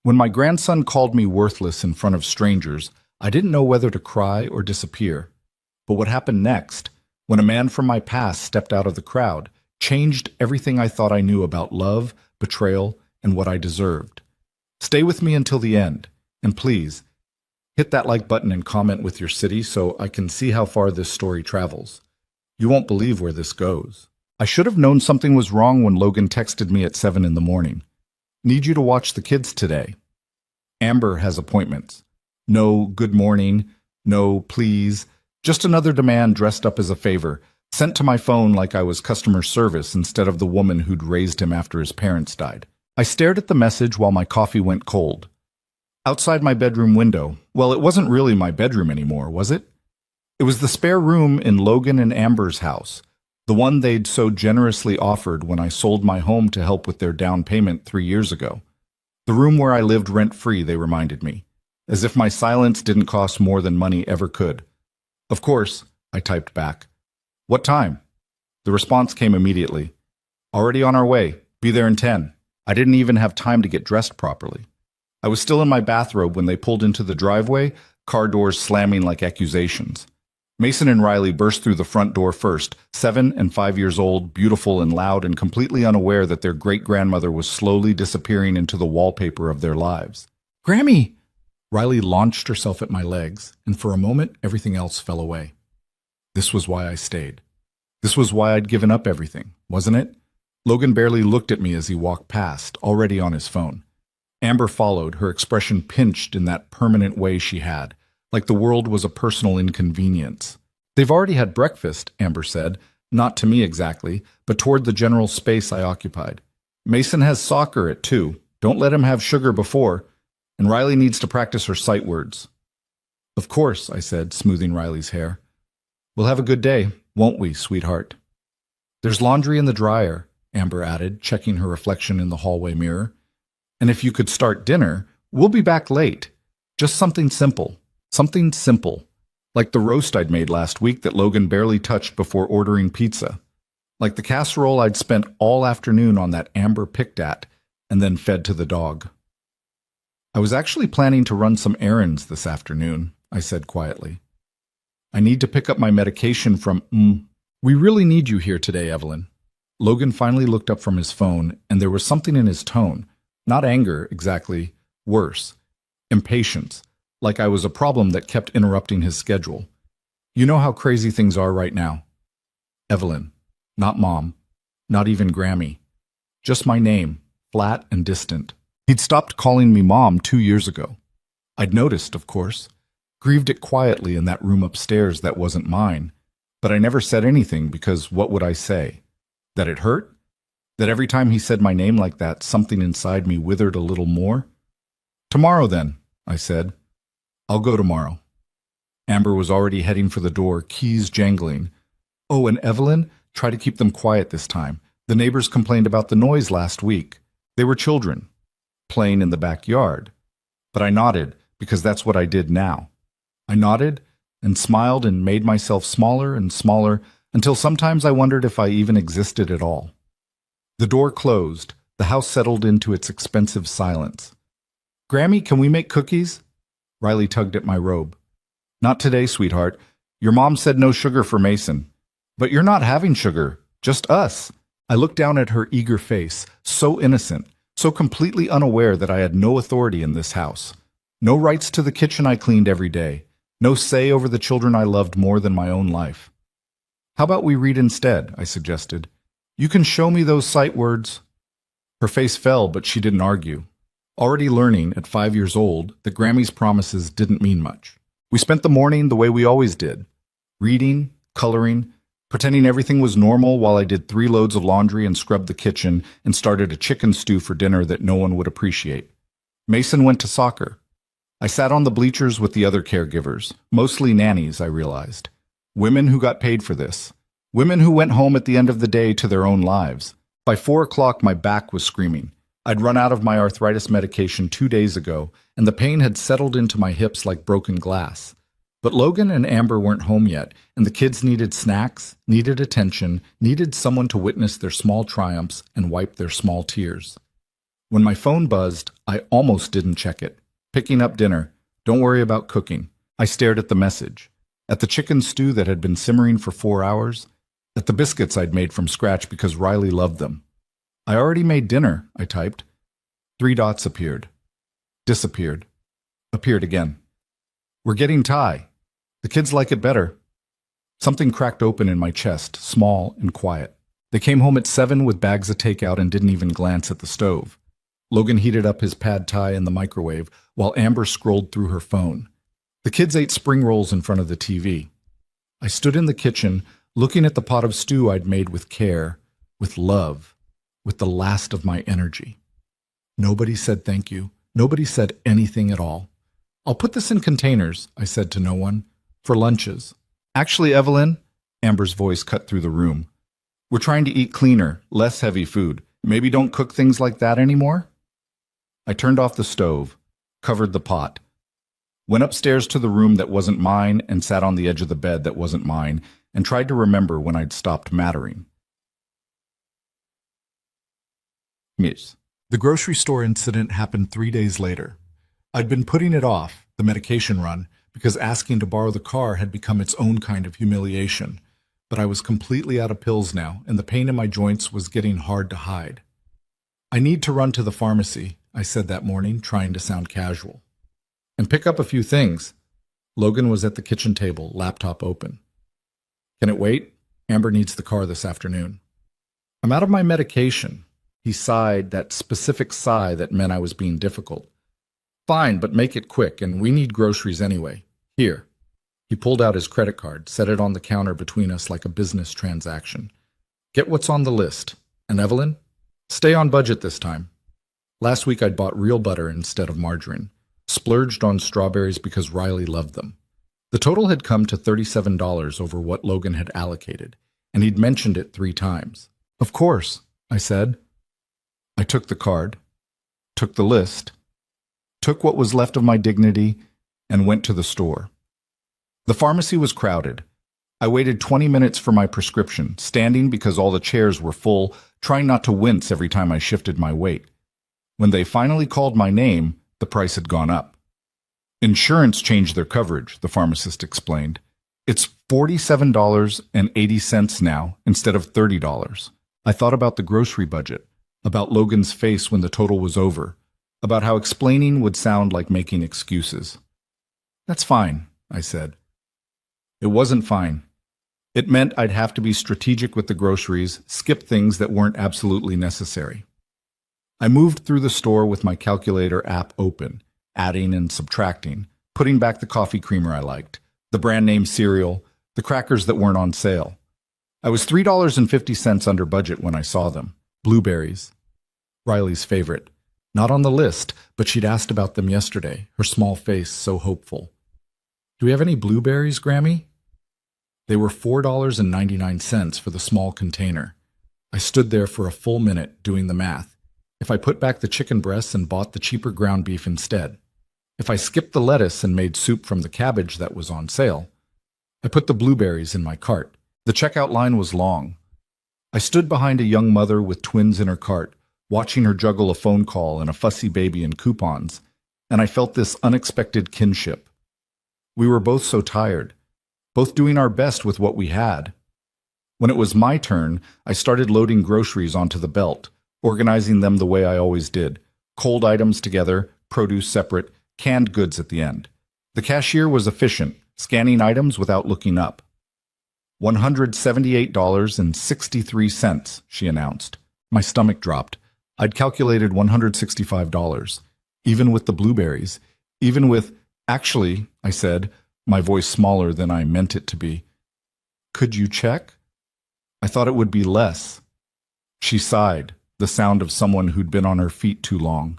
When my grandson called me worthless in front of strangers, I didn't know whether to cry or disappear. But what happened next, when a man from my past stepped out of the crowd, changed everything I thought I knew about love, betrayal, and what I deserved. Stay with me until the end, and please, hit that like button and comment with your city so I can see how far this story travels. You won't believe where this goes. I should have known something was wrong when Logan texted me at 7 in the morning. Need you to watch the kids today. Amber has appointments. No good morning, no please, just another demand dressed up as a favor, sent to my phone like I was customer service instead of the woman who'd raised him after his parents died. I stared at the message while my coffee went cold. Outside my bedroom window, well, it wasn't really my bedroom anymore, was it? It was the spare room in Logan and Amber's house, the one they'd so generously offered when I sold my home to help with their down payment 3 years ago. The room where I lived rent-free, they reminded me, as if my silence didn't cost more than money ever could. Of course, I typed back. What time? The response came immediately. Already on our way. Be there in 10. I didn't even have time to get dressed properly. I was still in my bathrobe when they pulled into the driveway, car doors slamming like accusations. Mason and Riley burst through the front door first, 7 and 5 years old, beautiful and loud, and completely unaware that their great-grandmother was slowly disappearing into the wallpaper of their lives. Grammy! Riley launched herself at my legs, and for a moment everything else fell away. This was why I stayed. This was why I'd given up everything, wasn't it? Logan barely looked at me as he walked past, already on his phone. Amber followed, her expression pinched in that permanent way she had, like the world was a personal inconvenience. They've already had breakfast, Amber said, not to me exactly, but toward the general space I occupied. Mason has soccer at 2. Don't let him have sugar before. And Riley needs to practice her sight words. Of course, I said, smoothing Riley's hair. We'll have a good day, won't we, sweetheart? There's laundry in the dryer, Amber added, checking her reflection in the hallway mirror. And if you could start dinner, we'll be back late. Just something simple. Something simple. Like the roast I'd made last week that Logan barely touched before ordering pizza. Like the casserole I'd spent all afternoon on that Amber picked at and then fed to the dog. I was actually planning to run some errands this afternoon, I said quietly. I need to pick up my medication from We really need you here today, Evelyn. Logan finally looked up from his phone, and there was something in his tone. Not anger, exactly. Worse. Impatience. Like I was a problem that kept interrupting his schedule. You know how crazy things are right now. Evelyn. Not Mom. Not even Grammy. Just my name, flat and distant. He'd stopped calling me Mom 2 years ago. I'd noticed, of course. Grieved it quietly in that room upstairs that wasn't mine. But I never said anything because what would I say? That it hurt? That every time he said my name like that, something inside me withered a little more? Tomorrow then, I said. I'll go tomorrow. Amber was already heading for the door, keys jangling. Oh, and Evelyn, try to keep them quiet this time. The neighbors complained about the noise last week. They were children, playing in the backyard. But I nodded, because that's what I did now. I nodded and smiled and made myself smaller and smaller until sometimes I wondered if I even existed at all. The door closed. The house settled into its expensive silence. Grammy, can we make cookies? Riley tugged at my robe. Not today, sweetheart. Your mom said no sugar for Mason. But you're not having sugar. Just us. I looked down at her eager face, so innocent, so completely unaware that I had no authority in this house. No rights to the kitchen I cleaned every day. No say over the children I loved more than my own life. How about we read instead, I suggested. You can show me those sight words. Her face fell, but she didn't argue. Already learning, at 5 years old, that Grammy's promises didn't mean much. We spent the morning the way we always did. Reading, coloring, pretending everything was normal while I did 3 loads of laundry and scrubbed the kitchen and started a chicken stew for dinner that no one would appreciate. Mason went to soccer. I sat on the bleachers with the other caregivers, mostly nannies, I realized. Women who got paid for this. Women who went home at the end of the day to their own lives. By 4 o'clock, my back was screaming. I'd run out of my arthritis medication 2 days ago, and the pain had settled into my hips like broken glass. But Logan and Amber weren't home yet, and the kids needed snacks, needed attention, needed someone to witness their small triumphs and wipe their small tears. When my phone buzzed, I almost didn't check it. Picking up dinner. Don't worry about cooking. I stared at the message. At the chicken stew that had been simmering for 4 hours. At the biscuits I'd made from scratch because Riley loved them. I already made dinner, I typed. 3 dots appeared. Disappeared. Appeared again. We're getting Thai. The kids like it better. Something cracked open in my chest, small and quiet. They came home at 7 with bags of takeout and didn't even glance at the stove. Logan heated up his pad thai in the microwave while Amber scrolled through her phone. The kids ate spring rolls in front of the TV. I stood in the kitchen, looking at the pot of stew I'd made with care, with love, with the last of my energy. Nobody said thank you. Nobody said anything at all. I'll put this in containers, I said to no one, for lunches. Actually, Evelyn, Amber's voice cut through the room. We're trying to eat cleaner, less heavy food. Maybe don't cook things like that anymore? I turned off the stove, covered the pot, went upstairs to the room that wasn't mine and sat on the edge of the bed that wasn't mine and tried to remember when I'd stopped mattering. Miss. The grocery store incident happened 3 days later. I'd been putting it off, the medication run, because asking to borrow the car had become its own kind of humiliation. But I was completely out of pills now, and the pain in my joints was getting hard to hide. I need to run to the pharmacy, I said that morning, trying to sound casual. And pick up a few things. Logan was at the kitchen table, laptop open. Can it wait? Amber needs the car this afternoon. I'm out of my medication. He sighed, that specific sigh that meant I was being difficult. Fine, but make it quick, and we need groceries anyway. Here. He pulled out his credit card, set it on the counter between us like a business transaction. Get what's on the list. And Evelyn? Stay on budget this time. Last week I'd bought real butter instead of margarine. Splurged on strawberries because Riley loved them. The total had come to $37 over what Logan had allocated, and he'd mentioned it 3 times. Of course, I said. I took the card, took the list, took what was left of my dignity, and went to the store. The pharmacy was crowded. I waited 20 minutes for my prescription, standing because all the chairs were full, trying not to wince every time I shifted my weight. When they finally called my name, the price had gone up. Insurance changed their coverage, the pharmacist explained. It's $47.80 now instead of $30. I thought about the grocery budget, about Logan's face when the total was over, about how explaining would sound like making excuses. That's fine, I said. It wasn't fine. It meant I'd have to be strategic with the groceries, skip things that weren't absolutely necessary. I moved through the store with my calculator app open, adding and subtracting, putting back the coffee creamer I liked, the brand name cereal, the crackers that weren't on sale. I was $3.50 under budget when I saw them. Blueberries. Riley's favorite. Not on the list, but she'd asked about them yesterday, her small face so hopeful. Do we have any blueberries, Grammy? They were $4.99 for the small container. I stood there for a full minute doing the math. If I put back the chicken breasts and bought the cheaper ground beef instead. If I skipped the lettuce and made soup from the cabbage that was on sale. I put the blueberries in my cart. The checkout line was long. I stood behind a young mother with twins in her cart, watching her juggle a phone call and a fussy baby and coupons, and I felt this unexpected kinship. We were both so tired, both doing our best with what we had. When it was my turn, I started loading groceries onto the belt, organizing them the way I always did. Cold items together, produce separate, canned goods at the end. The cashier was efficient, scanning items without looking up. $178.63, she announced. My stomach dropped. I'd calculated $165, even with the blueberries, even with, actually, I said, my voice smaller than I meant it to be. Could you check? I thought it would be less. She sighed, the sound of someone who'd been on her feet too long.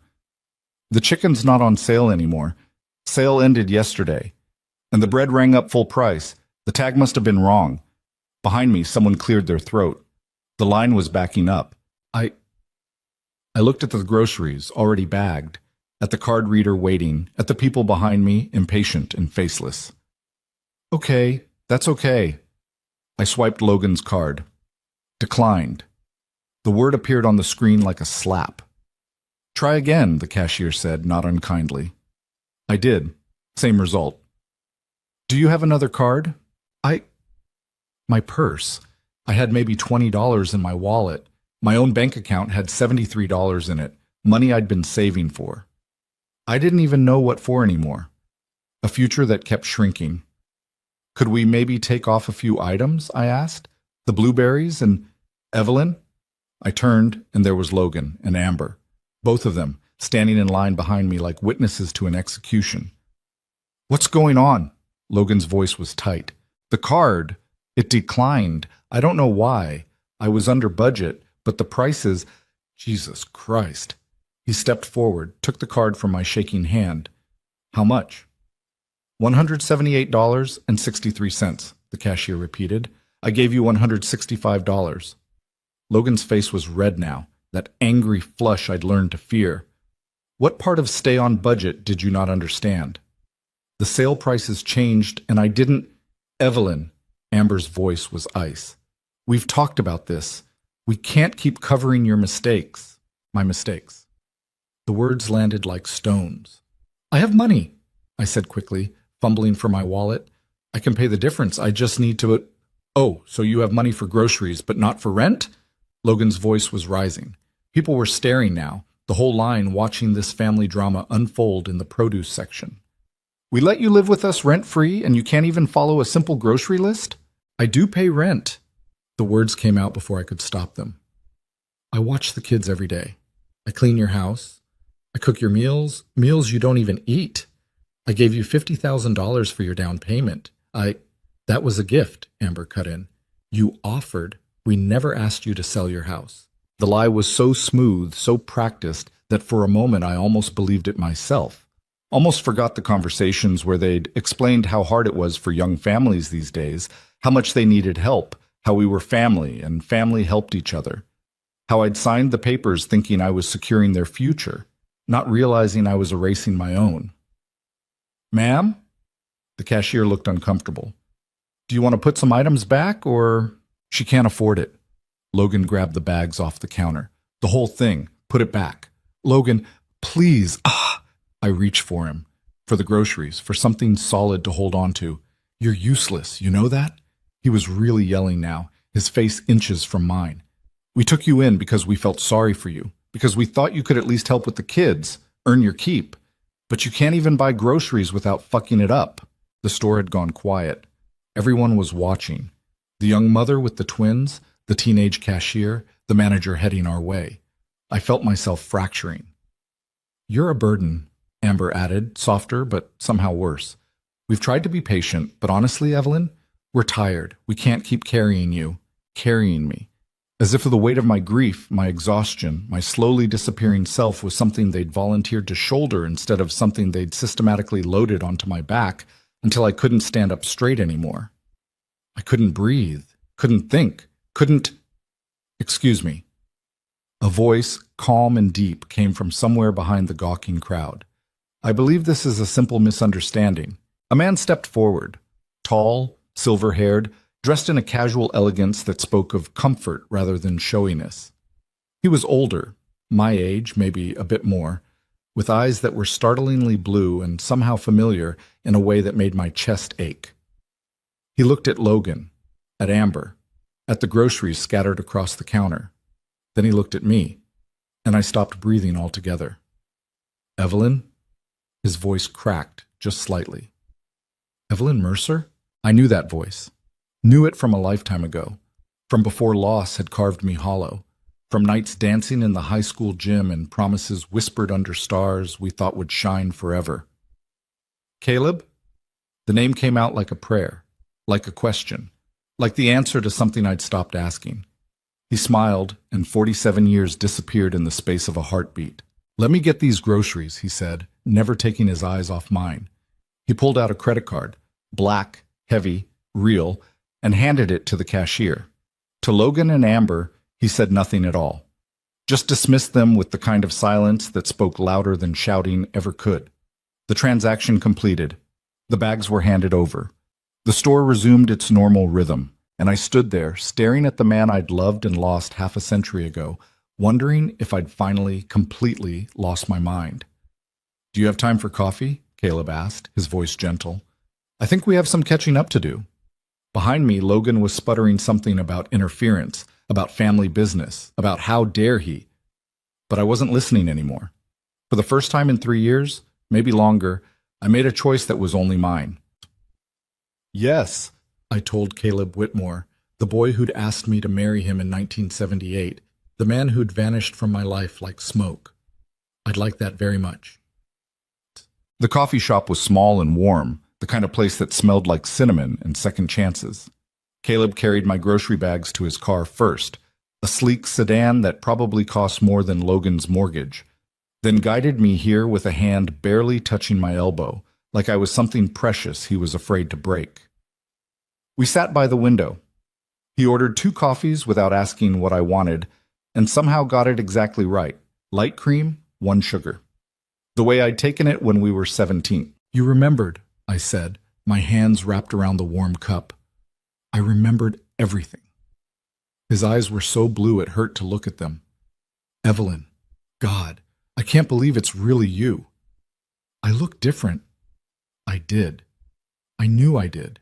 The chicken's not on sale anymore. Sale ended yesterday. And the bread rang up full price. The tag must have been wrong. Behind me, someone cleared their throat. The line was backing up. I looked at the groceries, already bagged, at the card reader waiting, at the people behind me, impatient and faceless. Okay, that's okay. I swiped Logan's card. Declined. The word appeared on the screen like a slap. Try again, the cashier said, not unkindly. I did. Same result. Do you have another card? My purse. I had maybe $20 in my wallet. My own bank account had $73 in it, money I'd been saving for. I didn't even know what for anymore. A future that kept shrinking. Could we maybe take off a few items? I asked. The blueberries and Evelyn? I turned, and there was Logan and Amber, both of them standing in line behind me like witnesses to an execution. What's going on? Logan's voice was tight. The card, it declined. I don't know why. I was under budget, but the prices, Jesus Christ. He stepped forward, took the card from my shaking hand. How much? $178.63, the cashier repeated. I gave you $165. Logan's face was red now, that angry flush I'd learned to fear. What part of stay on budget did you not understand? The sale prices changed, and I didn't— Evelyn, Amber's voice was ice. We've talked about this. We can't keep covering your mistakes. My mistakes. The words landed like stones. I have money, I said quickly, fumbling for my wallet. I can pay the difference. I just need to— Oh, so you have money for groceries, but not for rent? Logan's voice was rising. People were staring now, the whole line watching this family drama unfold in the produce section. We let you live with us rent-free, and you can't even follow a simple grocery list? I do pay rent. The words came out before I could stop them. I watch the kids every day. I clean your house. I cook your meals you don't even eat. I gave you $50,000 for your down payment. That was a gift, Amber cut in. You offered. We never asked you to sell your house. The lie was so smooth, so practiced, that for a moment I almost believed it myself. Almost forgot the conversations where they'd explained how hard it was for young families these days, how much they needed help, how we were family and family helped each other. How I'd signed the papers thinking I was securing their future, not realizing I was erasing my own. Ma'am? The cashier looked uncomfortable. Do you want to put some items back, or— She can't afford it. Logan grabbed the bags off the counter. The whole thing. Put it back. Logan, please. I reached for him. For the groceries, for something solid to hold on to. You're useless, you know that? He was really yelling now, his face inches from mine. We took you in because we felt sorry for you, because we thought you could at least help with the kids, earn your keep. But you can't even buy groceries without fucking it up. The store had gone quiet. Everyone was watching. The young mother with the twins, the teenage cashier, the manager heading our way. I felt myself fracturing. You're a burden, Amber added, softer but somehow worse. We've tried to be patient, but honestly, Evelyn, we're tired. We can't keep carrying you, carrying me. As if the weight of my grief, my exhaustion, my slowly disappearing self was something they'd volunteered to shoulder instead of something they'd systematically loaded onto my back until I couldn't stand up straight anymore. I couldn't breathe, couldn't think, couldn't— Excuse me. A voice, calm and deep, came from somewhere behind the gawking crowd. I believe this is a simple misunderstanding. A man stepped forward, tall, silver-haired, dressed in a casual elegance that spoke of comfort rather than showiness. He was older, my age, maybe a bit more, with eyes that were startlingly blue and somehow familiar in a way that made my chest ache. He looked at Logan, at Amber, at the groceries scattered across the counter. Then he looked at me, and I stopped breathing altogether. Evelyn? His voice cracked just slightly. Evelyn Mercer? I knew that voice. Knew it from a lifetime ago, from before loss had carved me hollow, from nights dancing in the high school gym and promises whispered under stars we thought would shine forever. Caleb? The name came out like a prayer, like a question, like the answer to something I'd stopped asking. He smiled, and 47 years disappeared in the space of a heartbeat. Let me get these groceries, he said, never taking his eyes off mine. He pulled out a credit card, black, heavy, real, and handed it to the cashier. To Logan and Amber, he said nothing at all. Just dismissed them with the kind of silence that spoke louder than shouting ever could. The transaction completed. The bags were handed over. The store resumed its normal rhythm, and I stood there, staring at the man I'd loved and lost half a century ago, wondering if I'd finally, completely lost my mind. "Do you have time for coffee?" Caleb asked, his voice gentle. "I think we have some catching up to do." Behind me, Logan was sputtering something about interference, about family business, about how dare he. But I wasn't listening anymore. For the first time in 3 years, maybe longer, I made a choice that was only mine. "Yes," I told Caleb Whitmore, the boy who'd asked me to marry him in 1978, the man who'd vanished from my life like smoke. "I'd like that very much." The coffee shop was small and warm, the kind of place that smelled like cinnamon and second chances. Caleb carried my grocery bags to his car first, a sleek sedan that probably cost more than Logan's mortgage, then guided me here with a hand barely touching my elbow, like I was something precious he was afraid to break. We sat by the window. He ordered 2 coffees without asking what I wanted, and somehow got it exactly right. Light cream, 1 sugar. The way I'd taken it when we were 17. "You remembered," I said, my hands wrapped around the warm cup. I remembered everything. His eyes were so blue it hurt to look at them. "Evelyn, God, I can't believe it's really you." I looked different. I did. I knew I did.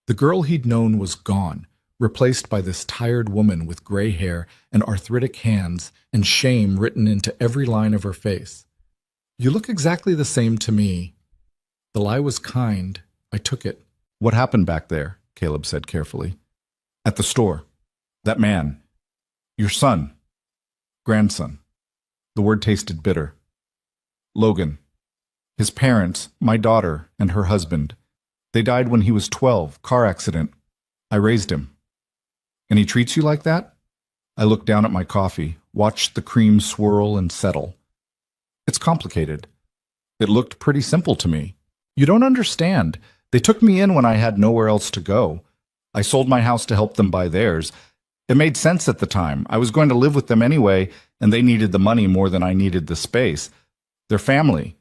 The girl he'd known was gone, replaced by this tired woman with gray hair and arthritic hands and shame written into every line of her face. "You look exactly the same to me." The lie was kind. I took it. "What happened back there?" Caleb said carefully. "At the store. That man. Your son. Grandson." The word tasted bitter. "Logan. His parents, my daughter, and her husband. They died when he was 12, car accident. I raised him." "And he treats you like that?" I looked down at my coffee, watched the cream swirl and settle. "It's complicated. It looked pretty simple to me. You don't understand. They took me in when I had nowhere else to go. I sold my house to help them buy theirs. It made sense at the time. I was going to live with them anyway, and they needed the money more than I needed the space. They're family."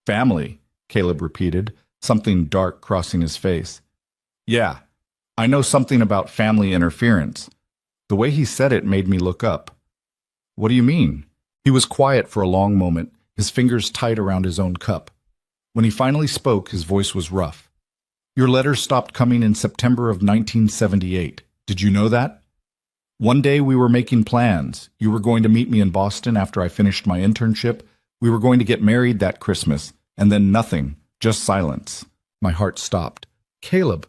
"Family," Caleb repeated, something dark crossing his face. "Yeah, I know something about family interference." The way he said it made me look up. "What do you mean?" He was quiet for a long moment, his fingers tight around his own cup. When he finally spoke, his voice was rough. "Your letters stopped coming in September of 1978. Did you know that? One day we were making plans. You were going to meet me in Boston after I finished my internship. We were going to get married that Christmas, and then nothing, just silence." My heart stopped. "Caleb,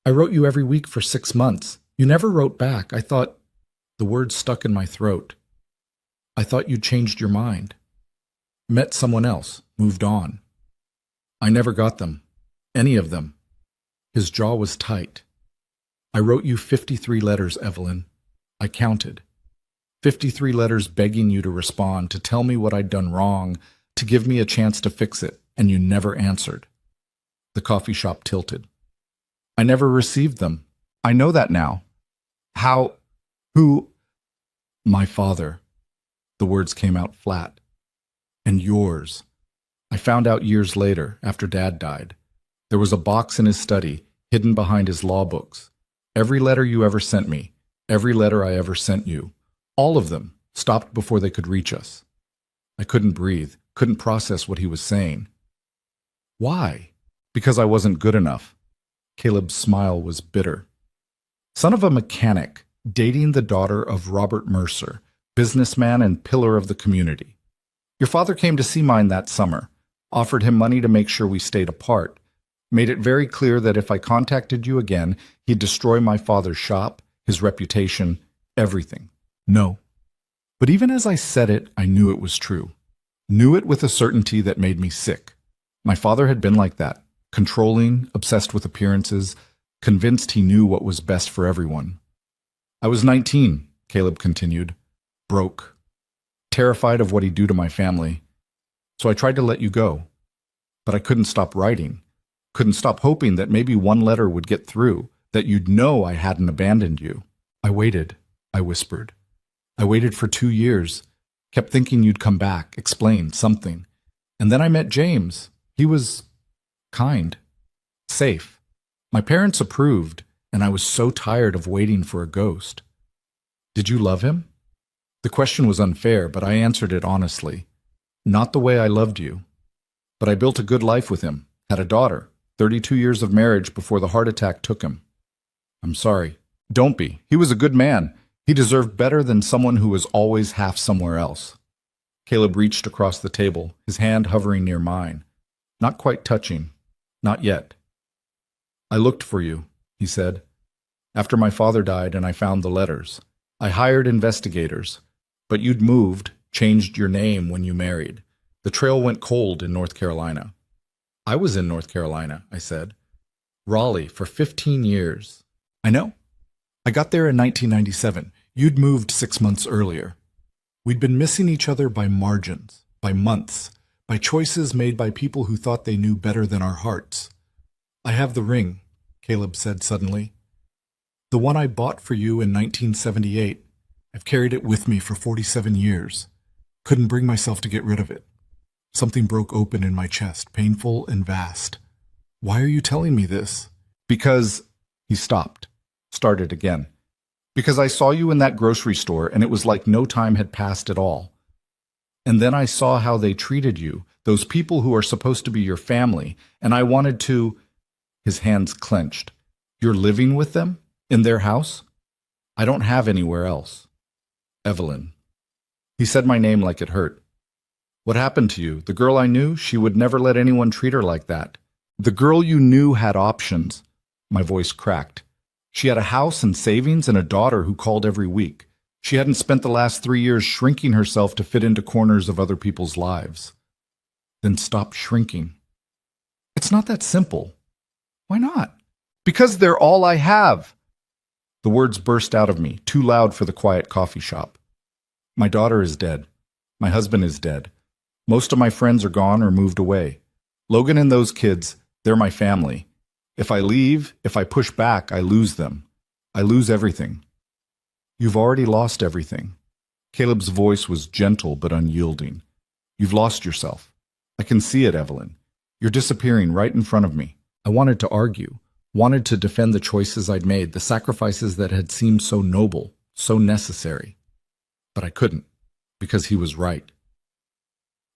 I wrote you every week for 6 months. You never wrote back. I thought—" The words stuck in my throat. "I thought you'd changed your mind. Met someone else, moved on." "I never got them. Any of them." His jaw was tight. "I wrote you 53 letters, Evelyn. I counted. 53 letters begging you to respond, to tell me what I'd done wrong, to give me a chance to fix it, and you never answered." The coffee shop tilted. "I never received them. I know that now." "How? Who?" "My father." The words came out flat. "And yours. I found out years later, after Dad died. There was a box in his study, hidden behind his law books. Every letter you ever sent me, every letter I ever sent you, all of them stopped before they could reach us." I couldn't breathe, couldn't process what he was saying. "Why?" "Because I wasn't good enough." Caleb's smile was bitter. "Son of a mechanic, dating the daughter of Robert Mercer, businessman and pillar of the community. Your father came to see mine that summer, offered him money to make sure we stayed apart, made it very clear that if I contacted you again, he'd destroy my father's shop, his reputation, everything. No." But even as I said it, I knew it was true. Knew it with a certainty that made me sick. My father had been like that, controlling, obsessed with appearances, convinced he knew what was best for everyone. "I was 19, Caleb continued, broke, terrified of what he'd do to my family. So I tried to let you go. But I couldn't stop writing, couldn't stop hoping that maybe one letter would get through, that you'd know I hadn't abandoned you. I waited," I whispered. "I waited for 2 years, kept thinking you'd come back, explain something. And then I met James. He was kind, safe. My parents approved, and I was so tired of waiting for a ghost." "Did you love him?" The question was unfair, but I answered it honestly. Not the way I loved you. But I built a good life with him, had a daughter, 32 years of marriage before the heart attack took him. I'm sorry. Don't be. He was a good man. He deserved better than someone who was always half somewhere else. Caleb reached across the table, his hand hovering near mine. Not quite touching. Not yet. I looked for you, he said. After my father died and I found the letters. I hired investigators. But you'd moved, changed your name when you married. The trail went cold in North Carolina. I was in North Carolina, I said. Raleigh for 15 years. I know. I got there in 1997. You'd moved 6 months earlier. We'd been missing each other by margins, by months, by choices made by people who thought they knew better than our hearts. I have the ring, Caleb said suddenly. The one I bought for you in 1978. I've carried it with me for 47 years. Couldn't bring myself to get rid of it. Something broke open in my chest, painful and vast. Why are you telling me this? Because... He stopped, started again. Because I saw you in that grocery store and it was like no time had passed at all. And then I saw how they treated you, those people who are supposed to be your family, and I wanted to... His hands clenched. You're living with them? In their house? I don't have anywhere else. Evelyn. He said my name like it hurt. What happened to you? The girl I knew? She would never let anyone treat her like that. The girl you knew had options. My voice cracked. She had a house and savings and a daughter who called every week. She hadn't spent the last 3 years shrinking herself to fit into corners of other people's lives. Then stop shrinking. It's not that simple. Why not? Because they're all I have. The words burst out of me, too loud for the quiet coffee shop. My daughter is dead. My husband is dead. Most of my friends are gone or moved away. Logan and those kids, they're my family. If I leave, if I push back, I lose them. I lose everything. You've already lost everything. Caleb's voice was gentle but unyielding. You've lost yourself. I can see it, Evelyn. You're disappearing right in front of me. I wanted to argue, wanted to defend the choices I'd made, the sacrifices that had seemed so noble, so necessary. But I couldn't, because he was right.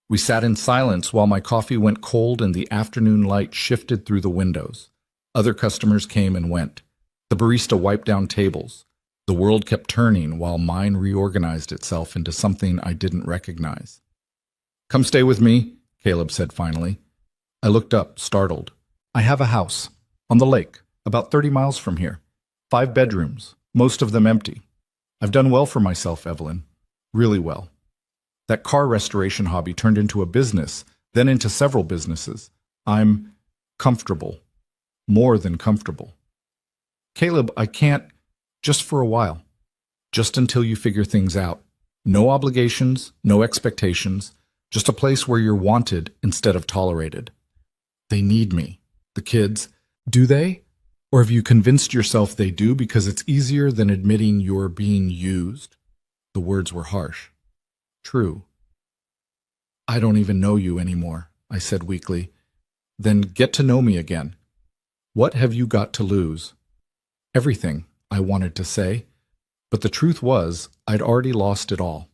We sat in silence while my coffee went cold and the afternoon light shifted through the windows. Other customers came and went. The barista wiped down tables. The world kept turning while mine reorganized itself into something I didn't recognize. Come stay with me, Caleb said finally. I looked up, startled. I have a house, on the lake, about 30 miles from here. 5 bedrooms, most of them empty. I've done well for myself, Evelyn. Really well. That car restoration hobby turned into a business, then into several businesses. I'm comfortable. More than comfortable. Caleb, I can't, just for a while. Just until you figure things out. No obligations, no expectations, just a place where you're wanted instead of tolerated. They need me. The kids. Do they? Or have you convinced yourself they do because it's easier than admitting you're being used? The words were harsh. True. I don't even know you anymore, I said weakly. Then get to know me again. What have you got to lose? Everything, I wanted to say. But the truth was, I'd already lost it all.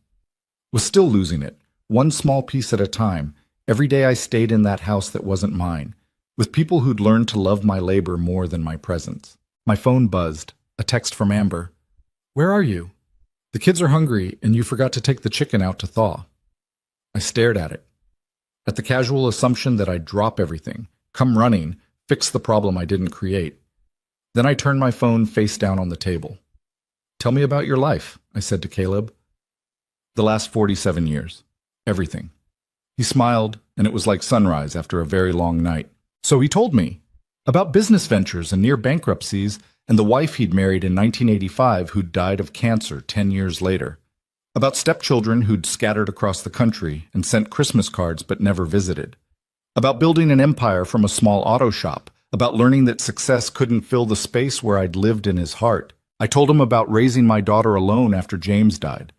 Was still losing it, one small piece at a time. Every day I stayed in that house that wasn't mine, with people who'd learned to love my labor more than my presence. My phone buzzed, a text from Amber. Where are you? The kids are hungry, and you forgot to take the chicken out to thaw. I stared at it, at the casual assumption that I'd drop everything, come running, fix the problem I didn't create. Then I turned my phone face down on the table. Tell me about your life, I said to Caleb. The last 47 years. Everything. He smiled, and it was like sunrise after a very long night. So he told me about business ventures and near bankruptcies and the wife he'd married in 1985 who'd died of cancer 10 years later. About stepchildren who'd scattered across the country and sent Christmas cards but never visited. About building an empire from a small auto shop. About learning that success couldn't fill the space where I'd lived in his heart. I told him about raising my daughter alone after James died.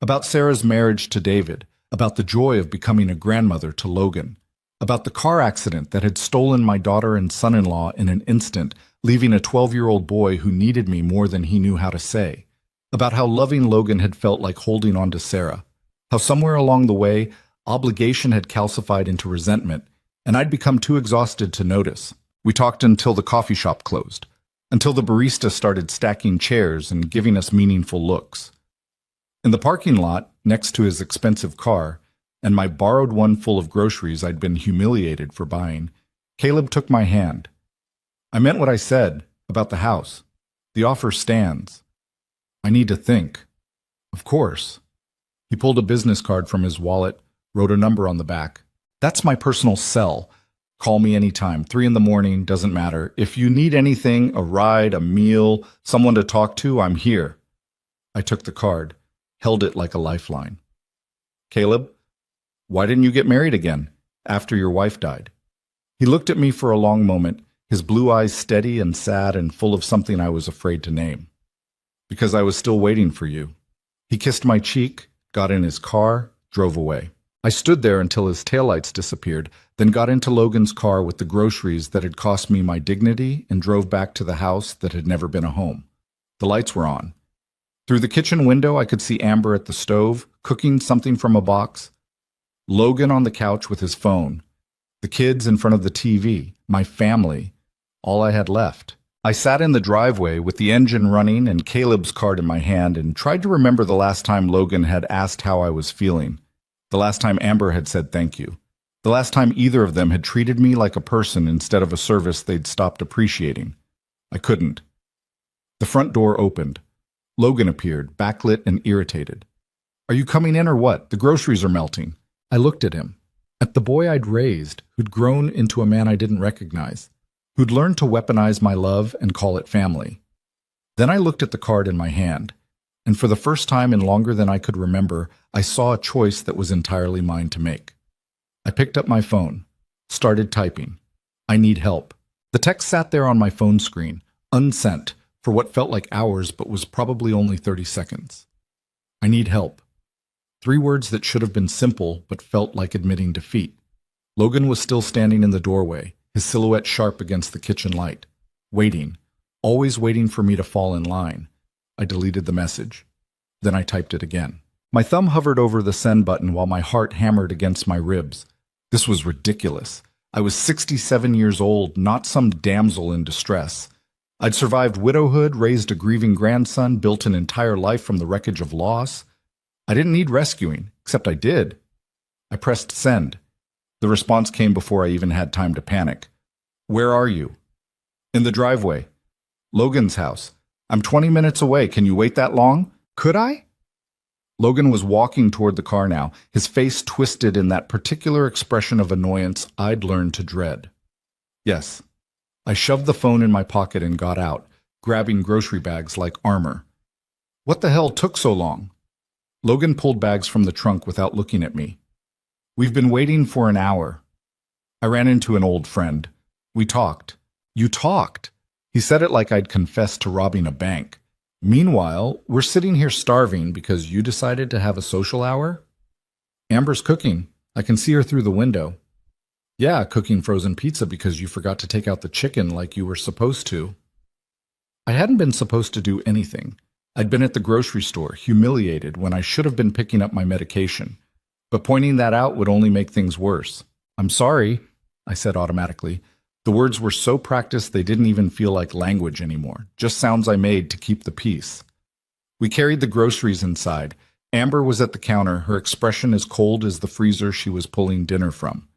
About Sarah's marriage to David. About the joy of becoming a grandmother to Logan. About the car accident that had stolen my daughter and son-in-law in an instant, leaving a 12-year-old boy who needed me more than he knew how to say. about how loving Logan had felt like holding on to Sarah, how somewhere along the way, obligation had calcified into resentment, and I'd become too exhausted to notice. We talked until the coffee shop closed, until the barista started stacking chairs and giving us meaningful looks. In the parking lot, next to his expensive car, and my borrowed one full of groceries I'd been humiliated for buying, Caleb took my hand. I meant what I said about the house. The offer stands. I need to think. Of course. He pulled a business card from his wallet, wrote a number on the back. That's my personal cell. Call me anytime. 3 a.m, doesn't matter. If you need anything, a ride, a meal, someone to talk to, I'm here. I took the card, held it like a lifeline. Caleb, why didn't you get married again after your wife died? He looked at me for a long moment, his blue eyes steady and sad and full of something I was afraid to name. Because I was still waiting for you. He kissed my cheek, got in his car, drove away. I stood there until his taillights disappeared, then got into Logan's car with the groceries that had cost me my dignity and drove back to the house that had never been a home. The lights were on. Through the kitchen window, I could see Amber at the stove, cooking something from a box. Logan on the couch with his phone. The kids in front of the TV. My family. All I had left. I sat in the driveway with the engine running and Caleb's card in my hand and tried to remember the last time Logan had asked how I was feeling. The last time Amber had said thank you. The last time either of them had treated me like a person instead of a service they'd stopped appreciating. I couldn't. The front door opened. Logan appeared, backlit and irritated. Are you coming in or what? The groceries are melting. I looked at him. At the boy I'd raised, who'd grown into a man I didn't recognize, who'd learned to weaponize my love and call it family. Then I looked at the card in my hand, and for the first time in longer than I could remember, I saw a choice that was entirely mine to make. I picked up my phone, started typing. I need help. The text sat there on my phone screen, unsent, for what felt like hours but was probably only 30 seconds. I need help. 3 words that should have been simple but felt like admitting defeat. Logan was still standing in the doorway, his silhouette sharp against the kitchen light, waiting, always waiting for me to fall in line. I deleted the message. Then I typed it again. My thumb hovered over the send button while my heart hammered against my ribs. This was ridiculous. I was 67 years old, not some damsel in distress. I'd survived widowhood, raised a grieving grandson, built an entire life from the wreckage of loss. I didn't need rescuing, except I did. I pressed send. The response came before I even had time to panic. Where are you? In the driveway. Logan's house. I'm 20 minutes away. Can you wait that long? Could I? Logan was walking toward the car now, his face twisted in that particular expression of annoyance I'd learned to dread. Yes. I shoved the phone in my pocket and got out, grabbing grocery bags like armor. What the hell took so long? Logan pulled bags from the trunk without looking at me. We've been waiting for an hour. I ran into an old friend. We talked. You talked. He said it like I'd confessed to robbing a bank. Meanwhile, we're sitting here starving because you decided to have a social hour? Amber's cooking. I can see her through the window. Yeah, cooking frozen pizza because you forgot to take out the chicken like you were supposed to. I hadn't been supposed to do anything. I'd been at the grocery store, humiliated, when I should have been picking up my medication. But pointing that out would only make things worse. I'm sorry, I said automatically. The words were so practiced they didn't even feel like language anymore, just sounds I made to keep the peace. We carried the groceries inside. Amber was at the counter, her expression as cold as the freezer she was pulling dinner from.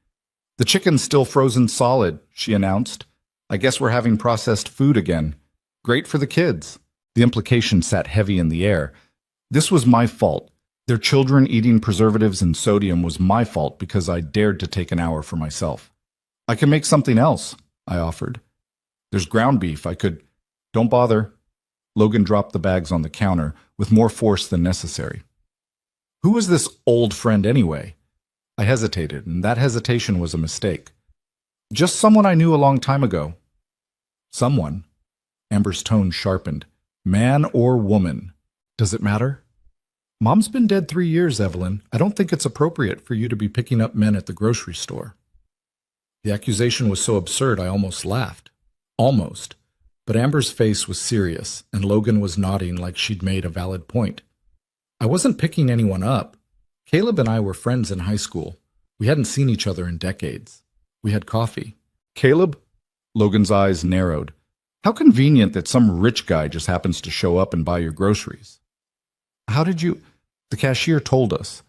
The chicken's still frozen solid, she announced. I guess we're having processed food again. Great for the kids. The implication sat heavy in the air. This was my fault. Their children eating preservatives and sodium was my fault because I dared to take an hour for myself. I can make something else, I offered. There's ground beef. I could... Don't bother. Logan dropped the bags on the counter with more force than necessary. Who was this old friend anyway? I hesitated, and that hesitation was a mistake. Just someone I knew a long time ago. Someone. Amber's tone sharpened. Man or woman? Does it matter? Mom's been dead 3 years, Evelyn. I don't think it's appropriate for you to be picking up men at the grocery store. The accusation was so absurd I almost laughed. Almost. But Amber's face was serious, and Logan was nodding like she'd made a valid point. I wasn't picking anyone up. Caleb and I were friends in high school. We hadn't seen each other in decades. We had coffee. Caleb? Logan's eyes narrowed. How convenient that some rich guy just happens to show up and buy your groceries. How did you... The cashier told us.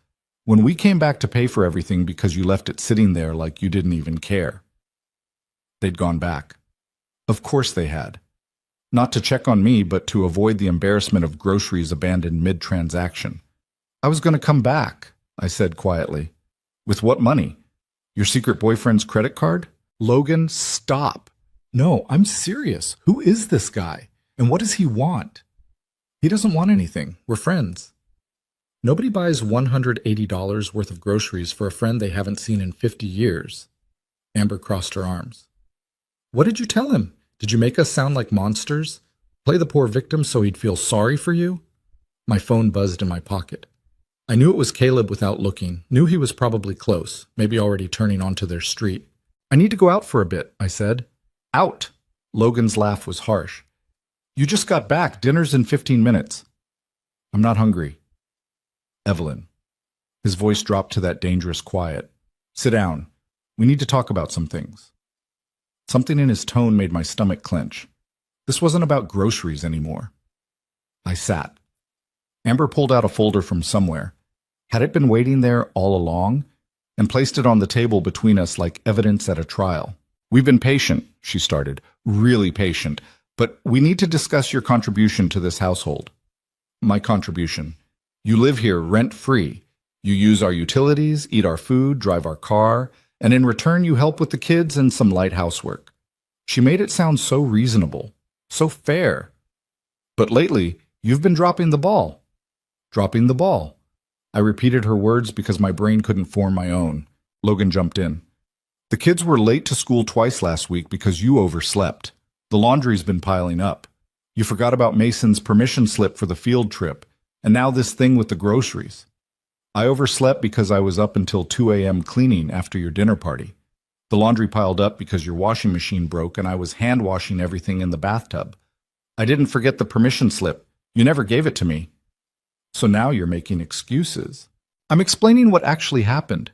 When we came back to pay for everything because you left it sitting there like you didn't even care. They'd gone back. Of course they had. Not to check on me, but to avoid the embarrassment of groceries abandoned mid-transaction. I was going to come back, I said quietly. With what money? Your secret boyfriend's credit card? Logan, stop. No, I'm serious. Who is this guy? And what does he want? He doesn't want anything. We're friends. Nobody buys $180 worth of groceries for a friend they haven't seen in 50 years. Amber crossed her arms. What did you tell him? Did you make us sound like monsters? Play the poor victim so he'd feel sorry for you? My phone buzzed in my pocket. I knew it was Caleb without looking, knew he was probably close, maybe already turning onto their street. I need to go out for a bit, I said. Out! Logan's laugh was harsh. You just got back. Dinner's in 15 minutes. I'm not hungry. Evelyn. His voice dropped to that dangerous quiet. Sit down. We need to talk about some things. Something in his tone made my stomach clench. This wasn't about groceries anymore. I sat. Amber pulled out a folder from somewhere. Had it been waiting there all along? And placed it on the table between us like evidence at a trial. We've been patient, she started. Really patient. But we need to discuss your contribution to this household. My contribution. You live here rent-free. You use our utilities, eat our food, drive our car, and in return you help with the kids and some light housework. She made it sound so reasonable, so fair. But lately, you've been dropping the ball. Dropping the ball. I repeated her words because my brain couldn't form my own. Logan jumped in. The kids were late to school twice last week because you overslept. The laundry's been piling up. You forgot about Mason's permission slip for the field trip, and now this thing with the groceries. I overslept because I was up until 2 a.m. cleaning after your dinner party. The laundry piled up because your washing machine broke and I was hand washing everything in the bathtub. I didn't forget the permission slip. You never gave it to me. So now you're making excuses. I'm explaining what actually happened.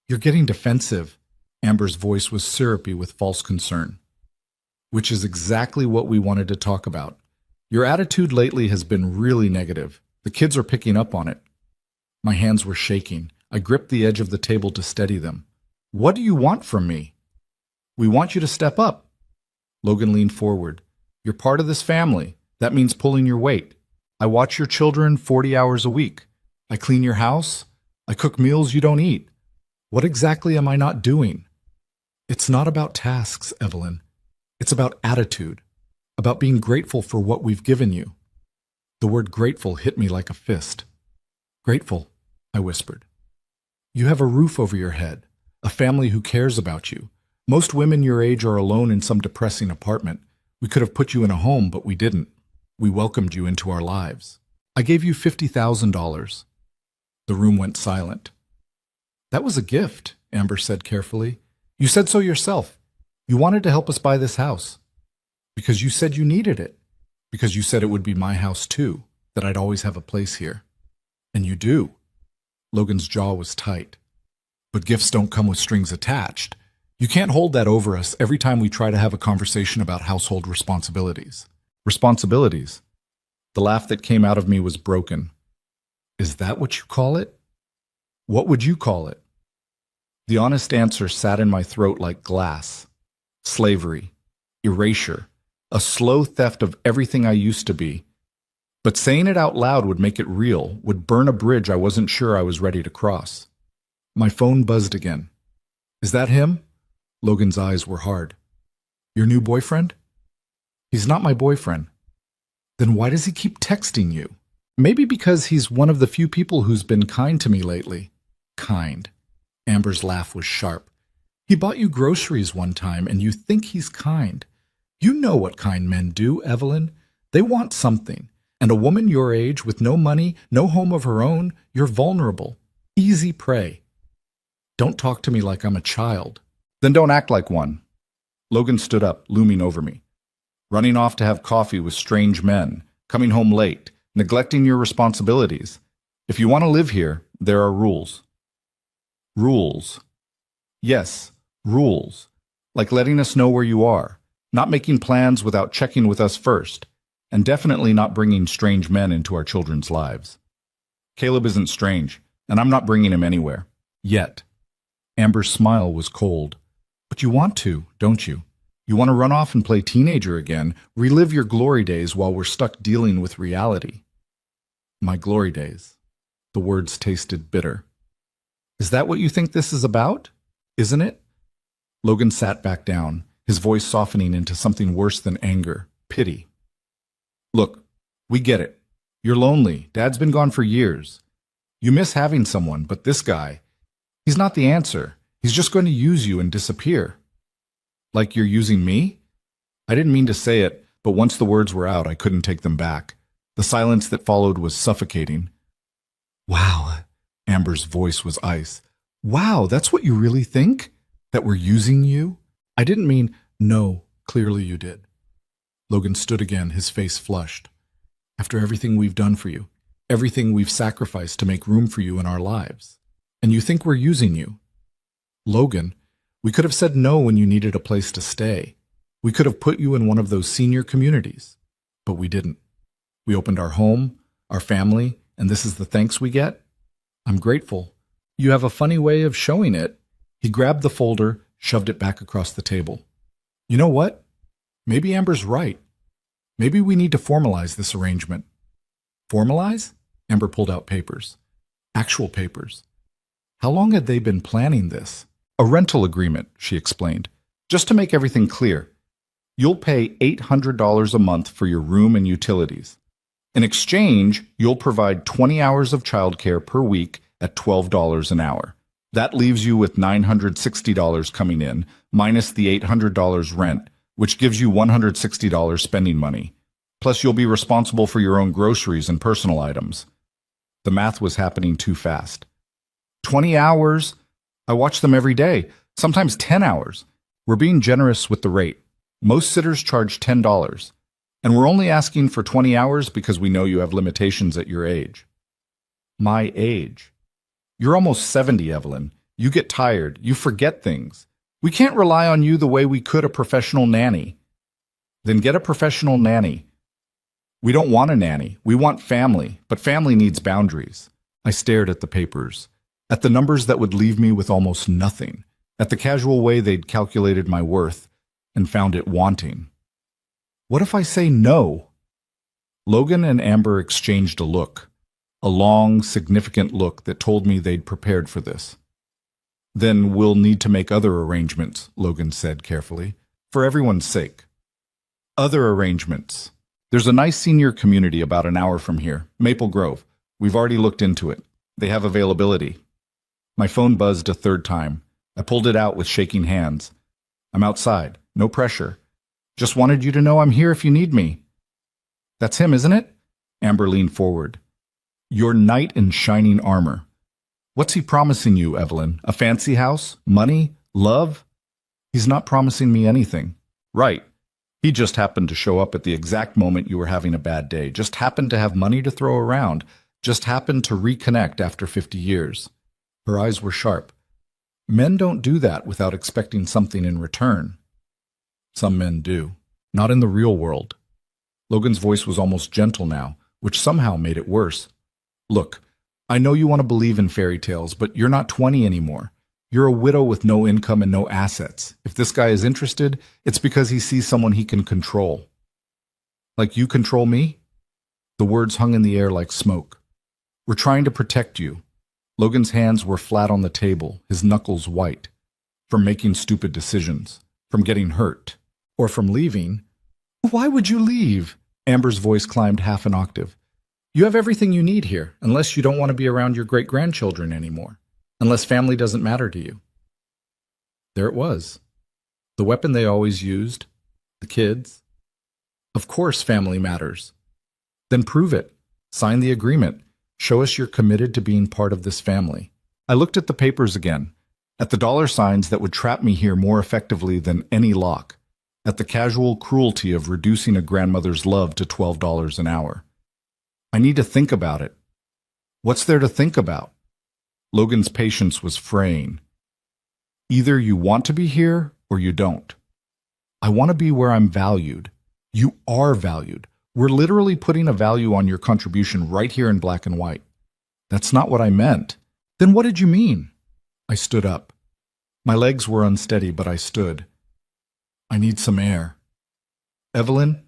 You're getting defensive. Amber's voice was syrupy with false concern. Which is exactly what we wanted to talk about. Your attitude lately has been really negative. The kids are picking up on it. My hands were shaking. I gripped the edge of the table to steady them. What do you want from me? We want you to step up. Logan leaned forward. You're part of this family. That means pulling your weight. I watch your children 40 hours a week. I clean your house. I cook meals you don't eat. What exactly am I not doing? It's not about tasks, Evelyn. It's about attitude, about being grateful for what we've given you. The word grateful hit me like a fist. Grateful, I whispered. You have a roof over your head, a family who cares about you. Most women your age are alone in some depressing apartment. We could have put you in a home, but we didn't. We welcomed you into our lives. I gave you $50,000. The room went silent. That was a gift, Amber said carefully. You said so yourself. You wanted to help us buy this house. Because you said you needed it. Because you said it would be my house too, that I'd always have a place here. And you do. Logan's jaw was tight. But gifts don't come with strings attached. You can't hold that over us every time we try to have a conversation about household responsibilities. Responsibilities. The laugh that came out of me was broken. Is that what you call it? What would you call it? The honest answer sat in my throat like glass. Slavery. Erasure. A slow theft of everything I used to be. But saying it out loud would make it real, would burn a bridge I wasn't sure I was ready to cross. My phone buzzed again. Is that him? Logan's eyes were hard. Your new boyfriend? He's not my boyfriend. Then why does he keep texting you? Maybe because he's one of the few people who's been kind to me lately. Kind. Amber's laugh was sharp. He bought you groceries one time and you think he's kind. You know what kind men do, Evelyn. They want something. And a woman your age with no money, no home of her own, you're vulnerable. Easy prey. Don't talk to me like I'm a child. Then don't act like one. Logan stood up, looming over me. running off to have coffee with strange men, coming home late, neglecting your responsibilities. If you want to live here, there are rules. Rules. Yes, rules. Like letting us know where you are, not making plans without checking with us first, and definitely not bringing strange men into our children's lives. Caleb isn't strange, and I'm not bringing him anywhere. Yet. Amber's smile was cold. But you want to, don't you? You want to run off and play teenager again, relive your glory days while we're stuck dealing with reality. My glory days. The words tasted bitter. Is that what you think this is about? Isn't it? Logan sat back down, his voice softening into something worse than anger, pity. Look, we get it. You're lonely. Dad's been gone for years. You miss having someone, but this guy, he's not the answer. He's just going to use you and disappear. Like you're using me? I didn't mean to say it, but once the words were out, I couldn't take them back. The silence that followed was suffocating. Wow. Amber's voice was ice. Wow, that's what you really think? That we're using you? I didn't mean, no, clearly you did. Logan stood again, his face flushed. After everything we've done for you, everything we've sacrificed to make room for you in our lives. And you think we're using you? Logan, we could have said no when you needed a place to stay. We could have put you in one of those senior communities. But we didn't. We opened our home, our family, and this is the thanks we get? I'm grateful. You have a funny way of showing it. He grabbed the folder, shoved it back across the table. You know what? Maybe Amber's right. Maybe we need to formalize this arrangement. Formalize? Amber pulled out papers. Actual papers. How long had they been planning this? A rental agreement, she explained. Just to make everything clear. You'll pay $800 a month for your room and utilities. In exchange, you'll provide 20 hours of childcare per week at $12 an hour. That leaves you with $960 coming in, minus the $800 rent, which gives you $160 spending money. Plus, you'll be responsible for your own groceries and personal items. The math was happening too fast. 20 hours? I watch them every day, sometimes 10 hours. We're being generous with the rate. Most sitters charge $10, and we're only asking for 20 hours because we know you have limitations at your age. My age. You're almost 70, Evelyn. You get tired. You forget things. We can't rely on you the way we could a professional nanny. Then get a professional nanny. We don't want a nanny. We want family, but family needs boundaries. I stared at the papers, at the numbers that would leave me with almost nothing, at the casual way they'd calculated my worth, and found it wanting. What if I say no? Logan and Amber exchanged a look, a long, significant look that told me they'd prepared for this. Then we'll need to make other arrangements, Logan said carefully, for everyone's sake. Other arrangements. There's a nice senior community about an hour from here, Maple Grove. We've already looked into it. They have availability. My phone buzzed a third time. I pulled it out with shaking hands. I'm outside. No pressure. Just wanted you to know I'm here if you need me. That's him, isn't it? Amber leaned forward. Your knight in shining armor. What's he promising you, Evelyn? A fancy house? Money? Love? He's not promising me anything. Right. He just happened to show up at the exact moment you were having a bad day. Just happened to have money to throw around. Just happened to reconnect after 50 years. Her eyes were sharp. Men don't do that without expecting something in return. Some men do. Not in the real world. Logan's voice was almost gentle now, which somehow made it worse. Look, I know you want to believe in fairy tales, but you're not 20 anymore. You're a widow with no income and no assets. If this guy is interested, it's because he sees someone he can control. Like you control me? The words hung in the air like smoke. We're trying to protect you. Logan's hands were flat on the table, his knuckles white. From making stupid decisions. From getting hurt. Or from leaving. Why would you leave? Amber's voice climbed half an octave. You have everything you need here, unless you don't want to be around your great-grandchildren anymore. Unless family doesn't matter to you. There it was. The weapon they always used. The kids. Of course family matters. Then prove it. Sign the agreement. Show us you're committed to being part of this family. I looked at the papers again. At the dollar signs that would trap me here more effectively than any lock. at the casual cruelty of reducing a grandmother's love to $12 an hour. I need to think about it. What's there to think about? Logan's patience was fraying. Either you want to be here or you don't. I want to be where I'm valued. You are valued. We're literally putting a value on your contribution right here in black and white. That's not what I meant. Then what did you mean? I stood up. My legs were unsteady, but I stood. I need some air. Evelyn,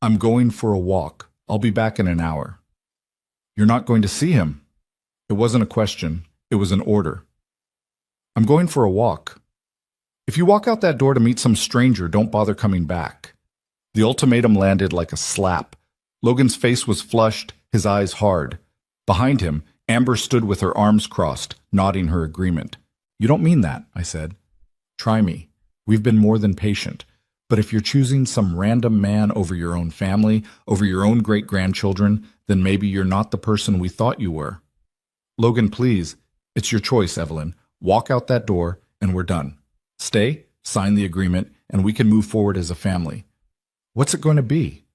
I'm going for a walk. I'll be back in an hour. You're not going to see him. It wasn't a question. It was an order. I'm going for a walk. If you walk out that door to meet some stranger, don't bother coming back. The ultimatum landed like a slap. Logan's face was flushed, his eyes hard. Behind him, Amber stood with her arms crossed, nodding her agreement. You don't mean that, I said. Try me. We've been more than patient. But if you're choosing some random man over your own family, over your own great-grandchildren, then maybe you're not the person we thought you were. Logan, please. It's your choice, Evelyn. Walk out that door, and we're done. Stay, sign the agreement, and we can move forward as a family. What's it going to be?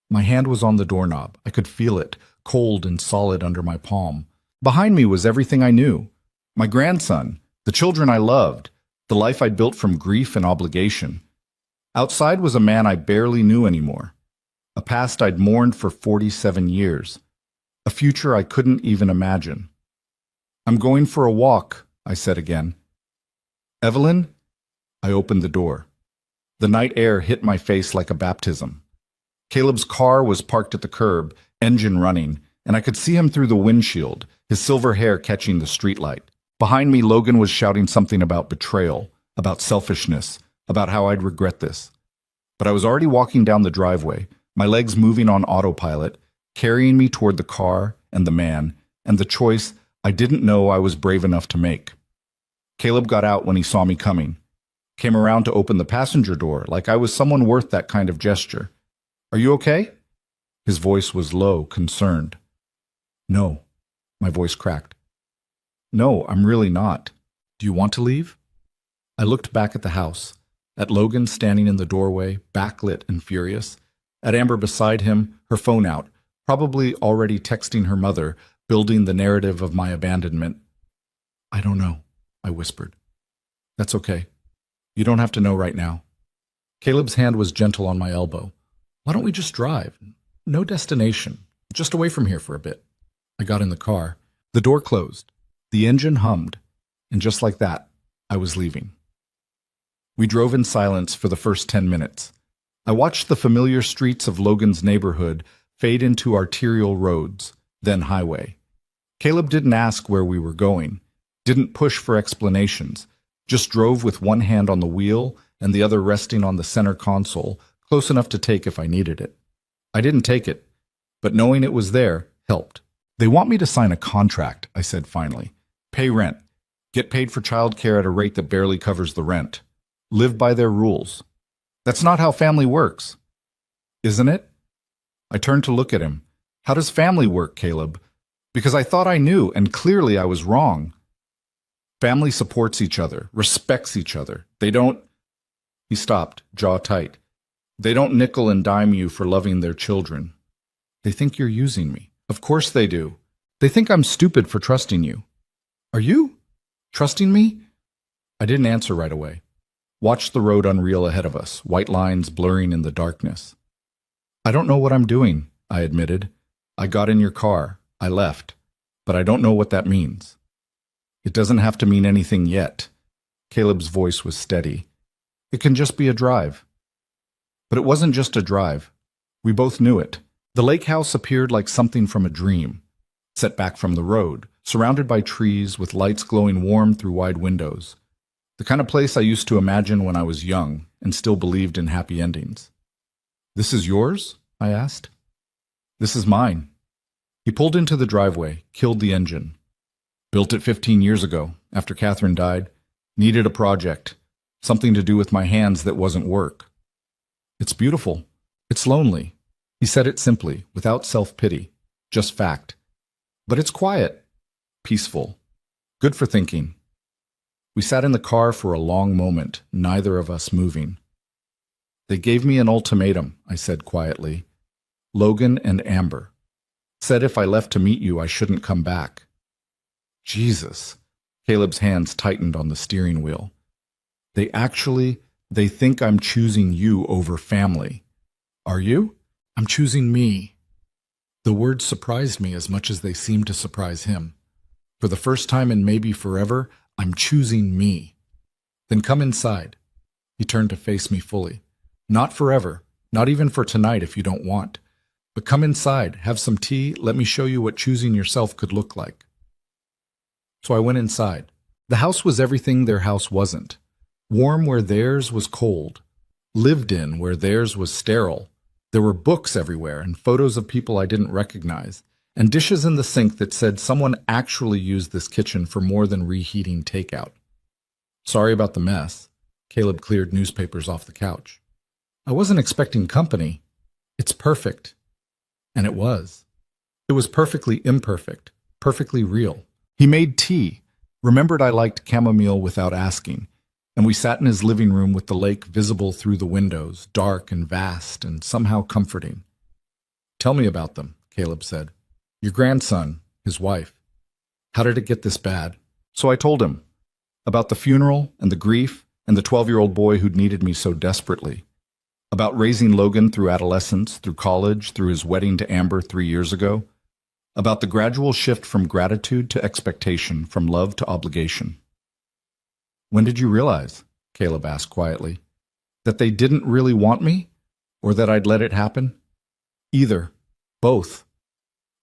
My hand was on the doorknob. I could feel it, cold and solid under my palm. Behind me was everything I knew. My grandson, the children I loved, the life I'd built from grief and obligation. Outside was a man I barely knew anymore. A past I'd mourned for 47 years. A future I couldn't even imagine. I'm going for a walk, I said again. Evelyn? I opened the door. The night air hit my face like a baptism. Caleb's car was parked at the curb, engine running, and I could see him through the windshield, his silver hair catching the streetlight. Behind me, Logan was shouting something about betrayal, about selfishness, about how I'd regret this. But I was already walking down the driveway, my legs moving on autopilot, carrying me toward the car and the man, and the choice I didn't know I was brave enough to make. Caleb got out when he saw me coming, came around to open the passenger door like I was someone worth that kind of gesture. Are you okay? His voice was low, concerned. No, my voice cracked. No, I'm really not. Do you want to leave? I looked back at the house, at Logan standing in the doorway, backlit and furious, at Amber beside him, her phone out, probably already texting her mother, building the narrative of my abandonment. I don't know, I whispered. That's okay. You don't have to know right now. Caleb's hand was gentle on my elbow. Why don't we just drive? No destination. Just away from here for a bit. I got in the car. The door closed. The engine hummed. And just like that, I was leaving. We drove in silence for the first 10 minutes. I watched the familiar streets of Logan's neighborhood fade into arterial roads, then highway. Caleb didn't ask where we were going, didn't push for explanations, just drove with one hand on the wheel and the other resting on the center console, close enough to take if I needed it. I didn't take it, but knowing it was there helped. They want me to sign a contract, I said finally. Pay rent. Get paid for childcare at a rate that barely covers the rent. Live by their rules. That's not how family works. Isn't it? I turned to look at him. How does family work, Caleb? Because I thought I knew, and clearly I was wrong. Family supports each other, respects each other. They don't... He stopped, jaw tight. They don't nickel and dime you for loving their children. They think you're using me. Of course they do. They think I'm stupid for trusting you. Are you? Trusting me? I didn't answer right away. Watched the road unreal ahead of us, white lines blurring in the darkness. I don't know what I'm doing, I admitted. I got in your car. I left. But I don't know what that means. It doesn't have to mean anything yet. Caleb's voice was steady. It can just be a drive. But it wasn't just a drive. We both knew it. The lake house appeared like something from a dream, set back from the road, surrounded by trees with lights glowing warm through wide windows. The kind of place I used to imagine when I was young and still believed in happy endings. This is yours? I asked. This is mine. He pulled into the driveway, killed the engine. Built it 15 years ago, after Catherine died. Needed a project. Something to do with my hands that wasn't work. It's beautiful. It's lonely. He said it simply, without self-pity. Just fact. But it's quiet. Peaceful. Good for thinking. We sat in the car for a long moment, neither of us moving. They gave me an ultimatum, I said quietly. Logan and Amber. Said if I left to meet you, I shouldn't come back. Jesus. Caleb's hands tightened on the steering wheel. They think I'm choosing you over family. Are you? I'm choosing me. The words surprised me as much as they seemed to surprise him. For the first time in maybe forever, I'm choosing me. Then come inside. He turned to face me fully. Not forever, not even for tonight if you don't want. But come inside, have some tea, let me show you what choosing yourself could look like. So I went inside. The house was everything their house wasn't. Warm where theirs was cold. Lived in where theirs was sterile. There were books everywhere and photos of people I didn't recognize, and dishes in the sink that said someone actually used this kitchen for more than reheating takeout. Sorry about the mess. Caleb cleared newspapers off the couch. I wasn't expecting company. It's perfect. And it was. It was perfectly imperfect, perfectly real. He made tea, remembered I liked chamomile without asking, and we sat in his living room with the lake visible through the windows, dark and vast and somehow comforting. Tell me about them, Caleb said. Your grandson, his wife. How did it get this bad? So I told him about the funeral and the grief and the 12-year-old boy who'd needed me so desperately. About raising Logan through adolescence, through college, through his wedding to Amber 3 years ago. About the gradual shift from gratitude to expectation, from love to obligation. When did you realize, Caleb asked quietly, that they didn't really want me, or that I'd let it happen? Either. Both.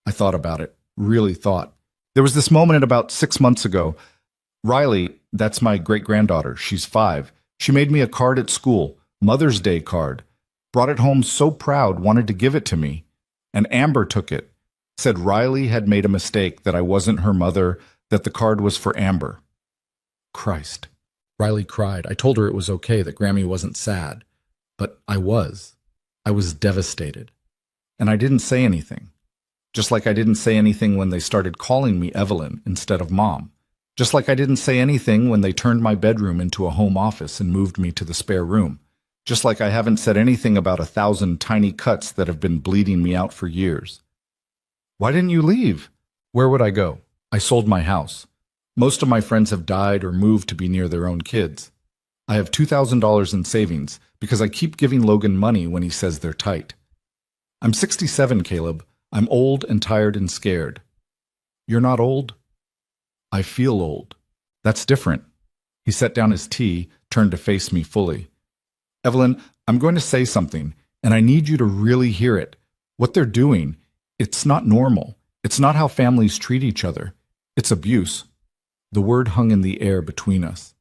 I thought about it, really thought. There was this moment at about 6 months ago. Riley, that's my great-granddaughter, she's 5. She made me a card at school, Mother's Day card. Brought it home so proud, wanted to give it to me. And Amber took it. Said Riley had made a mistake, that I wasn't her mother, that the card was for Amber. Christ. Riley cried. I told her it was okay, that Grammy wasn't sad. But I was. I was devastated. And I didn't say anything. Just like I didn't say anything when they started calling me Evelyn instead of Mom. Just like I didn't say anything when they turned my bedroom into a home office and moved me to the spare room. Just like I haven't said anything about 1,000 tiny cuts that have been bleeding me out for years. Why didn't you leave? Where would I go? I sold my house. Most of my friends have died or moved to be near their own kids. I have $2,000 in savings because I keep giving Logan money when he says they're tight. I'm 67, Caleb. I'm old and tired and scared. You're not old? I feel old. That's different. He set down his tea, turned to face me fully. Evelyn, I'm going to say something, and I need you to really hear it. What they're doing, it's not normal. It's not how families treat each other. It's abuse. The word hung in the air between us.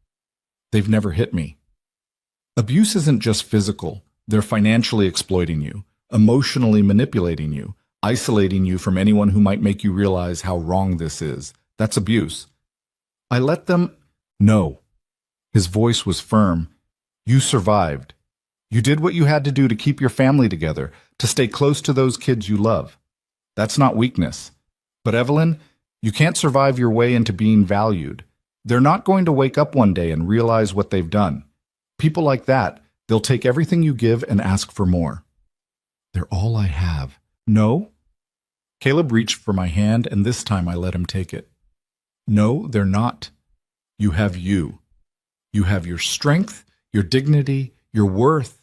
They've never hit me. Abuse isn't just physical. They're financially exploiting you, emotionally manipulating you, isolating you from anyone who might make you realize how wrong this is. That's abuse. I let them... No. His voice was firm. You survived. You did what you had to do to keep your family together, to stay close to those kids you love. That's not weakness. But Evelyn, you can't survive your way into being valued. They're not going to wake up one day and realize what they've done. People like that, they'll take everything you give and ask for more. They're all I have. No? Caleb reached for my hand, and this time I let him take it. No, they're not. You have you. You have your strength, your dignity, your worth.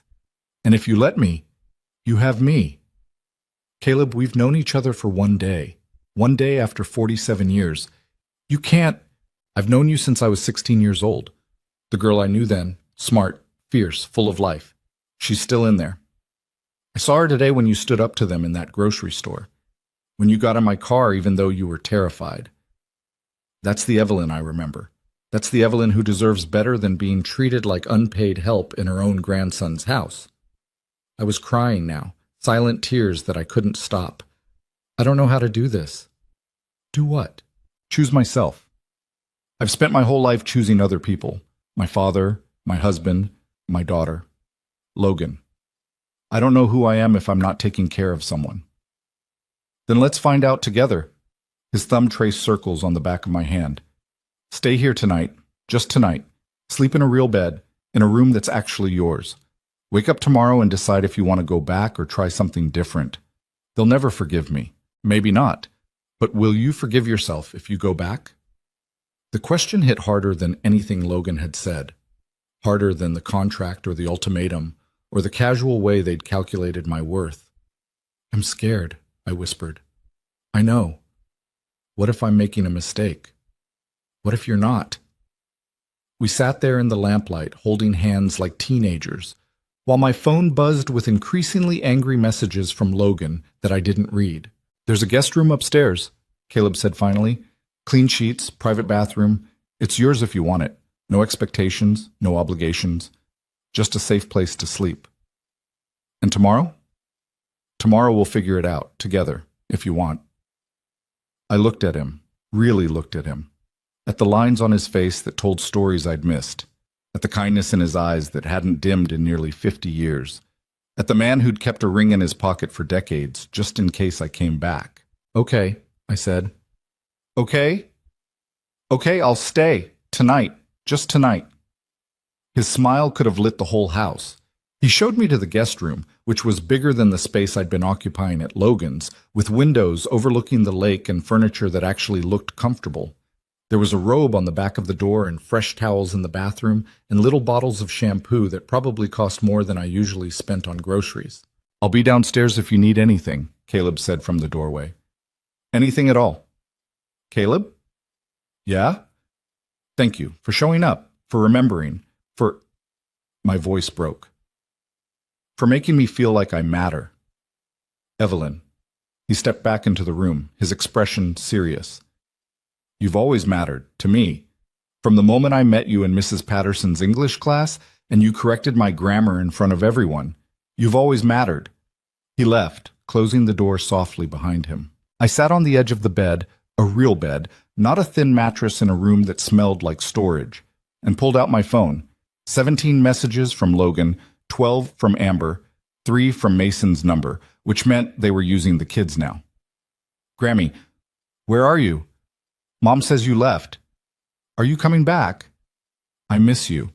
And if you let me, you have me. Caleb, we've known each other for one day after 47 years. You can't... I've known you since I was 16 years old. The girl I knew then, smart, fierce, full of life. She's still in there. I saw her today when you stood up to them in that grocery store. When you got in my car even though you were terrified. That's the Evelyn I remember. That's the Evelyn who deserves better than being treated like unpaid help in her own grandson's house. I was crying now, silent tears that I couldn't stop. I don't know how to do this. Do what? Choose myself. I've spent my whole life choosing other people. My father, my husband, my daughter. Logan. I don't know who I am if I'm not taking care of someone. Then let's find out together. His thumb traced circles on the back of my hand. Stay here tonight, just tonight. Sleep in a real bed, in a room that's actually yours. Wake up tomorrow and decide if you want to go back or try something different. They'll never forgive me. Maybe not. But will you forgive yourself if you go back? The question hit harder than anything Logan had said. Harder than the contract or the ultimatum, or the casual way they'd calculated my worth. I'm scared, I whispered. I know. What if I'm making a mistake? What if you're not? We sat there in the lamplight, holding hands like teenagers, while my phone buzzed with increasingly angry messages from Logan that I didn't read. There's a guest room upstairs, Caleb said finally. Clean sheets, private bathroom. It's yours if you want it. No expectations, no obligations. Just a safe place to sleep. And tomorrow? Tomorrow we'll figure it out, together, if you want. I looked at him, really looked at him. At the lines on his face that told stories I'd missed. At the kindness in his eyes that hadn't dimmed in nearly 50 years. At the man who'd kept a ring in his pocket for decades, just in case I came back. Okay, I said. Okay? Okay, I'll stay. Tonight. Just tonight. His smile could have lit the whole house. He showed me to the guest room, which was bigger than the space I'd been occupying at Logan's, with windows overlooking the lake and furniture that actually looked comfortable. There was a robe on the back of the door and fresh towels in the bathroom and little bottles of shampoo that probably cost more than I usually spent on groceries. I'll be downstairs if you need anything, Caleb said from the doorway. Anything at all. Caleb? Yeah? Thank you for showing up, for remembering, for... My voice broke. For making me feel like I matter. Evelyn. He stepped back into the room, his expression serious. You've always mattered, to me. From the moment I met you in Mrs. Patterson's English class, and you corrected my grammar in front of everyone. You've always mattered. He left, closing the door softly behind him. I sat on the edge of the bed, a real bed, not a thin mattress in a room that smelled like storage, and pulled out my phone. 17 messages from Logan, 12 from Amber, 3 from Mason's number, which meant they were using the kids now. Grammy, where are you? Mom says you left. Are you coming back? I miss you.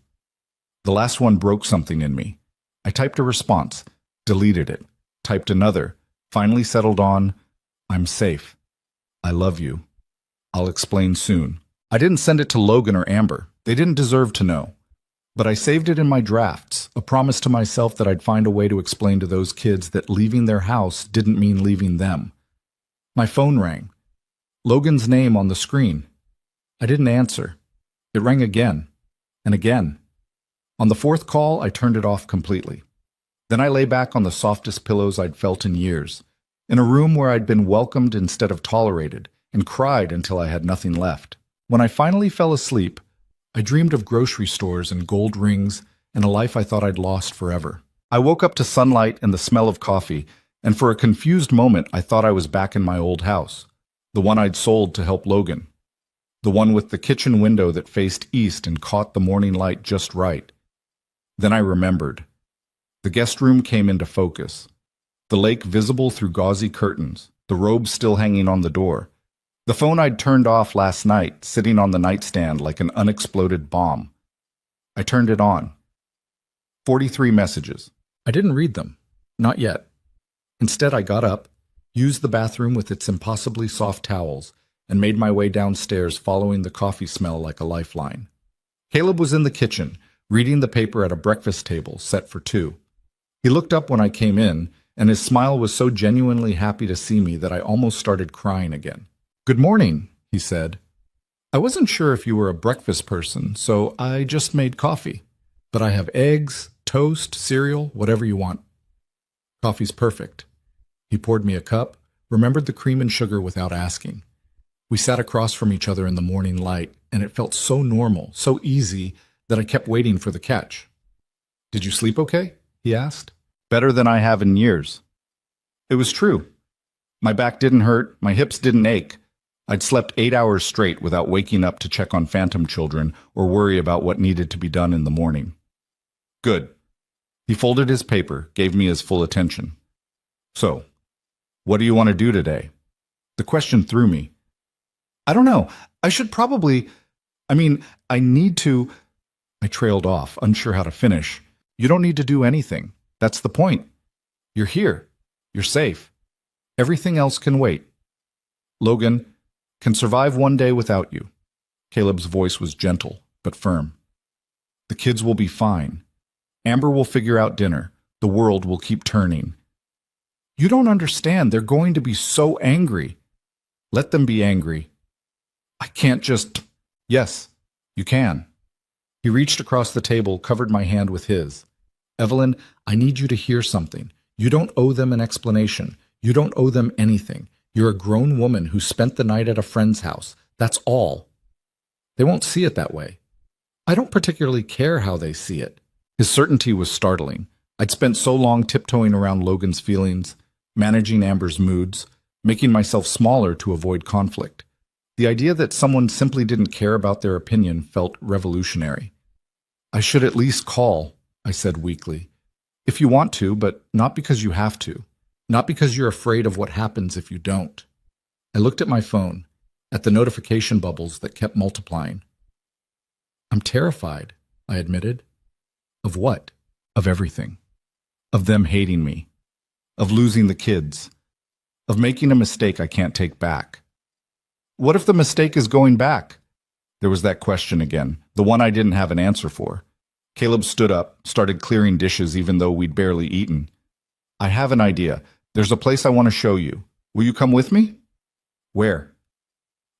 The last one broke something in me. I typed a response, deleted it, typed another, finally settled on, I'm safe. I love you. I'll explain soon. I didn't send it to Logan or Amber. They didn't deserve to know. But I saved it in my drafts, a promise to myself that I'd find a way to explain to those kids that leaving their house didn't mean leaving them. My phone rang. Logan's name on the screen. I didn't answer. It rang again, and again. On the fourth call, I turned it off completely. Then I lay back on the softest pillows I'd felt in years, in a room where I'd been welcomed instead of tolerated, and cried until I had nothing left. When I finally fell asleep, I dreamed of grocery stores and gold rings and a life I thought I'd lost forever. I woke up to sunlight and the smell of coffee, and for a confused moment I thought I was back in my old house, the one I'd sold to help Logan, the one with the kitchen window that faced east and caught the morning light just right. Then I remembered. The guest room came into focus, the lake visible through gauzy curtains, the robe still hanging on the door. The phone I'd turned off last night, sitting on the nightstand like an unexploded bomb. I turned it on. 43 messages. I didn't read them. Not yet. Instead, I got up, used the bathroom with its impossibly soft towels, and made my way downstairs following the coffee smell like a lifeline. Caleb was in the kitchen, reading the paper at a breakfast table set for 2. He looked up when I came in, and his smile was so genuinely happy to see me that I almost started crying again. Good morning, he said. I wasn't sure if you were a breakfast person, so I just made coffee. But I have eggs, toast, cereal, whatever you want. Coffee's perfect. He poured me a cup, remembered the cream and sugar without asking. We sat across from each other in the morning light, and it felt so normal, so easy, that I kept waiting for the catch. Did you sleep okay? He asked. Better than I have in years. It was true. My back didn't hurt, my hips didn't ache. I'd slept 8 hours straight without waking up to check on phantom children or worry about what needed to be done in the morning. Good. He folded his paper, gave me his full attention. So, what do you want to do today? The question threw me. I don't know. I should probably... I need to... I trailed off, unsure how to finish. You don't need to do anything. That's the point. You're here. You're safe. Everything else can wait. Logan can survive one day without you. Caleb's voice was gentle, but firm. The kids will be fine. Amber will figure out dinner. The world will keep turning. You don't understand. They're going to be so angry. Let them be angry. I can't just... Yes, you can. He reached across the table, covered my hand with his. Evelyn, I need you to hear something. You don't owe them an explanation. You don't owe them anything. You're a grown woman who spent the night at a friend's house. That's all. They won't see it that way. I don't particularly care how they see it. His certainty was startling. I'd spent so long tiptoeing around Logan's feelings, managing Amber's moods, making myself smaller to avoid conflict. The idea that someone simply didn't care about their opinion felt revolutionary. I should at least call, I said weakly. If you want to, but not because you have to. Not because you're afraid of what happens if you don't. I looked at my phone, at the notification bubbles that kept multiplying. I'm terrified, I admitted. Of what? Of everything. Of them hating me. Of losing the kids. Of making a mistake I can't take back. What if the mistake is going back? There was that question again, the one I didn't have an answer for. Caleb stood up, started clearing dishes even though we'd barely eaten. I have an idea. There's a place I want to show you. Will you come with me? Where?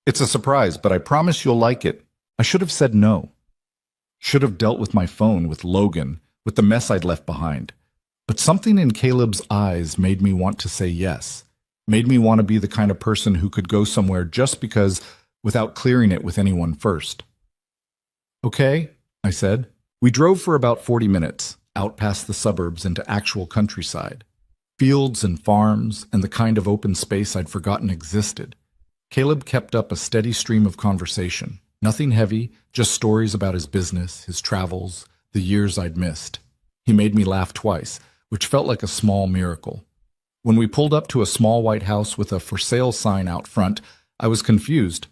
It's a surprise, but I promise you'll like it. I should have said no. Should have dealt with my phone, with Logan, with the mess I'd left behind. But something in Caleb's eyes made me want to say yes. Made me want to be the kind of person who could go somewhere just because, without clearing it with anyone first. Okay, I said. We drove for about 40 minutes, out past the suburbs into actual countryside. Fields and farms, and the kind of open space I'd forgotten existed. Caleb kept up a steady stream of conversation. Nothing heavy, just stories about his business, his travels, the years I'd missed. He made me laugh twice, which felt like a small miracle. When we pulled up to a small white house with a for sale sign out front, I was confused.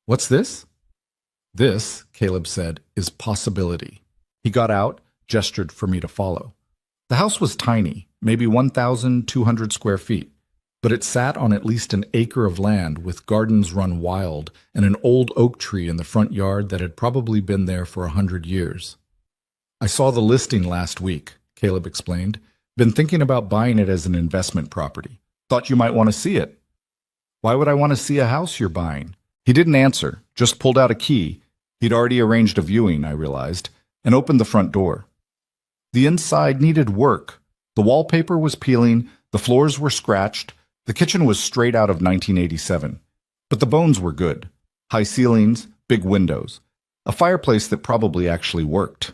What's this? This, Caleb said, is possibility. He got out, gestured for me to follow. The house was tiny, maybe 1,200 square feet, but it sat on at least an acre of land with gardens run wild and an old oak tree in the front yard that had probably been there for 100 years. I saw the listing last week, Caleb explained. Been thinking about buying it as an investment property. Thought you might want to see it. Why would I want to see a house you're buying? He didn't answer, just pulled out a key. He'd already arranged a viewing, I realized, and opened the front door. The inside needed work. The wallpaper was peeling, the floors were scratched, the kitchen was straight out of 1987. But the bones were good. High ceilings, big windows. A fireplace that probably actually worked.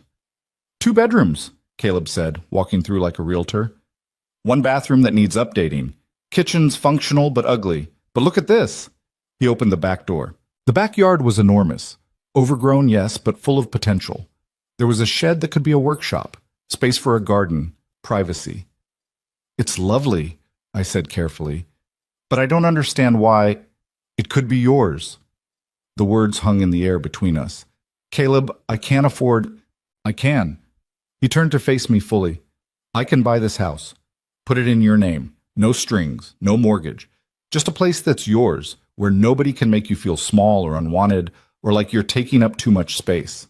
2 bedrooms, Caleb said, walking through like a realtor. 1 bathroom that needs updating. Kitchen's functional but ugly. But look at this. He opened the back door. The backyard was enormous. Overgrown, yes, but full of potential. There was a shed that could be a workshop. Space for a garden. Privacy. It's lovely, I said carefully. But I don't understand why. It could be yours. The words hung in the air between us. Caleb, I can't afford... I can. He turned to face me fully. I can buy this house. Put it in your name. No strings. No mortgage. Just a place that's yours, where nobody can make you feel small or unwanted or like you're taking up too much space.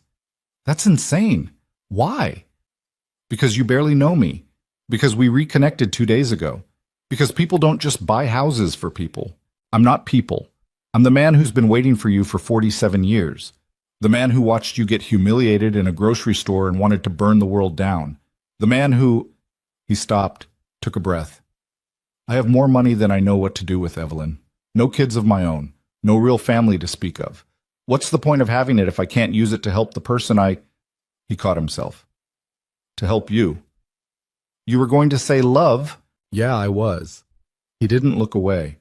That's insane. Why? Because you barely know me. Because we reconnected 2 days ago. Because people don't just buy houses for people. I'm not people. I'm the man who's been waiting for you for 47 years. The man who watched you get humiliated in a grocery store and wanted to burn the world down. The man who... He stopped, took a breath. I have more money than I know what to do with, Evelyn. No kids of my own. No real family to speak of. What's the point of having it if I can't use it to help the person I... He caught himself. To help you. You were going to say love? Yeah, I was. He didn't look away.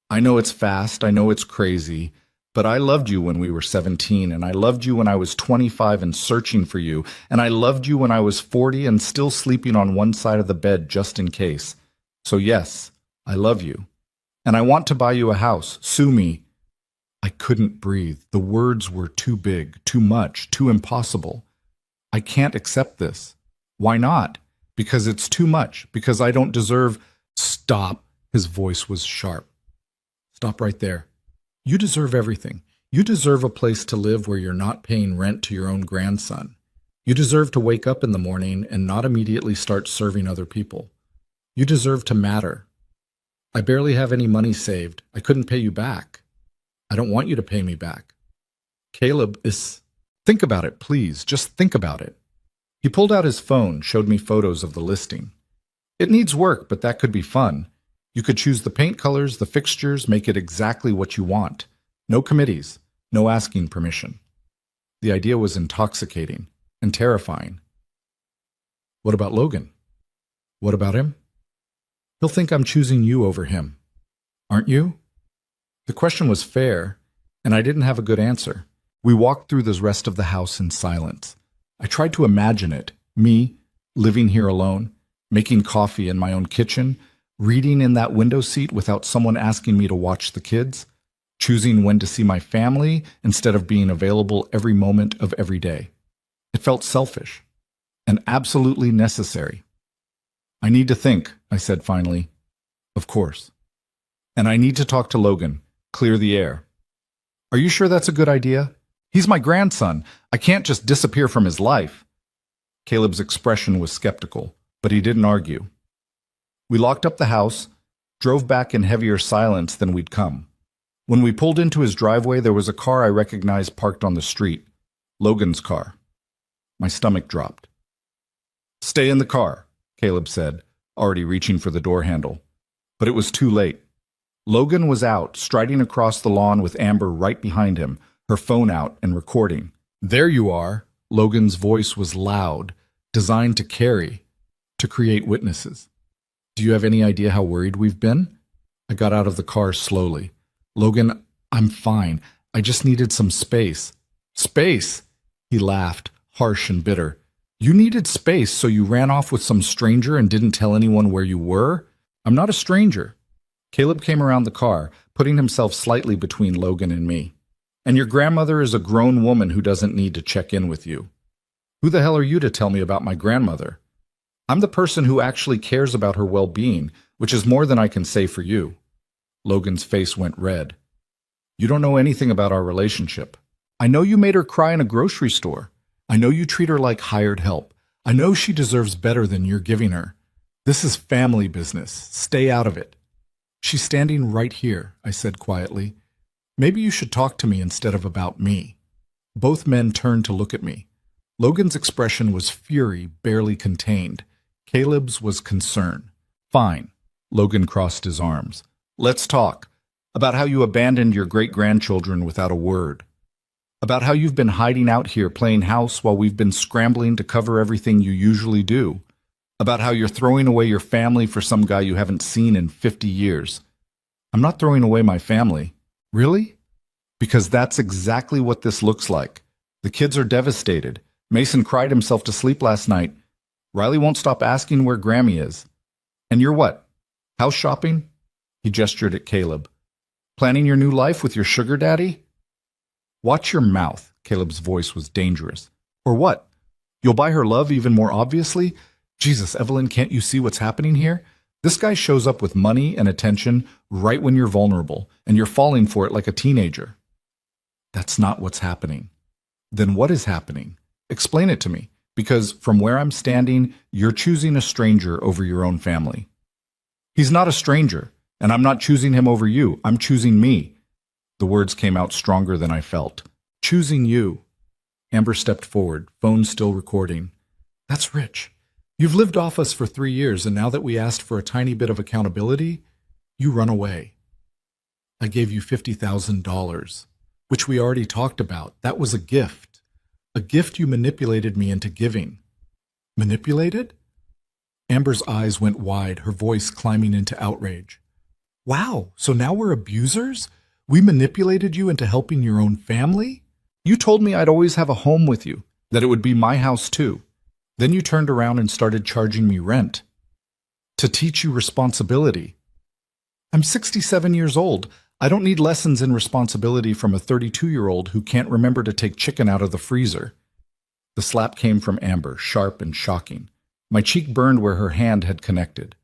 I know it's fast, I know it's crazy, but I loved you when we were 17, and I loved you when I was 25 and searching for you, and I loved you when I was 40 and still sleeping on one side of the bed just in case. So yes, I love you. And I want to buy you a house. Sue me. I couldn't breathe. The words were too big, too much, too impossible. I can't accept this. Why not? Because it's too much. Because I don't deserve. Stop. His voice was sharp. Stop right there. You deserve everything. You deserve a place to live where you're not paying rent to your own grandson. You deserve to wake up in the morning and not immediately start serving other people. You deserve to matter. I barely have any money saved. I couldn't pay you back. I don't want you to pay me back. Caleb is... Think about it, please. Just think about it. He pulled out his phone, showed me photos of the listing. It needs work, but that could be fun. You could choose the paint colors, the fixtures, make it exactly what you want. No committees, no asking permission. The idea was intoxicating and terrifying. What about Logan? What about him? He'll think I'm choosing you over him. Aren't you? The question was fair, and I didn't have a good answer. We walked through the rest of the house in silence. I tried to imagine it, me, living here alone, making coffee in my own kitchen, reading in that window seat without someone asking me to watch the kids, choosing when to see my family instead of being available every moment of every day. It felt selfish and absolutely necessary. I need to think, I said finally. Of course. And I need to talk to Logan, clear the air. Are you sure that's a good idea? He's my grandson. I can't just disappear from his life. Caleb's expression was skeptical, but he didn't argue. We locked up the house, drove back in heavier silence than we'd come. When we pulled into his driveway, there was a car I recognized parked on the street. Logan's car. My stomach dropped. Stay in the car, Caleb said, already reaching for the door handle. But it was too late. Logan was out, striding across the lawn with Amber right behind him, her phone out and recording. There you are. Logan's voice was loud, designed to carry, to create witnesses. Do you have any idea how worried we've been? I got out of the car slowly. Logan, I'm fine. I just needed some space. Space? He laughed, harsh and bitter. You needed space, so you ran off with some stranger and didn't tell anyone where you were? I'm not a stranger. Caleb came around the car, putting himself slightly between Logan and me. And your grandmother is a grown woman who doesn't need to check in with you. Who the hell are you to tell me about my grandmother? I'm the person who actually cares about her well-being, which is more than I can say for you. Logan's face went red. You don't know anything about our relationship. I know you made her cry in a grocery store. I know you treat her like hired help. I know she deserves better than you're giving her. This is family business. Stay out of it. She's standing right here, I said quietly. Maybe you should talk to me instead of about me. Both men turned to look at me. Logan's expression was fury, barely contained. Caleb's was concern. Fine. Logan crossed his arms. Let's talk. About how you abandoned your great-grandchildren without a word. About how you've been hiding out here playing house while we've been scrambling to cover everything you usually do. About how you're throwing away your family for some guy you haven't seen in 50 years. I'm not throwing away my family. Really? Because that's exactly what this looks like. The kids are devastated. Mason cried himself to sleep last night. Riley won't stop asking where Grammy is. And you're what? House shopping? He gestured at Caleb. Planning your new life with your sugar daddy? Watch your mouth. Caleb's voice was dangerous. Or what? You'll buy her love even more obviously? Jesus, Evelyn, can't you see what's happening here? This guy shows up with money and attention right when you're vulnerable, and you're falling for it like a teenager. That's not what's happening. Then what is happening? Explain it to me, because from where I'm standing, you're choosing a stranger over your own family. He's not a stranger, and I'm not choosing him over you. I'm choosing me. The words came out stronger than I felt. Choosing you. Amber stepped forward, phone still recording. That's rich. You've lived off us for 3 years, and now that we asked for a tiny bit of accountability, you run away. I gave you $50,000, which we already talked about. That was a gift. A gift you manipulated me into giving. Manipulated? Amber's eyes went wide, her voice climbing into outrage. Wow, so now we're abusers? We manipulated you into helping your own family? You told me I'd always have a home with you, that it would be my house too. Then you turned around and started charging me rent. To teach you responsibility. I'm 67 years old. I don't need lessons in responsibility from a 32-year-old who can't remember to take chicken out of the freezer. The slap came from Amber, sharp and shocking. My cheek burned where her hand had connected.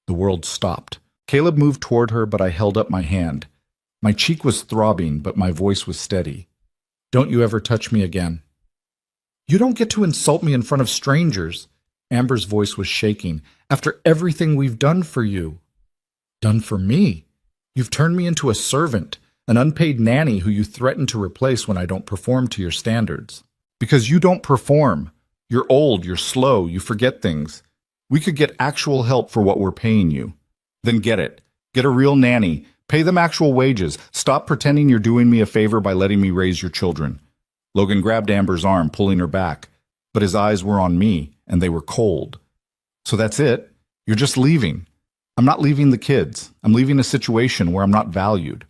The world stopped. Caleb moved toward her, but I held up my hand. My cheek was throbbing, but my voice was steady. Don't you ever touch me again. You don't get to insult me in front of strangers. Amber's voice was shaking. After everything we've done for you. Done for me? You've turned me into a servant, an unpaid nanny who you threaten to replace when I don't perform to your standards. Because you don't perform. You're old, you're slow, you forget things. We could get actual help for what we're paying you. Then get it. Get a real nanny. Pay them actual wages. Stop pretending you're doing me a favor by letting me raise your children. Logan grabbed Amber's arm, pulling her back. But his eyes were on me, and they were cold. So that's it? You're just leaving. I'm not leaving the kids. I'm leaving a situation where I'm not valued.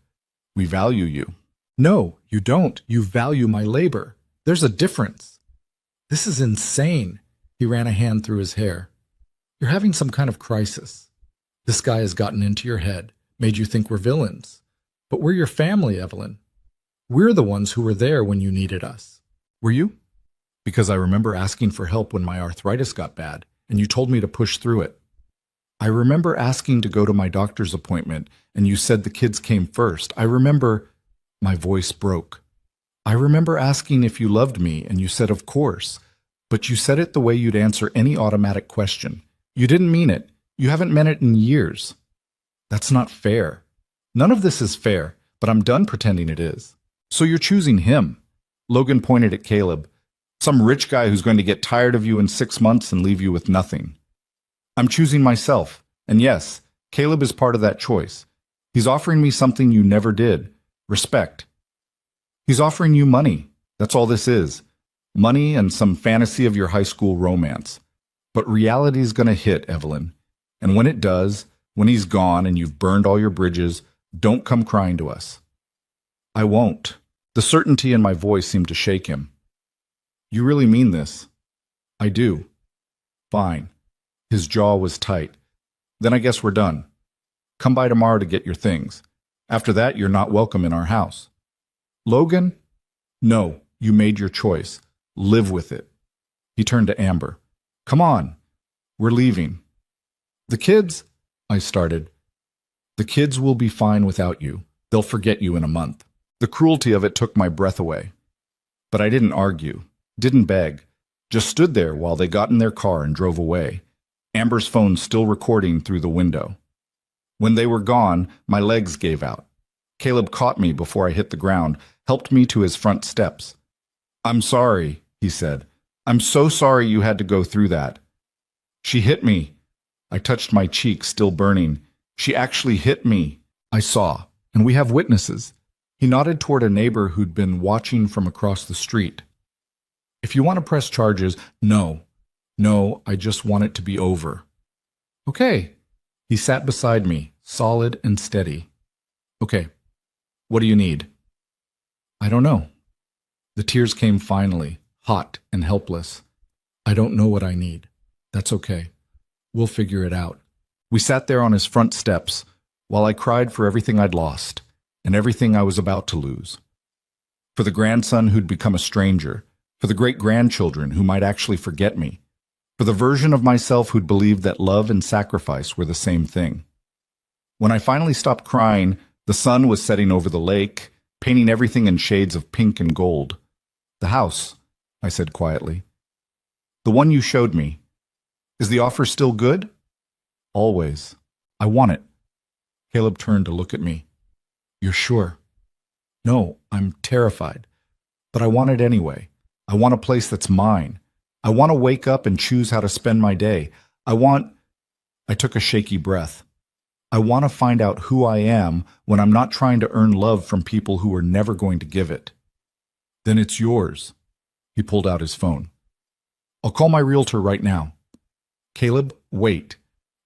We value you. No, you don't. You value my labor. There's a difference. This is insane. He ran a hand through his hair. You're having some kind of crisis. This guy has gotten into your head, made you think we're villains. But we're your family, Evelyn. We're the ones who were there when you needed us. Were you? Because I remember asking for help when my arthritis got bad, and you told me to push through it. I remember asking to go to my doctor's appointment, and you said the kids came first. I remember... My voice broke. I remember asking if you loved me, and you said of course. But you said it the way you'd answer any automatic question. You didn't mean it. You haven't meant it in years. That's not fair. None of this is fair, but I'm done pretending it is. So you're choosing him. Logan pointed at Caleb. Some rich guy who's going to get tired of you in 6 months and leave you with nothing. I'm choosing myself. And yes, Caleb is part of that choice. He's offering me something you never did. Respect. He's offering you money. That's all this is. Money and some fantasy of your high school romance. But reality's gonna hit, Evelyn. And when it does, when he's gone and you've burned all your bridges, don't come crying to us. I won't. The certainty in my voice seemed to shake him. You really mean this? I do. Fine. His jaw was tight. Then I guess we're done. Come by tomorrow to get your things. After that, you're not welcome in our house. Logan? No, you made your choice. Live with it. He turned to Amber. Come on. We're leaving. The kids? I started. The kids will be fine without you. They'll forget you in a month. The cruelty of it took my breath away. But I didn't argue, didn't beg, just stood there while they got in their car and drove away, Amber's phone still recording through the window. When they were gone, my legs gave out. Caleb caught me before I hit the ground, helped me to his front steps. I'm sorry, he said. I'm so sorry you had to go through that. She hit me. I touched my cheek, still burning. She actually hit me. I saw, and we have witnesses. He nodded toward a neighbor who'd been watching from across the street. If you want to press charges, no. No, I just want it to be over. Okay. He sat beside me, solid and steady. Okay. What do you need? I don't know. The tears came finally, hot and helpless. I don't know what I need. That's okay. We'll figure it out. We sat there on his front steps while I cried for everything I'd lost and everything I was about to lose. For the grandson who'd become a stranger, for the great-grandchildren who might actually forget me, for the version of myself who'd believed that love and sacrifice were the same thing. When I finally stopped crying, the sun was setting over the lake, painting everything in shades of pink and gold. The house, I said quietly. The one you showed me. Is the offer still good? Always. I want it. Caleb turned to look at me. You're sure? No, I'm terrified. But I want it anyway. I want a place that's mine. I want to wake up and choose how to spend my day. I took a shaky breath. I want to find out who I am when I'm not trying to earn love from people who are never going to give it. Then it's yours. He pulled out his phone. I'll call my realtor right now. Caleb, wait.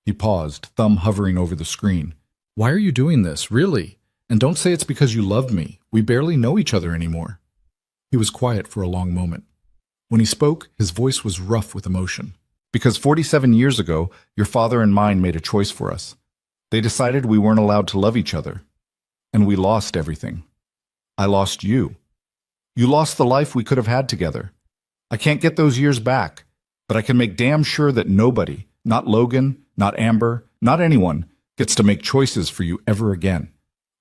He paused, thumb hovering over the screen. Why are you doing this, really? And don't say it's because you love me. We barely know each other anymore. He was quiet for a long moment. When he spoke, his voice was rough with emotion. Because 47 years ago, your father and mine made a choice for us. They decided we weren't allowed to love each other. And we lost everything. I lost you. You lost the life we could have had together. I can't get those years back. but I can make damn sure that nobody, not Logan, not Amber, not anyone, gets to make choices for you ever again.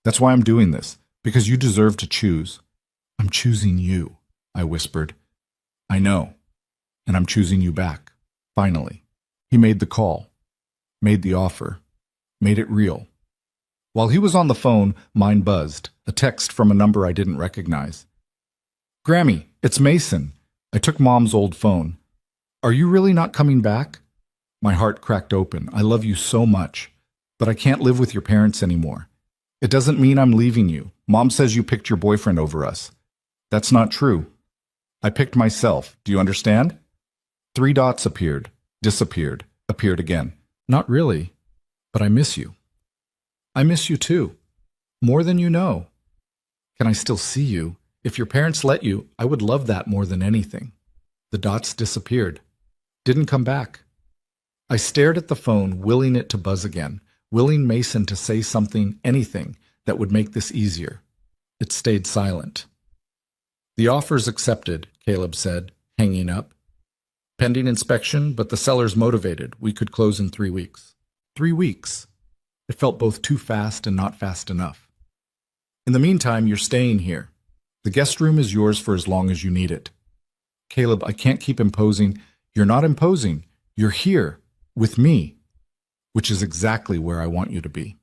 That's why I'm doing this, because you deserve to choose. I'm choosing you, I whispered. I know, and I'm choosing you back, finally. He made the call, made the offer, made it real. While he was on the phone, mine buzzed, a text from a number I didn't recognize. Grammy, it's Mason. I took Mom's old phone. Are you really not coming back? My heart cracked open. I love you so much, but I can't live with your parents anymore. It doesn't mean I'm leaving you. Mom says you picked your boyfriend over us. That's not true. I picked myself. Do you understand? 3 dots appeared, disappeared, appeared again. Not really, but I miss you. I miss you too. More than you know. Can I still see you? If your parents let you, I would love that more than anything. The dots disappeared. Didn't come back. I stared at the phone, willing it to buzz again, willing Mason to say something, anything, that would make this easier. It stayed silent. The offer's accepted, Caleb said, hanging up. Pending inspection, but the seller's motivated. We could close in 3 weeks. 3 weeks. It felt both too fast and not fast enough. In the meantime, you're staying here. The guest room is yours for as long as you need it. Caleb, I can't keep imposing. You're not imposing. You're here, with me, which is exactly where I want you to be.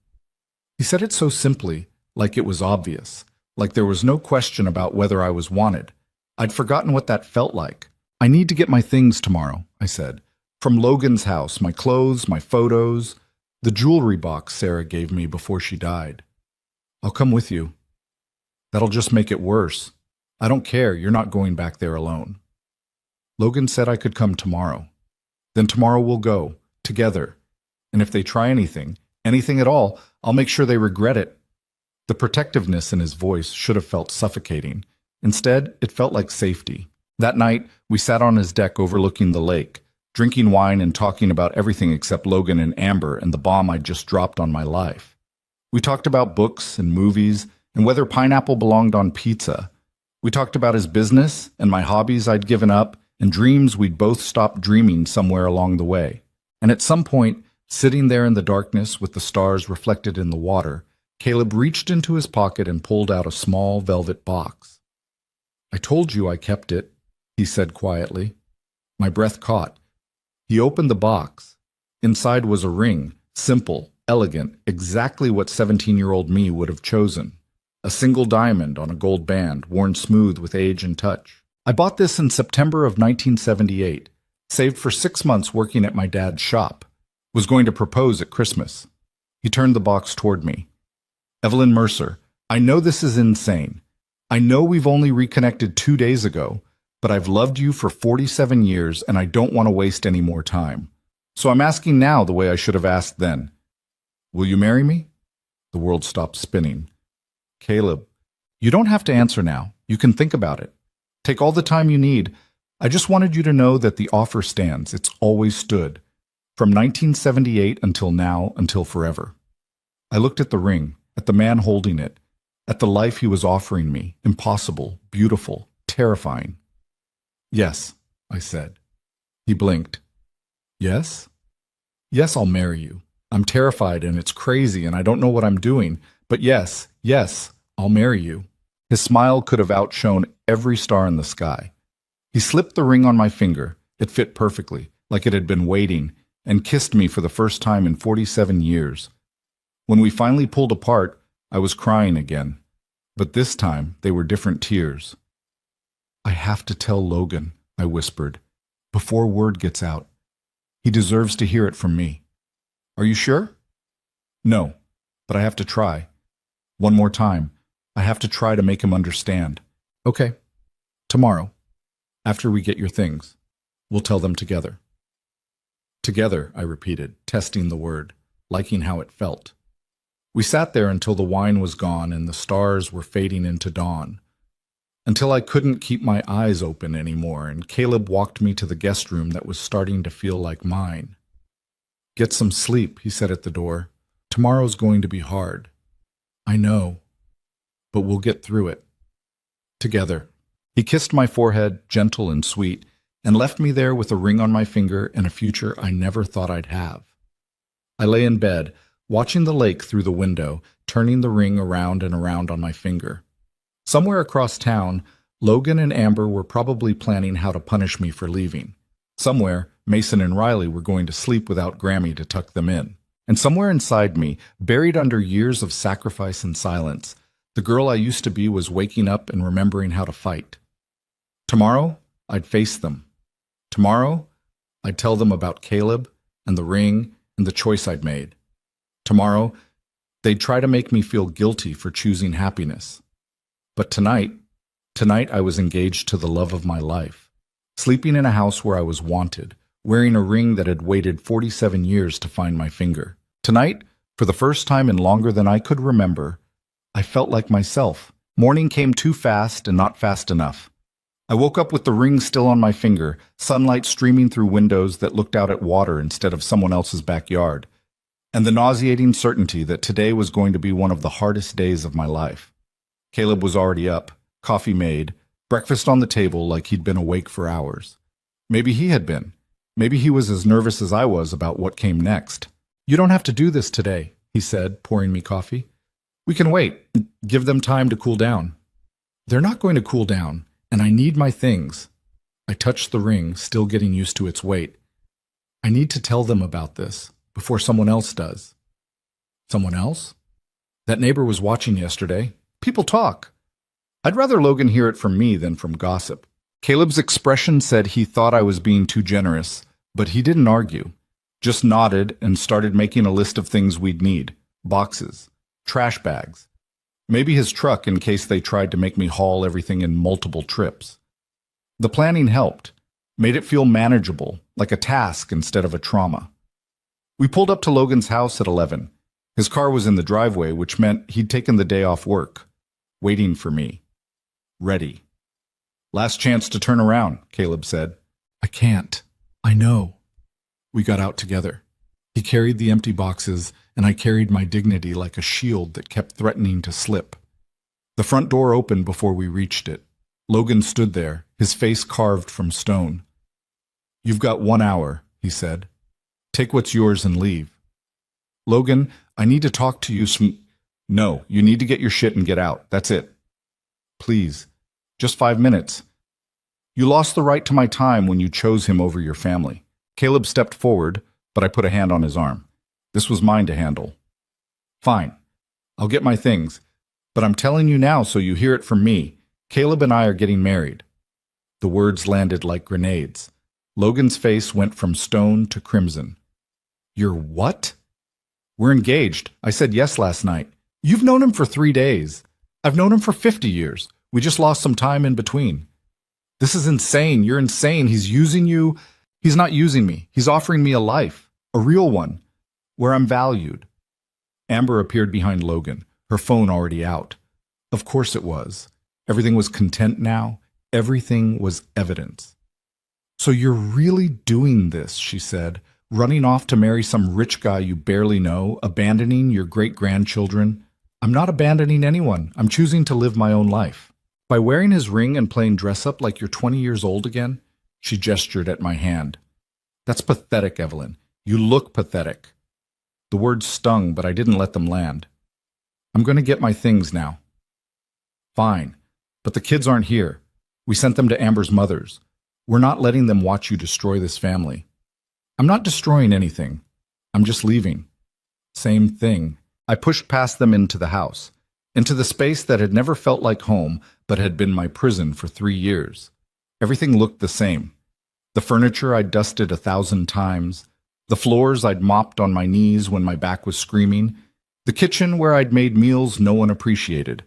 He said it so simply, like it was obvious, like there was no question about whether I was wanted. I'd forgotten what that felt like. I need to get my things tomorrow, I said. From Logan's house, my clothes, my photos, the jewelry box Sarah gave me before she died. I'll come with you. That'll just make it worse. I don't care, you're not going back there alone. Logan said I could come tomorrow. Then tomorrow we'll go, together. And if they try anything, anything at all, I'll make sure they regret it. The protectiveness in his voice should have felt suffocating. Instead, it felt like safety. That night, we sat on his deck overlooking the lake, drinking wine and talking about everything except Logan and Amber and the bomb I'd just dropped on my life. We talked about books and movies and whether pineapple belonged on pizza. We talked about his business and my hobbies I'd given up and dreams we'd both stopped dreaming somewhere along the way. And at some point, sitting there in the darkness with the stars reflected in the water, Caleb reached into his pocket and pulled out a small velvet box. I told you I kept it, he said quietly. My breath caught. He opened the box. Inside was a ring, simple, elegant, exactly what 17-year-old me would have chosen. A single diamond on a gold band, worn smooth with age and touch. I bought this in September of 1978, saved for 6 months working at my dad's shop. Was going to propose at Christmas. He turned the box toward me. Evelyn Mercer, I know this is insane. I know we've only reconnected 2 days ago, but I've loved you for 47 years and I don't want to waste any more time. So I'm asking now the way I should have asked then. Will you marry me? The world stopped spinning. Caleb, you don't have to answer now. You can think about it. Take all the time you need. I just wanted you to know that the offer stands. It's always stood. From 1978 until now, until forever. I looked at the ring, at the man holding it, at the life he was offering me, impossible, beautiful, terrifying. Yes, I said. He blinked. Yes? Yes, I'll marry you. I'm terrified and it's crazy and I don't know what I'm doing, but yes, I'll marry you. His smile could have outshone every star in the sky. He slipped the ring on my finger. It fit perfectly, like it had been waiting, and kissed me for the first time in 47 years. When we finally pulled apart, I was crying again. But this time, they were different tears. I have to tell Logan, I whispered, before word gets out. He deserves to hear it from me. Are you sure? No, but I have to try. One more time. I have to try to make him understand. Okay. Tomorrow. After we get your things. We'll tell them together. Together, I repeated, testing the word, liking how it felt. We sat there until the wine was gone and the stars were fading into dawn. Until I couldn't keep my eyes open anymore, and Caleb walked me to the guest room that was starting to feel like mine. Get some sleep, he said at the door. Tomorrow's going to be hard. I know, but we'll get through it. Together. He kissed my forehead, gentle and sweet. and left me there with a ring on my finger and a future I never thought I'd have. I lay in bed, watching the lake through the window, turning the ring around and around on my finger. Somewhere across town, Logan and Amber were probably planning how to punish me for leaving. Somewhere, Mason and Riley were going to sleep without Grammy to tuck them in. And somewhere inside me, buried under years of sacrifice and silence, the girl I used to be was waking up and remembering how to fight. Tomorrow, I'd face them. Tomorrow, I'd tell them about Caleb and the ring and the choice I'd made. Tomorrow, they'd try to make me feel guilty for choosing happiness. But tonight I was engaged to the love of my life, sleeping in a house where I was wanted, wearing a ring that had waited 47 years to find my finger. Tonight, for the first time in longer than I could remember, I felt like myself. Morning came too fast and not fast enough. I woke up with the ring still on my finger, sunlight streaming through windows that looked out at water instead of someone else's backyard, and the nauseating certainty that today was going to be one of the hardest days of my life. Caleb was already up, coffee made, breakfast on the table like he'd been awake for hours. Maybe he had been. Maybe he was as nervous as I was about what came next. "You don't have to do this today," he said, pouring me coffee. "We can wait. Give them time to cool down." "They're not going to cool down, and I need my things." I touched the ring, still getting used to its weight. "I need to tell them about this, before someone else does." "Someone else?" "That neighbor was watching yesterday. People talk." I'd rather Logan hear it from me than from gossip. Caleb's expression said he thought I was being too generous, but he didn't argue. Just nodded and started making a list of things we'd need. Boxes. Trash bags. Maybe his truck in case they tried to make me haul everything in multiple trips. The planning helped. Made it feel manageable, like a task instead of a trauma. We pulled up to Logan's house at 11. His car was in the driveway, which meant he'd taken the day off work. Waiting for me. Ready. "Last chance to turn around," Caleb said. "I can't. I know." We got out together. He carried the empty boxes, and I carried my dignity like a shield that kept threatening to slip. The front door opened before we reached it. Logan stood there, his face carved from stone. "You've got 1 hour," he said. "Take what's yours and leave." "Logan, I need to talk to you some—" "No, you need to get your shit and get out. That's it." "Please. Just 5 minutes." "You lost the right to my time when you chose him over your family." Caleb stepped forward, but I put a hand on his arm. This was mine to handle. "Fine. I'll get my things. But I'm telling you now so you hear it from me. Caleb and I are getting married." The words landed like grenades. Logan's face went from stone to crimson. "You're what?" "We're engaged. I said yes last night." "You've known him for 3 days. I've known him for 50 years. We just lost some time in between." "This is insane. You're insane. He's using you." "He's not using me. He's offering me a life. A real one. Where I'm valued." Amber appeared behind Logan, her phone already out. Of course it was. Everything was content now. Everything was evidence. "So you're really doing this," she said, "running off to marry some rich guy you barely know, abandoning your great-grandchildren." "I'm not abandoning anyone. I'm choosing to live my own life." "By wearing his ring and playing dress-up like you're 20 years old again?" She gestured at my hand. "That's pathetic, Evelyn. You look pathetic." The words stung, but I didn't let them land. "I'm going to get my things now." "Fine. But the kids aren't here. We sent them to Amber's mother's. We're not letting them watch you destroy this family." "I'm not destroying anything. I'm just leaving." Same thing. I pushed past them into the house, into the space that had never felt like home, but had been my prison for 3 years. Everything looked the same. The furniture I'd dusted 1,000 times, the floors I'd mopped on my knees when my back was screaming, the kitchen where I'd made meals no one appreciated.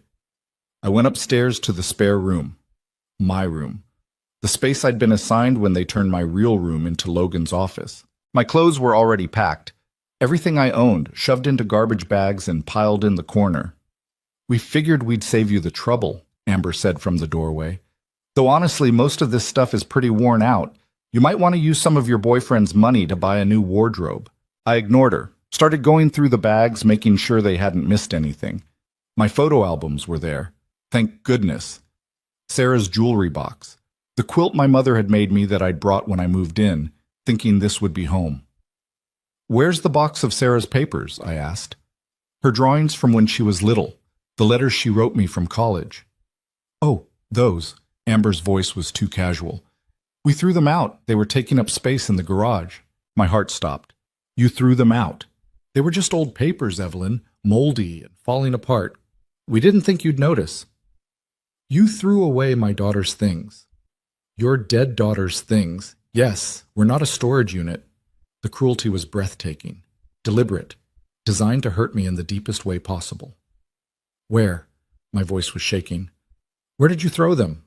I went upstairs to the spare room. My room. The space I'd been assigned when they turned my real room into Logan's office. My clothes were already packed. Everything I owned, shoved into garbage bags and piled in the corner. "We figured we'd save you the trouble," Amber said from the doorway. "Though honestly, most of this stuff is pretty worn out. You might want to use some of your boyfriend's money to buy a new wardrobe." I ignored her, started going through the bags, making sure they hadn't missed anything. My photo albums were there. Thank goodness. Sarah's jewelry box. The quilt my mother had made me that I'd brought when I moved in, thinking this would be home. "Where's the box of Sarah's papers?" I asked. "Her drawings from when she was little, the letters she wrote me from college." "Oh, those." Amber's voice was too casual. "We threw them out. They were taking up space in the garage." My heart stopped. "You threw them out?" "They were just old papers, Evelyn, moldy and falling apart. We didn't think you'd notice." "You threw away my daughter's things." "Your dead daughter's things. Yes, we're not a storage unit." The cruelty was breathtaking, deliberate, designed to hurt me in the deepest way possible. "Where?" My voice was shaking. "Where did you throw them?"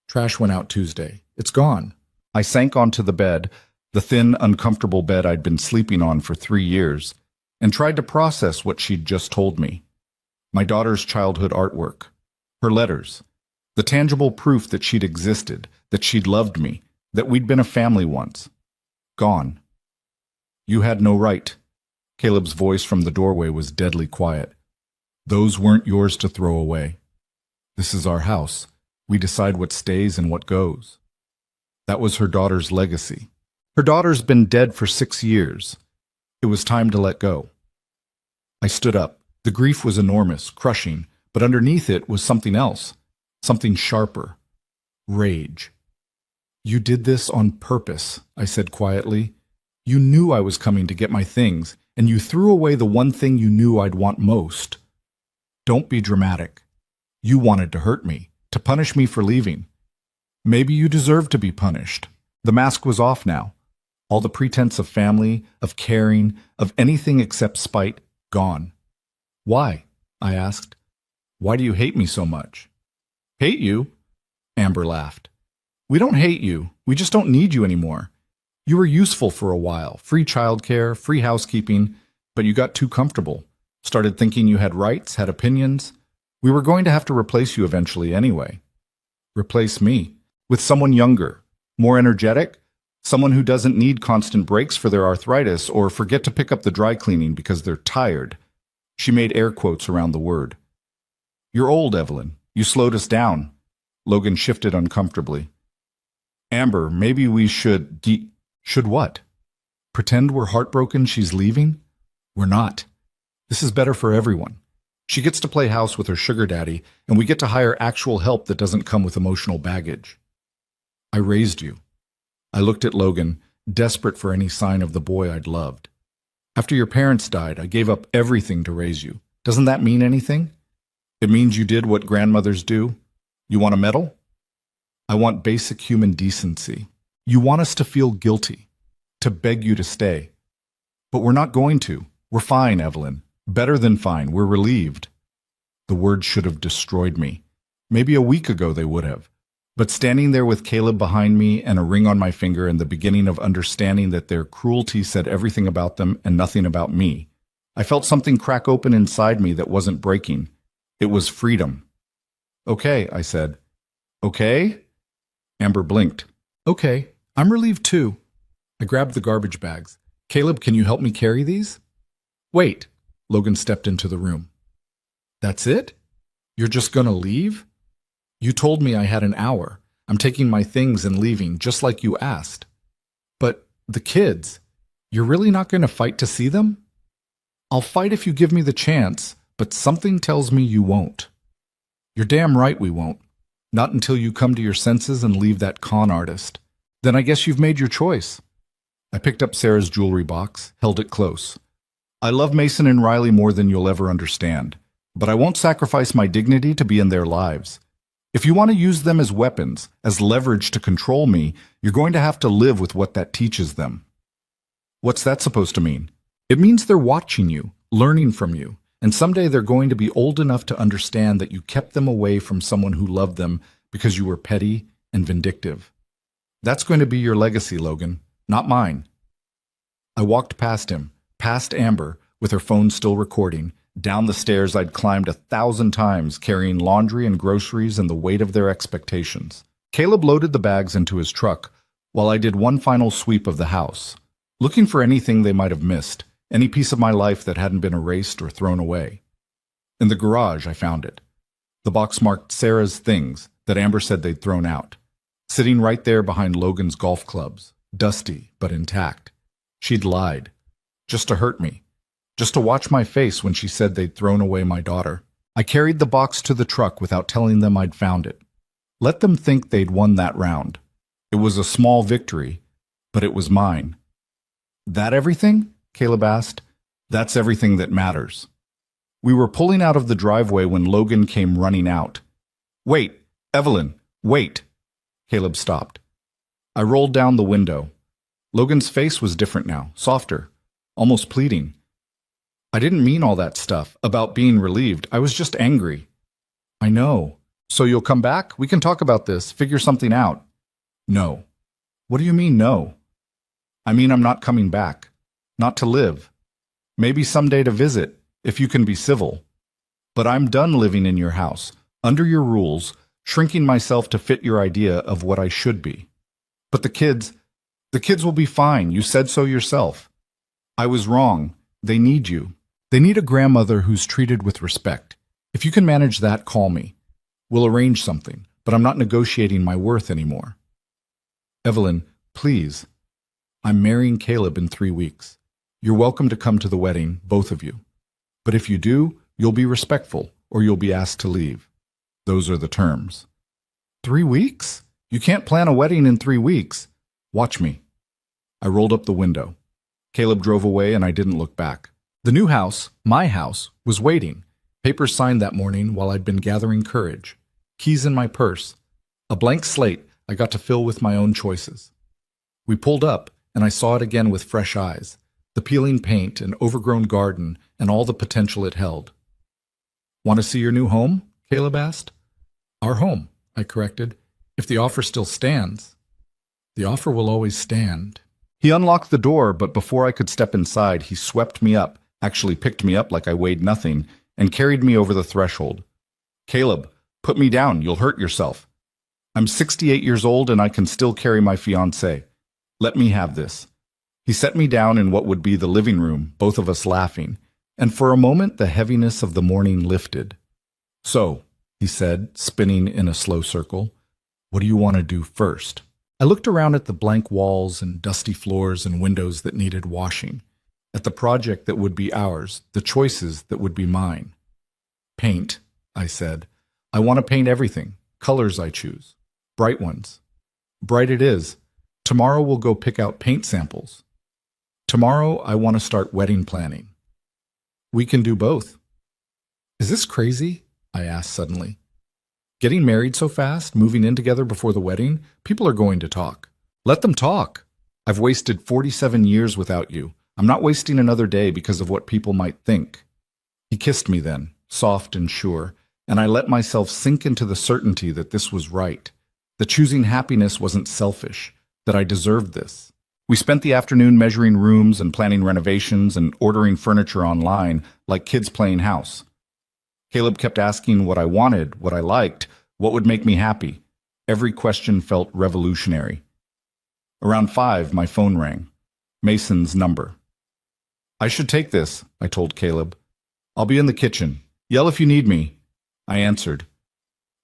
"Trash went out Tuesday. It's gone." I sank onto the bed, the thin, uncomfortable bed I'd been sleeping on for 3 years, and tried to process what she'd just told me. My daughter's childhood artwork, her letters, the tangible proof that she'd existed, that she'd loved me, that we'd been a family once. Gone. "You had no right." Caleb's voice from the doorway was deadly quiet. "Those weren't yours to throw away. This is our house. We decide what stays and what goes." That was her daughter's legacy. Her daughter's been dead for 6 years. It was time to let go. I stood up. The grief was enormous, crushing, but underneath it was something else, something sharper. Rage. "You did this on purpose," I said quietly. "You knew I was coming to get my things, and you threw away the one thing you knew I'd want most. Don't be dramatic. You wanted to hurt me, to punish me for leaving. Maybe you deserve to be punished." The mask was off now. All the pretense of family, of caring, of anything except spite, gone. "Why?" I asked. "Why do you hate me so much?" "Hate you?" Amber laughed. "We don't hate you. We just don't need you anymore. You were useful for a while, free childcare, free housekeeping, but you got too comfortable, started thinking you had rights, had opinions. We were going to have to replace you eventually anyway." "Replace me? With someone younger, more energetic? Someone who doesn't need constant breaks for their arthritis or forget to pick up the dry cleaning because they're tired?" She made air quotes around the word. "You're old, Evelyn. You slowed us down." Logan shifted uncomfortably. "Amber, maybe we should..." "Should what? Pretend we're heartbroken she's leaving? We're not. This is better for everyone. She gets to play house with her sugar daddy, and we get to hire actual help that doesn't come with emotional baggage. I raised you." I looked at Logan, desperate for any sign of the boy I'd loved. "After your parents died, I gave up everything to raise you. Doesn't that mean anything? It means you did what grandmothers do. You want a medal? I want basic human decency. You want us to feel guilty, to beg you to stay. But we're not going to. We're fine, Evelyn. Better than fine. We're relieved." The words should have destroyed me. Maybe a week ago they would have. But standing there with Caleb behind me and a ring on my finger and the beginning of understanding that their cruelty said everything about them and nothing about me, I felt something crack open inside me that wasn't breaking. It was freedom. "Okay," I said. "Okay?" Amber blinked. "Okay, I'm relieved too." I grabbed the garbage bags. "Caleb, can you help me carry these?" "Wait." Logan stepped into the room. "That's it? You're just gonna leave? You told me I had an hour. I'm taking my things and leaving, just like you asked. But the kids, you're really not going to fight to see them?" "I'll fight if you give me the chance, but something tells me you won't." "You're damn right we won't. Not until you come to your senses and leave that con artist. Then I guess you've made your choice." I picked up Sarah's jewelry box, held it close. "I love Mason and Riley more than you'll ever understand, but I won't sacrifice my dignity to be in their lives. If you want to use them as weapons, as leverage to control me, you're going to have to live with what that teaches them." "What's that supposed to mean?" "It means they're watching you, learning from you, and someday they're going to be old enough to understand that you kept them away from someone who loved them because you were petty and vindictive. That's going to be your legacy, Logan, not mine." I walked past him, past Amber, with her phone still recording, down the stairs I'd climbed 1,000 times, carrying laundry and groceries and the weight of their expectations. Caleb loaded the bags into his truck, while I did one final sweep of the house, looking for anything they might have missed, any piece of my life that hadn't been erased or thrown away. In the garage, I found it. The box marked Sarah's things that Amber said they'd thrown out. sitting right there behind Logan's golf clubs, dusty but intact. She'd lied, just to hurt me, just to watch my face when she said they'd thrown away my daughter. I carried the box to the truck without telling them I'd found it. Let them think they'd won that round. It was a small victory, but it was mine. That everything? Caleb asked. That's everything that matters. We were pulling out of the driveway when Logan came running out. Wait, Evelyn, wait. Caleb stopped. I rolled down the window. Logan's face was different now, softer, almost pleading. I didn't mean all that stuff about being relieved. I was just angry. I know. So you'll come back? We can talk about this, figure something out. No. What do you mean, no? I mean, I'm not coming back. Not to live. Maybe someday to visit, if you can be civil. But I'm done living in your house, under your rules, shrinking myself to fit your idea of what I should be. But the kids will be fine. You said so yourself. I was wrong. They need you. They need a grandmother who's treated with respect. If you can manage that, call me. We'll arrange something, but I'm not negotiating my worth anymore. Evelyn, please. I'm marrying Caleb in 3 weeks. You're welcome to come to the wedding, both of you. But if you do, you'll be respectful, or you'll be asked to leave. Those are the terms. 3 weeks? You can't plan a wedding in 3 weeks. Watch me. I rolled up the window. Caleb drove away and I didn't look back. The new house, my house, was waiting. Papers signed that morning while I'd been gathering courage. Keys in my purse. A blank slate I got to fill with my own choices. We pulled up, and I saw it again with fresh eyes. The peeling paint, an overgrown garden, and all the potential it held. Want to see your new home? Caleb asked. Our home, I corrected. If the offer still stands. The offer will always stand. He unlocked the door, but before I could step inside, he swept me up, actually picked me up like I weighed nothing, and carried me over the threshold. Caleb, put me down, you'll hurt yourself. I'm 68 years old and I can still carry my fiancée. Let me have this. He set me down in what would be the living room, both of us laughing, and for a moment the heaviness of the morning lifted. So, he said, spinning in a slow circle, what do you want to do first? I looked around at the blank walls and dusty floors and windows that needed washing, at the project that would be ours, the choices that would be mine. Paint, I said. I want to paint everything, colors I choose, bright ones. Bright it is. Tomorrow we'll go pick out paint samples. Tomorrow I want to start wedding planning. We can do both. Is this crazy? I asked suddenly. Getting married so fast, moving in together before the wedding, people are going to talk. Let them talk. I've wasted 47 years without you. I'm not wasting another day because of what people might think. He kissed me then, soft and sure, and I let myself sink into the certainty that this was right, that choosing happiness wasn't selfish, that I deserved this. We spent the afternoon measuring rooms and planning renovations and ordering furniture online like kids playing house. Caleb kept asking what I wanted, what I liked, what would make me happy. Every question felt revolutionary. Around 5, my phone rang. Mason's number. I should take this, I told Caleb. I'll be in the kitchen. Yell if you need me. I answered.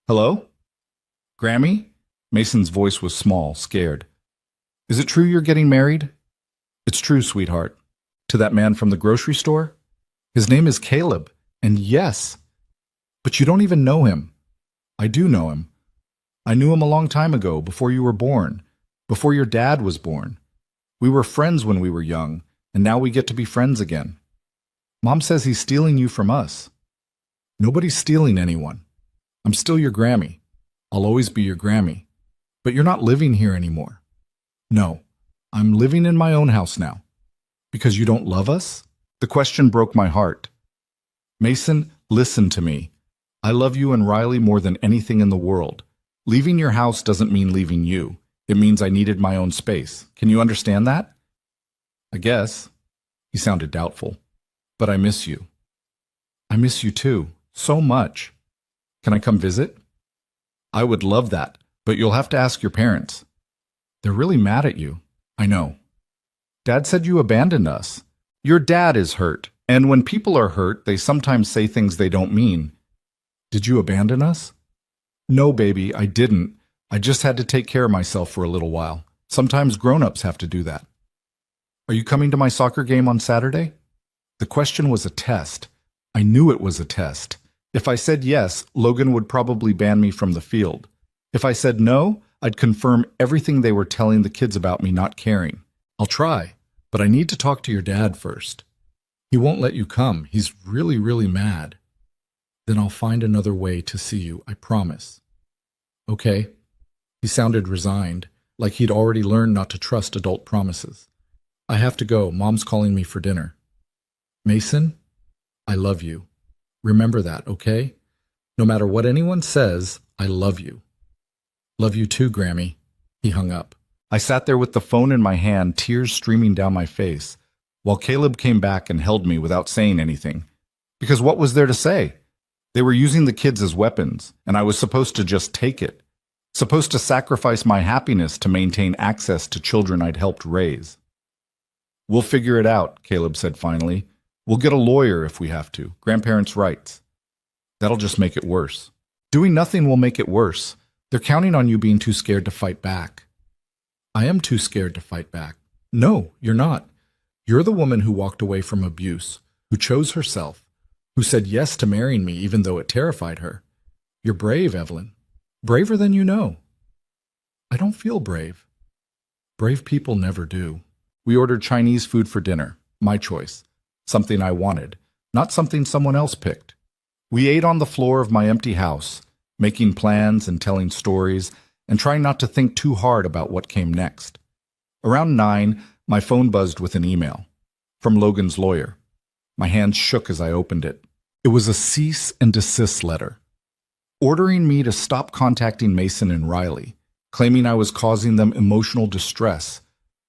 Hello? Grammy? Mason's voice was small, scared. Is it true you're getting married? It's true, sweetheart. To that man from the grocery store? His name is Caleb, and yes. But you don't even know him. I do know him. I knew him a long time ago, before you were born, before your dad was born. We were friends when we were young, and now we get to be friends again. Mom says he's stealing you from us. Nobody's stealing anyone. I'm still your Grammy. I'll always be your Grammy. But you're not living here anymore. No, I'm living in my own house now. Because you don't love us? The question broke my heart. Mason, listen to me. I love you and Riley more than anything in the world. Leaving your house doesn't mean leaving you. It means I needed my own space. Can you understand that? I guess. He sounded doubtful. But I miss you. I miss you too. So much. Can I come visit? I would love that, but you'll have to ask your parents. They're really mad at you. I know. Dad said you abandoned us. Your dad is hurt, and when people are hurt, they sometimes say things they don't mean. Did you abandon us? No, baby, I didn't, I just had to take care of myself for a little while. Sometimes grown-ups have to do that. Are you coming to my soccer game on Saturday? The question was a test. I knew it was a test. If I said yes, Logan would probably ban me from the field. If I said no, I'd confirm everything they were telling the kids about me not caring. I'll try, but I need to talk to your dad first. He won't let you come. He's really, really mad. Then I'll find another way to see you, I promise. Okay. He sounded resigned, like he'd already learned not to trust adult promises. I have to go. Mom's calling me for dinner. Mason, I love you. Remember that, okay? No matter what anyone says, I love you. Love you too, Grammy. He hung up. I sat there with the phone in my hand, tears streaming down my face, while Caleb came back and held me without saying anything. Because what was there to say? They were using the kids as weapons, and I was supposed to just take it. Supposed to sacrifice my happiness to maintain access to children I'd helped raise. We'll figure it out, Caleb said finally. We'll get a lawyer if we have to. Grandparents' rights. That'll just make it worse. Doing nothing will make it worse. They're counting on you being too scared to fight back. I am too scared to fight back. No, you're not. You're the woman who walked away from abuse, who chose herself, who said yes to marrying me even though it terrified her. You're brave, Evelyn. Braver than you know. I don't feel brave. Brave people never do. We ordered Chinese food for dinner, my choice. Something I wanted, not something someone else picked. We ate on the floor of my empty house, making plans and telling stories, and trying not to think too hard about what came next. Around 9, my phone buzzed with an email. From Logan's lawyer. My hands shook as I opened it. It was a cease and desist letter, ordering me to stop contacting Mason and Riley, claiming I was causing them emotional distress,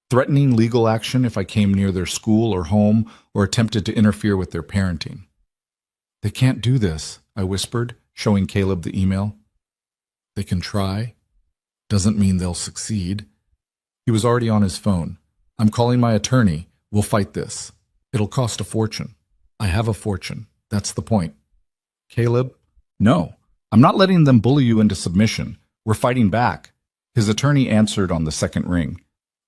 threatening legal action if I came near their school or home or attempted to interfere with their parenting. They can't do this, I whispered, showing Caleb the email. They can try. Doesn't mean they'll succeed. He was already on his phone. I'm calling my attorney. We'll fight this. It'll cost a fortune. I have a fortune. That's the point. Caleb? No. I'm not letting them bully you into submission. We're fighting back. His attorney answered on the second ring.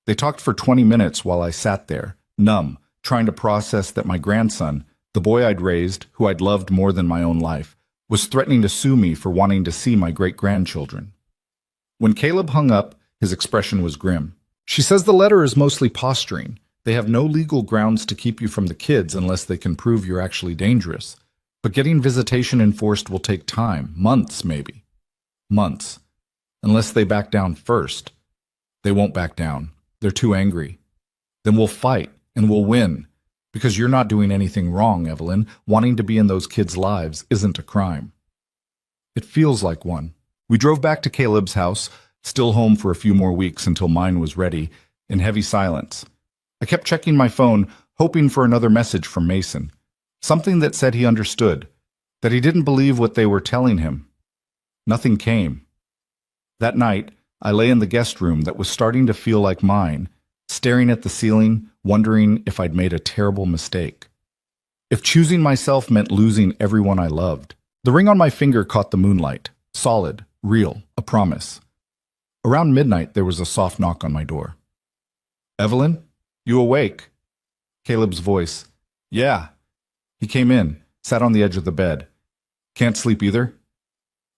They talked for 20 minutes while I sat there, numb, trying to process that my grandson, the boy I'd raised, who I'd loved more than my own life, was threatening to sue me for wanting to see my great-grandchildren. When Caleb hung up, his expression was grim. She says the letter is mostly posturing. They have no legal grounds to keep you from the kids unless they can prove you're actually dangerous. But getting visitation enforced will take time, months maybe. Months. Unless they back down first. They won't back down. They're too angry. Then we'll fight, and we'll win. Because you're not doing anything wrong, Evelyn. Wanting to be in those kids' lives isn't a crime. It feels like one. We drove back to Caleb's house, still home for a few more weeks until mine was ready, in heavy silence. I kept checking my phone, hoping for another message from Mason. Something that said he understood, that he didn't believe what they were telling him. Nothing came. That night, I lay in the guest room that was starting to feel like mine, staring at the ceiling, wondering if I'd made a terrible mistake. If choosing myself meant losing everyone I loved. The ring on my finger caught the moonlight, solid, real, a promise. Around midnight, there was a soft knock on my door. Evelyn, you awake? Caleb's voice. Yeah. He came in, sat on the edge of the bed. Can't sleep either?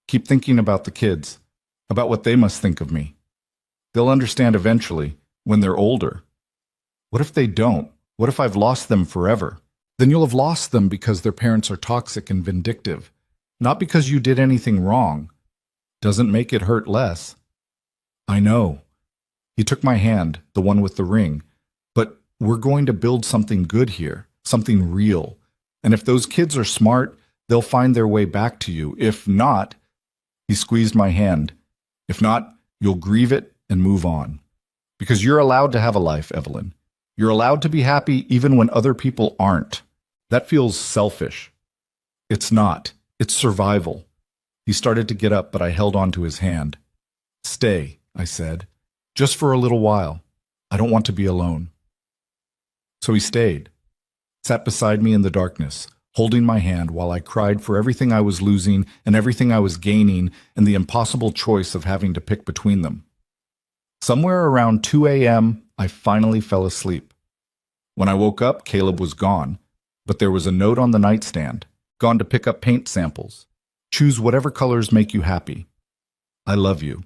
Keep thinking about the kids, about what they must think of me. They'll understand eventually, when they're older. What if they don't? What if I've lost them forever? Then you'll have lost them because their parents are toxic and vindictive, not because you did anything wrong. Doesn't make it hurt less. I know. He took my hand, the one with the ring, but we're going to build something good here, something real. And if those kids are smart, they'll find their way back to you. If not, he squeezed my hand. If not, you'll grieve it and move on. Because you're allowed to have a life, Evelyn. You're allowed to be happy even when other people aren't. That feels selfish. It's not. It's survival. He started to get up, but I held on to his hand. Stay, I said. Just for a little while. I don't want to be alone. So he stayed. Sat beside me in the darkness, holding my hand while I cried for everything I was losing and everything I was gaining and the impossible choice of having to pick between them. Somewhere around 2 a.m., I finally fell asleep. When I woke up, Caleb was gone, but there was a note on the nightstand, gone to pick up paint samples. Choose whatever colors make you happy. I love you.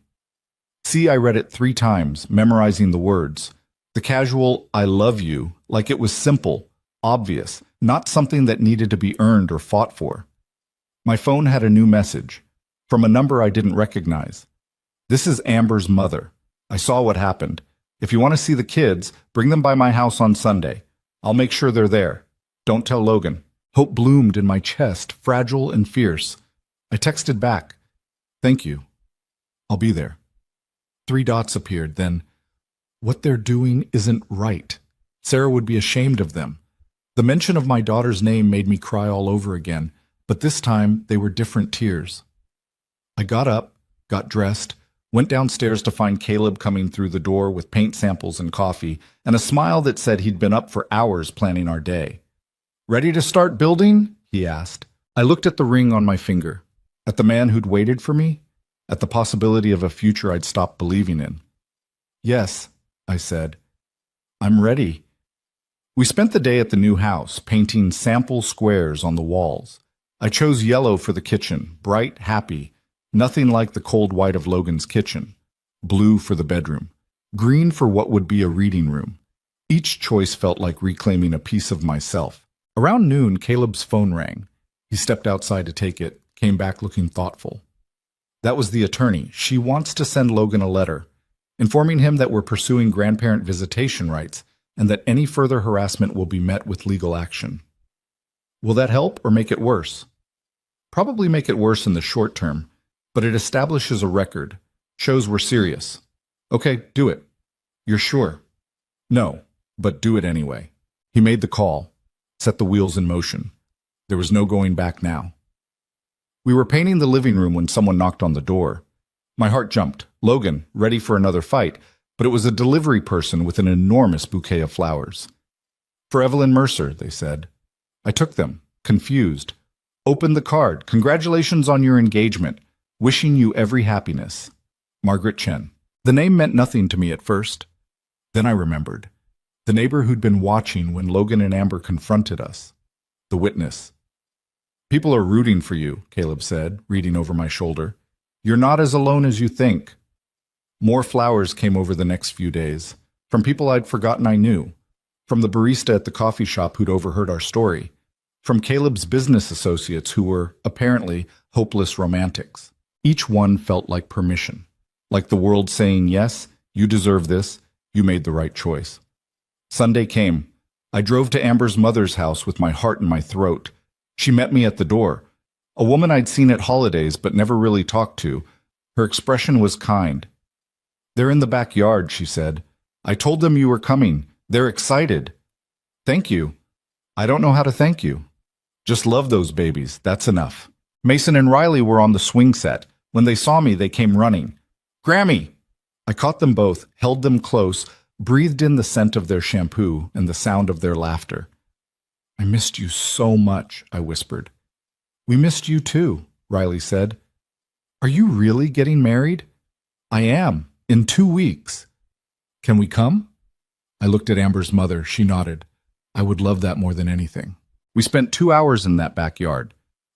See, I read it 3 times, memorizing the words. The casual, I love you, like it was simple, obvious, not something that needed to be earned or fought for. My phone had a new message, from a number I didn't recognize. This is Amber's mother. I saw what happened. If you want to see the kids, bring them by my house on Sunday. I'll make sure they're there. Don't tell Logan. Hope bloomed in my chest, fragile and fierce. I texted back. Thank you. I'll be there. 3 dots appeared, then, what they're doing isn't right. Sarah would be ashamed of them. The mention of my daughter's name made me cry all over again, but this time they were different tears. I got up, got dressed, went downstairs to find Caleb coming through the door with paint samples and coffee, and a smile that said he'd been up for hours planning our day. Ready to start building? He asked. I looked at the ring on my finger, at the man who'd waited for me, at the possibility of a future I'd stopped believing in. Yes, I said. I'm ready. We spent the day at the new house, painting sample squares on the walls. I chose yellow for the kitchen, bright, happy, nothing like the cold white of Logan's kitchen. Blue for the bedroom, green for what would be a reading room. Each choice felt like reclaiming a piece of myself. Around noon, Caleb's phone rang. He stepped outside to take it, came back looking thoughtful. That was the attorney. She wants to send Logan a letter, informing him that we're pursuing grandparent visitation rights and that any further harassment will be met with legal action. Will that help or make it worse? Probably make it worse in the short term, but it establishes a record, shows we're serious. Okay, do it. You're sure? No, but do it anyway. He made the call, set the wheels in motion. There was no going back now. We were painting the living room when someone knocked on the door. My heart jumped. Logan, ready for another fight, but it was a delivery person with an enormous bouquet of flowers. For Evelyn Mercer, they said. I took them, confused. Opened the card. Congratulations on your engagement. Wishing you every happiness. Margaret Chen. The name meant nothing to me at first. Then I remembered. The neighbor who'd been watching when Logan and Amber confronted us. The witness. People are rooting for you, Caleb said, reading over my shoulder. You're not as alone as you think. More flowers came over the next few days, from people I'd forgotten I knew, from the barista at the coffee shop who'd overheard our story, from Caleb's business associates who were, apparently, hopeless romantics. Each one felt like permission, like the world saying, yes, you deserve this, you made the right choice. Sunday came. I drove to Amber's mother's house with my heart in my throat. She met me at the door. A woman I'd seen at holidays but never really talked to. Her expression was kind. They're in the backyard, she said. I told them you were coming. They're excited. Thank you. I don't know how to thank you. Just love those babies. That's enough. Mason and Riley were on the swing set. When they saw me, they came running. Grammy! I caught them both, held them close, breathed in the scent of their shampoo and the sound of their laughter. I missed you so much, I whispered. We missed you too, Riley said. Are you really getting married? I am, in 2 weeks. Can we come? I looked at Amber's mother. She nodded. I would love that more than anything. We spent 2 hours in that backyard,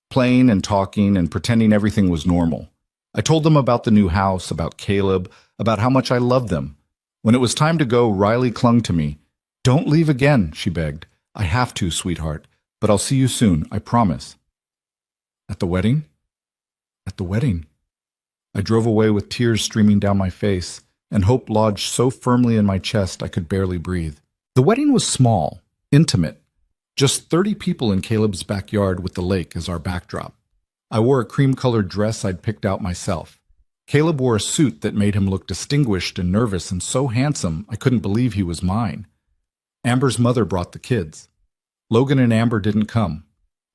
playing and talking and pretending everything was normal. I told them about the new house, about Caleb, about how much I loved them. When it was time to go, Riley clung to me. Don't leave again, she begged. I have to, sweetheart, but I'll see you soon, I promise. At the wedding? At the wedding. I drove away with tears streaming down my face, and hope lodged so firmly in my chest I could barely breathe. The wedding was small, intimate. Just 30 people in Caleb's backyard with the lake as our backdrop. I wore a cream-colored dress I'd picked out myself. Caleb wore a suit that made him look distinguished and nervous and so handsome I couldn't believe he was mine. Amber's mother brought the kids. Logan and Amber didn't come.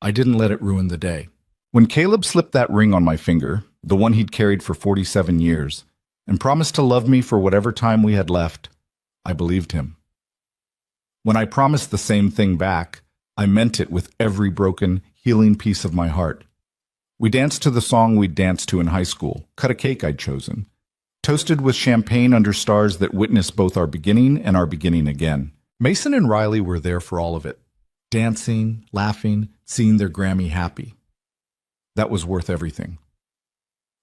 I didn't let it ruin the day. When Caleb slipped that ring on my finger, the one he'd carried for 47 years, and promised to love me for whatever time we had left, I believed him. When I promised the same thing back, I meant it with every broken, healing piece of my heart. We danced to the song we'd danced to in high school, cut a cake I'd chosen, toasted with champagne under stars that witnessed both our beginning and our beginning again. Mason and Riley were there for all of it, dancing, laughing, seeing their Grammy happy. That was worth everything.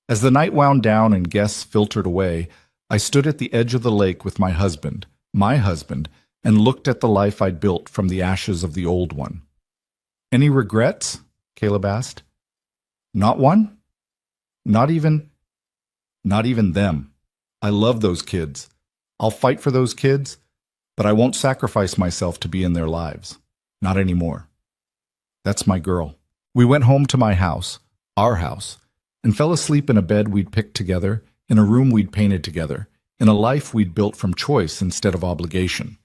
As the night wound down and guests filtered away, I stood at the edge of the lake with my husband, and looked at the life I'd built from the ashes of the old one. Any regrets? Caleb asked. Not one? Not even them. I love those kids. I'll fight for those kids, but I won't sacrifice myself to be in their lives. Not anymore. That's my girl. We went home to my house, our house, and fell asleep in a bed we'd picked together, in a room we'd painted together, in a life we'd built from choice instead of obligation.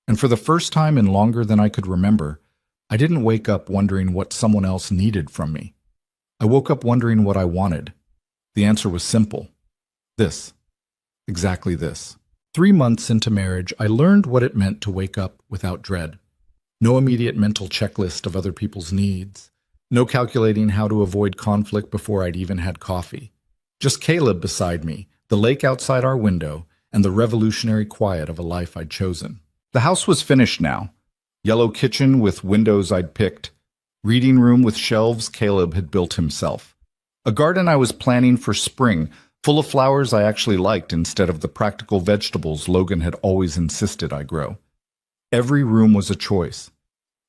And for the first time in longer than I could remember, I didn't wake up wondering what someone else needed from me. I woke up wondering what I wanted. The answer was simple. This. Exactly this. 3 months into marriage, I learned what it meant to wake up without dread. No immediate mental checklist of other people's needs. No calculating how to avoid conflict before I'd even had coffee. Just Caleb beside me, the lake outside our window, and the revolutionary quiet of a life I'd chosen. The house was finished now. Yellow kitchen with windows I'd picked. Reading room with shelves Caleb had built himself. A garden I was planning for spring, full of flowers I actually liked instead of the practical vegetables Logan had always insisted I grow. Every room was a choice.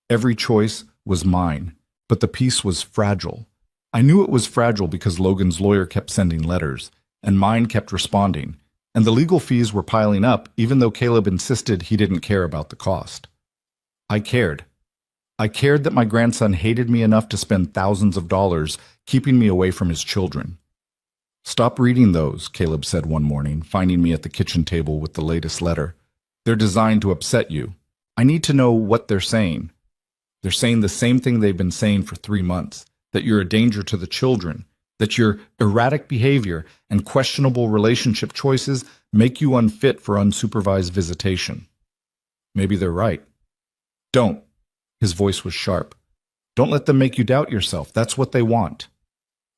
Every choice was mine, but the piece was fragile. I knew it was fragile because Logan's lawyer kept sending letters, and mine kept responding, and the legal fees were piling up even though Caleb insisted he didn't care about the cost. I cared. I cared that my grandson hated me enough to spend thousands of dollars keeping me away from his children. Stop reading those, Caleb said one morning, finding me at the kitchen table with the latest letter. They're designed to upset you. I need to know what they're saying. They're saying the same thing they've been saying for 3 months, that you're a danger to the children, that your erratic behavior and questionable relationship choices make you unfit for unsupervised visitation. Maybe they're right. Don't. His voice was sharp. Don't let them make you doubt yourself. That's what they want.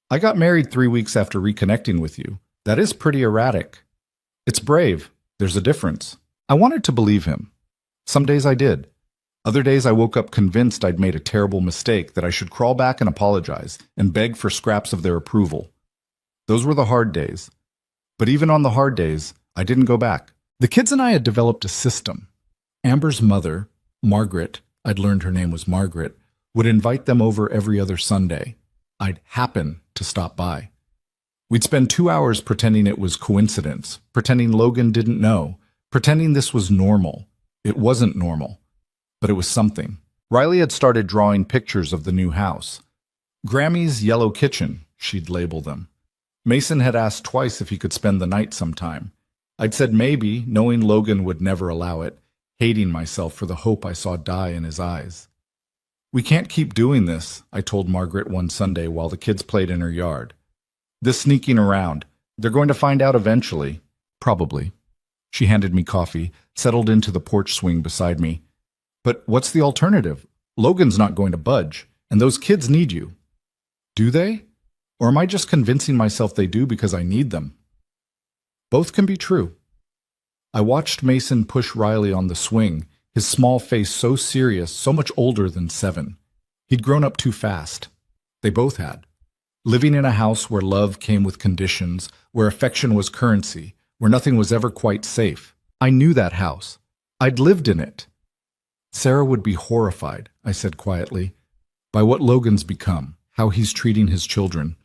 I got married 3 weeks after reconnecting with you. That is pretty erratic. It's brave. There's a difference. I wanted to believe him. Some days I did. Other days I woke up convinced I'd made a terrible mistake, that I should crawl back and apologize and beg for scraps of their approval. Those were the hard days. But even on the hard days, I didn't go back. The kids and I had developed a system. Amber's mother, Margaret, I'd learned her name was Margaret, would invite them over every other Sunday. I'd happen to stop by. We'd spend 2 hours pretending it was coincidence, pretending Logan didn't know, pretending this was normal. It wasn't normal, but it was something. Riley had started drawing pictures of the new house. Grammy's yellow kitchen, she'd label them. Mason had asked twice if he could spend the night sometime. I'd said maybe, knowing Logan would never allow it, hating myself for the hope I saw die in his eyes. We can't keep doing this, I told Margaret one Sunday while the kids played in her yard. This sneaking around. They're going to find out eventually. Probably. She handed me coffee, settled into the porch swing beside me. But what's the alternative? Logan's not going to budge, and those kids need you. Do they? Or am I just convincing myself they do because I need them? Both can be true. I watched Mason push Riley on the swing, his small face so serious, so much older than 7. He'd grown up too fast. They both had. Living in a house where love came with conditions, where affection was currency, where nothing was ever quite safe. I knew that house. I'd lived in it. Sarah would be horrified, I said quietly, by what Logan's become, how he's treating his children.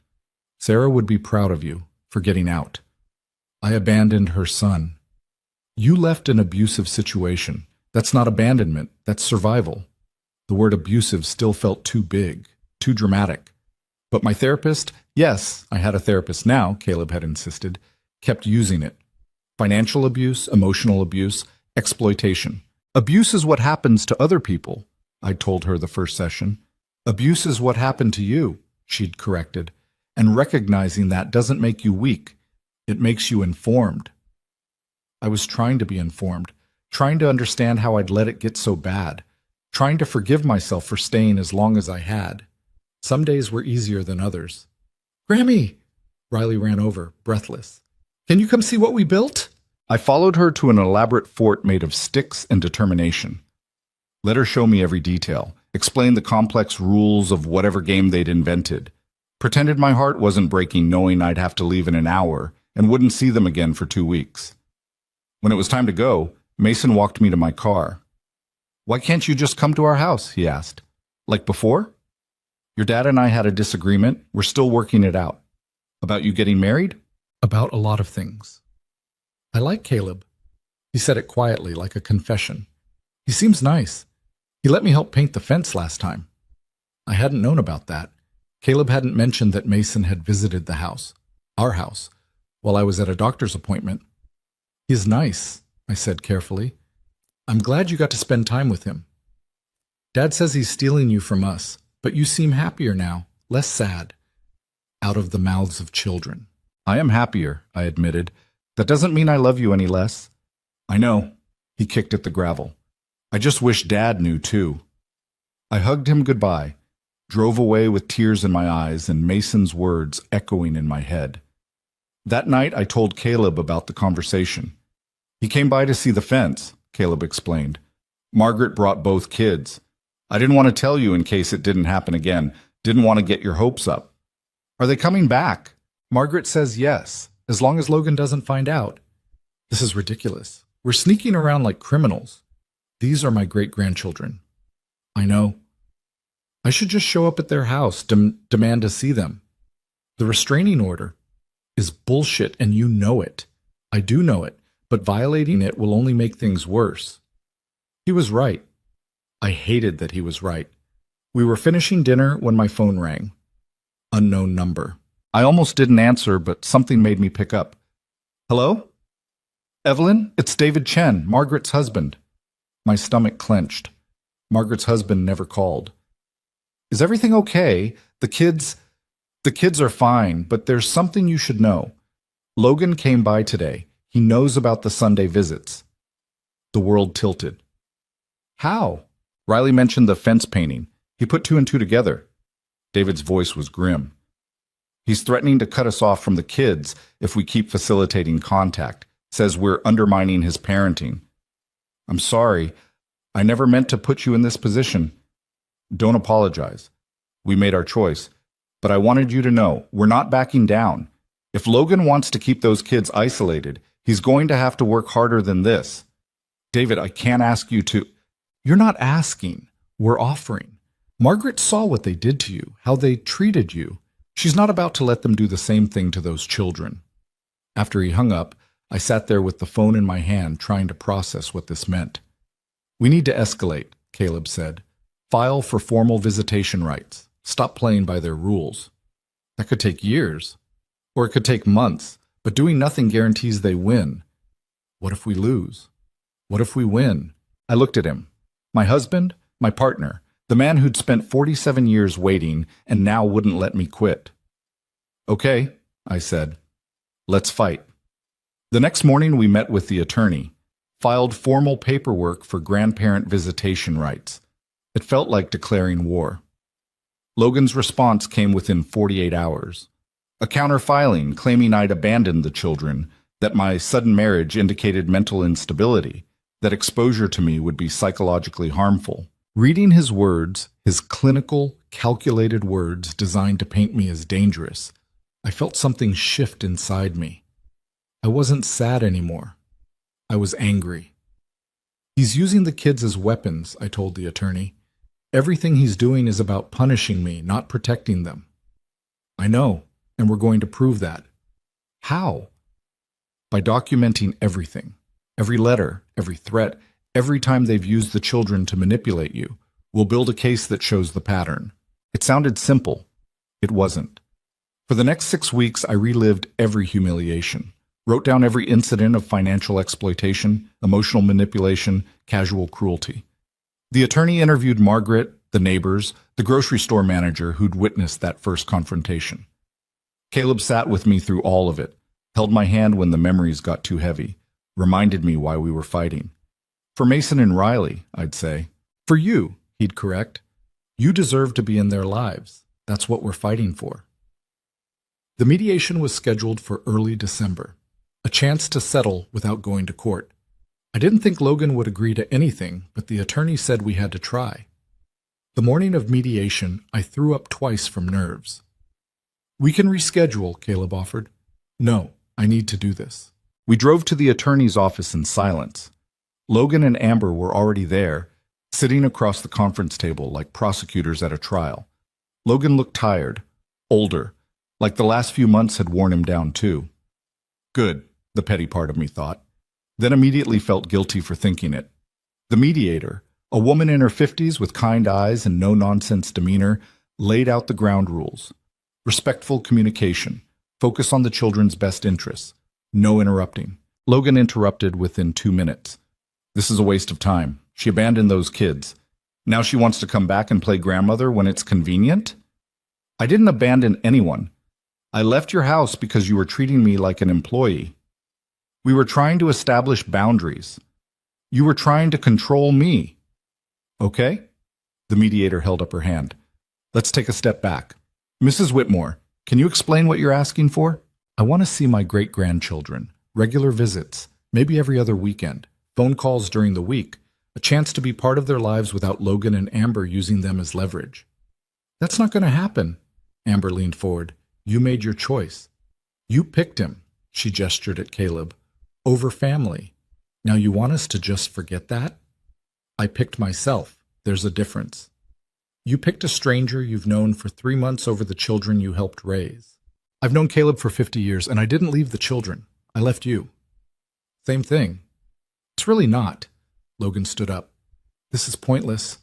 Sarah would be proud of you for getting out. I abandoned her son. You left an abusive situation. That's not abandonment, that's survival. The word abusive still felt too big, too dramatic. But my therapist, yes, I had a therapist now, Caleb had insisted, kept using it. Financial abuse, emotional abuse, exploitation. Abuse is what happens to other people, I told her the first session. Abuse is what happened to you, she'd corrected. And recognizing that doesn't make you weak. It makes you informed. I was trying to be informed, trying to understand how I'd let it get so bad, trying to forgive myself for staying as long as I had. Some days were easier than others. "Grammy!" Riley ran over, breathless. "Can you come see what we built?" I followed her to an elaborate fort made of sticks and determination. Let her show me every detail, explain the complex rules of whatever game they'd invented. Pretended my heart wasn't breaking knowing I'd have to leave in an hour and wouldn't see them again for 2 weeks. When it was time to go, Mason walked me to my car. "Why can't you just come to our house?" he asked. "Like before?" "Your dad and I had a disagreement. We're still working it out." "About you getting married?" "About a lot of things." "I like Caleb." He said it quietly, like a confession. "He seems nice. He let me help paint the fence last time." I hadn't known about that. Caleb hadn't mentioned that Mason had visited the house, our house, while I was at a doctor's appointment. "He's nice," I said carefully. "I'm glad you got to spend time with him. Dad says he's stealing you from us, but you seem happier now, less sad." Out of the mouths of children. "I am happier," I admitted. "That doesn't mean I love you any less." "I know." He kicked at the gravel. "I just wish Dad knew, too." I hugged him goodbye, drove away with tears in my eyes and Mason's words echoing in my head. That night, I told Caleb about the conversation. "He came by to see the fence," Caleb explained. "Margaret brought both kids. I didn't want to tell you in case it didn't happen again. Didn't want to get your hopes up." "Are they coming back?" "Margaret says yes, as long as Logan doesn't find out." "This is ridiculous. We're sneaking around like criminals. These are my great-grandchildren." "I know." "I should just show up at their house, demand to see them." "The restraining order is bullshit and you know it." "I do know it, but violating it will only make things worse." He was right. I hated that he was right. We were finishing dinner when my phone rang. Unknown number. I almost didn't answer, but something made me pick up. "Hello? Evelyn, it's David Chen, Margaret's husband." My stomach clenched. Margaret's husband never called. "Is everything okay? The kids are fine, but there's something you should know. Logan came by today. He knows about the Sunday visits." The world tilted. "How?" Riley mentioned the fence painting. He put 2 and 2 together. David's voice was grim. "He's threatening to cut us off from the kids if we keep facilitating contact. Says we're undermining his parenting." "I'm sorry. I never meant to put you in this position." "Don't apologize. We made our choice. But I wanted you to know, we're not backing down. If Logan wants to keep those kids isolated, he's going to have to work harder than this." "David, I can't ask you to—" "You're not asking. We're offering. Margaret saw what they did to you, how they treated you. She's not about to let them do the same thing to those children." After he hung up, I sat there with the phone in my hand trying to process what this meant. "We need to escalate," Caleb said. "File for formal visitation rights. Stop playing by their rules." That could take years, or it could take months, but doing nothing guarantees they win. What if we lose? What if we win? I looked at him. My husband, my partner, the man who'd spent 47 years waiting and now wouldn't let me quit. "Okay," I said. "Let's fight." The next morning we met with the attorney, filed formal paperwork for grandparent visitation rights. It felt like declaring war. Logan's response came within 48 hours. A counter-filing claiming I'd abandoned the children, that my sudden marriage indicated mental instability, that exposure to me would be psychologically harmful. Reading his words, his clinical, calculated words designed to paint me as dangerous, I felt something shift inside me. I wasn't sad anymore. I was angry. "He's using the kids as weapons," I told the attorney. "Everything he's doing is about punishing me, not protecting them." "I know, and we're going to prove that." "How?" "By documenting everything. Every letter, every threat, every time they've used the children to manipulate you. We'll build a case that shows the pattern." It sounded simple. It wasn't. For the next 6 weeks, I relived every humiliation. Wrote down every incident of financial exploitation, emotional manipulation, casual cruelty. The attorney interviewed Margaret, the neighbors, the grocery store manager who'd witnessed that first confrontation. Caleb sat with me through all of it, held my hand when the memories got too heavy, reminded me why we were fighting. "For Mason and Riley," I'd say. "For you," he'd correct. You deserve to be in their lives. That's what we're fighting for. The mediation was scheduled for early December, a chance to settle without going to court. I didn't think Logan would agree to anything, but the attorney said we had to try. The morning of mediation, I threw up twice from nerves. We can reschedule, Caleb offered. No, I need to do this. We drove to the attorney's office in silence. Logan and Amber were already there, sitting across the conference table like prosecutors at a trial. Logan looked tired, older, like the last few months had worn him down too. Good, the petty part of me thought, then immediately felt guilty for thinking it. The mediator, a woman in her 50s with kind eyes and no-nonsense demeanor, laid out the ground rules. Respectful communication, focus on the children's best interests, no interrupting. Logan interrupted within 2 minutes. This is a waste of time. She abandoned those kids. Now she wants to come back and play grandmother when it's convenient? I didn't abandon anyone. I left your house because you were treating me like an employee. We were trying to establish boundaries. You were trying to control me. Okay? The mediator held up her hand. Let's take a step back. Mrs. Whitmore, can you explain what you're asking for? I want to see my great-grandchildren, regular visits, maybe every other weekend, phone calls during the week, a chance to be part of their lives without Logan and Amber using them as leverage. That's not going to happen. Amber leaned forward. You made your choice. You picked him, she gestured at Caleb, over family. Now you want us to just forget that? I picked myself. There's a difference. You picked a stranger you've known for 3 months over the children you helped raise. I've known Caleb for 50 years, and I didn't leave the children. I left you. Same thing. It's really not. Logan stood up. This is pointless.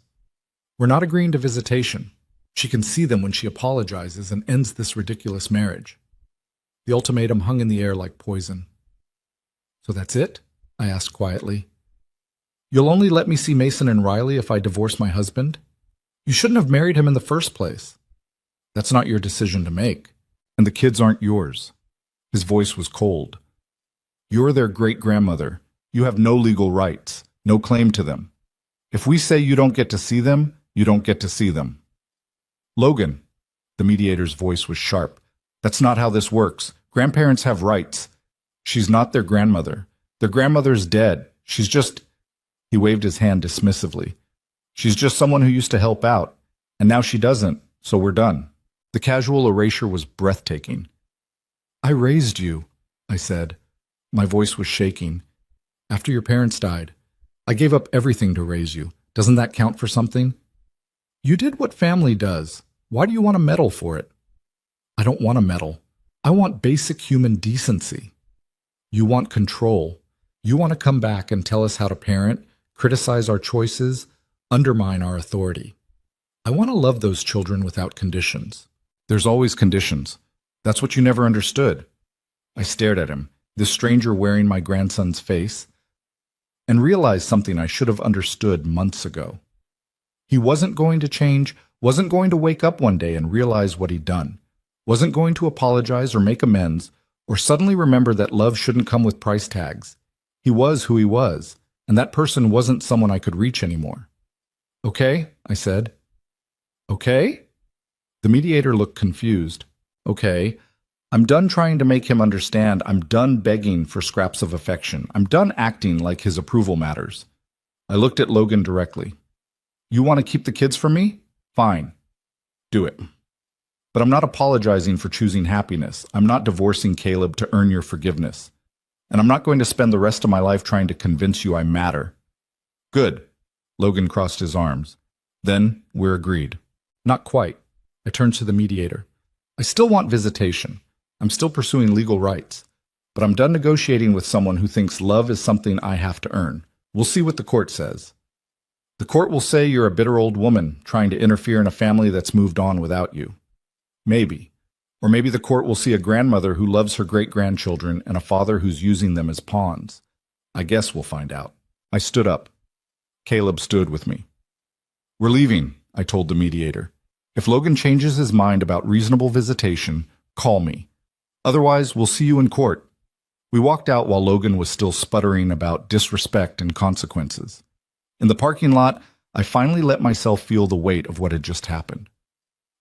We're not agreeing to visitation. She can see them when she apologizes and ends this ridiculous marriage. The ultimatum hung in the air like poison. So that's it? I asked quietly. You'll only let me see Mason and Riley if I divorce my husband? You shouldn't have married him in the first place. That's not your decision to make, and the kids aren't yours. His voice was cold. You're their great-grandmother. You have no legal rights, no claim to them. If we say you don't get to see them, you don't get to see them. Logan, the mediator's voice was sharp. That's not how this works. Grandparents have rights. She's not their grandmother. Their grandmother's dead. She's just... He waved his hand dismissively. She's just someone who used to help out, and now she doesn't, so we're done. The casual erasure was breathtaking. I raised you, I said. My voice was shaking. After your parents died, I gave up everything to raise you. Doesn't that count for something? You did what family does. Why do you want to medal for it? I don't want to medal. I want basic human decency. You want control. You want to come back and tell us how to parent, criticize our choices, undermine our authority. I want to love those children without conditions. There's always conditions. That's what you never understood. I stared at him, this stranger wearing my grandson's face, and realized something I should have understood months ago. He wasn't going to change, wasn't going to wake up one day and realize what he'd done, wasn't going to apologize or make amends, or suddenly remember that love shouldn't come with price tags. He was who he was, and that person wasn't someone I could reach anymore. Okay, I said. Okay? The mediator looked confused. Okay, I'm done trying to make him understand. I'm done begging for scraps of affection. I'm done acting like his approval matters. I looked at Logan directly. You want to keep the kids from me? Fine. Do it. But I'm not apologizing for choosing happiness. I'm not divorcing Caleb to earn your forgiveness. And I'm not going to spend the rest of my life trying to convince you I matter. Good. Logan crossed his arms. Then we're agreed. Not quite. I turned to the mediator. I still want visitation. I'm still pursuing legal rights. But I'm done negotiating with someone who thinks love is something I have to earn. We'll see what the court says. The court will say you're a bitter old woman trying to interfere in a family that's moved on without you. Maybe. Or maybe the court will see a grandmother who loves her great-grandchildren and a father who's using them as pawns. I guess we'll find out. I stood up. Caleb stood with me. We're leaving, I told the mediator. If Logan changes his mind about reasonable visitation, call me. Otherwise, we'll see you in court. We walked out while Logan was still sputtering about disrespect and consequences. In the parking lot, I finally let myself feel the weight of what had just happened.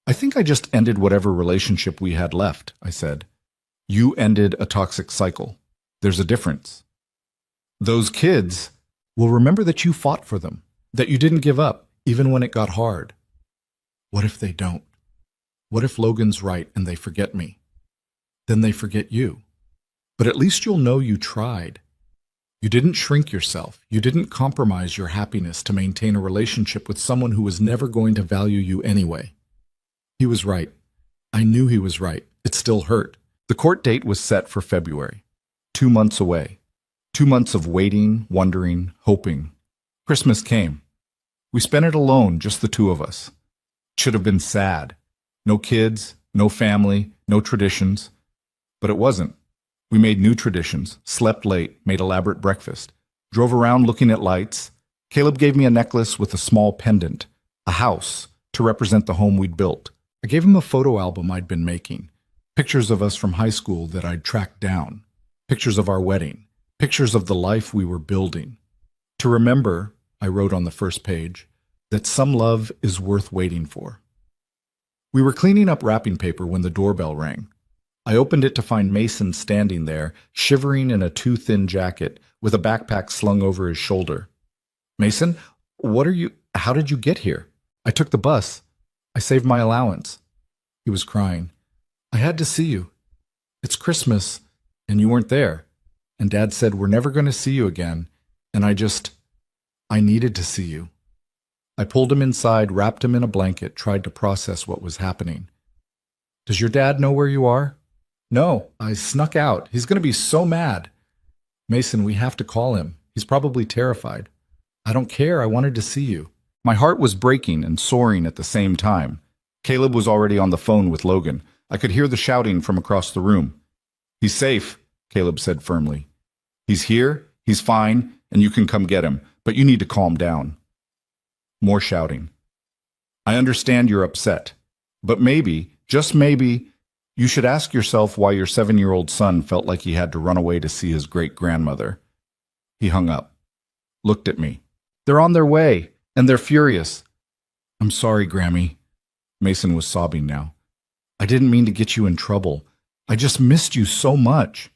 I think I just ended whatever relationship we had left, I said. You ended a toxic cycle. There's a difference. Those kids will remember that you fought for them, that you didn't give up, even when it got hard. What if they don't? What if Logan's right and they forget me? Then they forget you. But at least you'll know you tried. You didn't shrink yourself. You didn't compromise your happiness to maintain a relationship with someone who was never going to value you anyway. He was right. I knew he was right. It still hurt. The court date was set for February. 2 months away. 2 months of waiting, wondering, hoping. Christmas came. We spent it alone, just the two of us. It should have been sad. No kids, no family, no traditions. But it wasn't. We made new traditions, slept late, made elaborate breakfast, drove around looking at lights. Caleb gave me a necklace with a small pendant, a house, to represent the home we'd built. I gave him a photo album I'd been making, pictures of us from high school that I'd tracked down, pictures of our wedding, pictures of the life we were building. To remember, I wrote on the first page, that some love is worth waiting for. We were cleaning up wrapping paper when the doorbell rang. I opened it to find Mason standing there, shivering in a too-thin jacket, with a backpack slung over his shoulder. Mason, how did you get here? I took the bus. I saved my allowance. He was crying. I had to see you. It's Christmas, and you weren't there. And Dad said, we're never going to see you again. And I needed to see you. I pulled him inside, wrapped him in a blanket, tried to process what was happening. Does your dad know where you are? No, I snuck out. He's going to be so mad. Mason, we have to call him. He's probably terrified. I don't care. I wanted to see you. My heart was breaking and soaring at the same time. Caleb was already on the phone with Logan. I could hear the shouting from across the room. He's safe, Caleb said firmly. He's here, he's fine, and you can come get him, but you need to calm down. More shouting. I understand you're upset, but maybe, just maybe, you should ask yourself why your 7-year-old son felt like he had to run away to see his great-grandmother. He hung up, looked at me. They're on their way, and they're furious. I'm sorry, Grammy. Mason was sobbing now. I didn't mean to get you in trouble. I just missed you so much.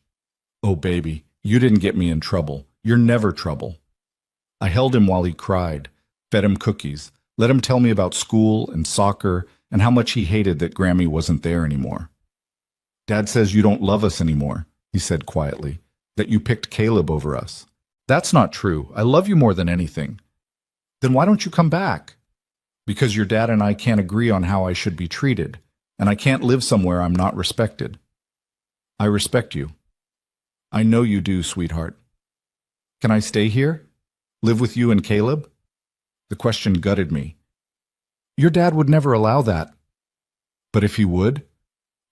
Oh, baby, you didn't get me in trouble. You're never trouble. I held him while he cried, fed him cookies, let him tell me about school and soccer and how much he hated that Grammy wasn't there anymore. Dad says you don't love us anymore, he said quietly, that you picked Caleb over us. That's not true. I love you more than anything. Then why don't you come back? Because your dad and I can't agree on how I should be treated, and I can't live somewhere I'm not respected. I respect you. I know you do, sweetheart. Can I stay here? Live with you and Caleb? The question gutted me. Your dad would never allow that. But if he would,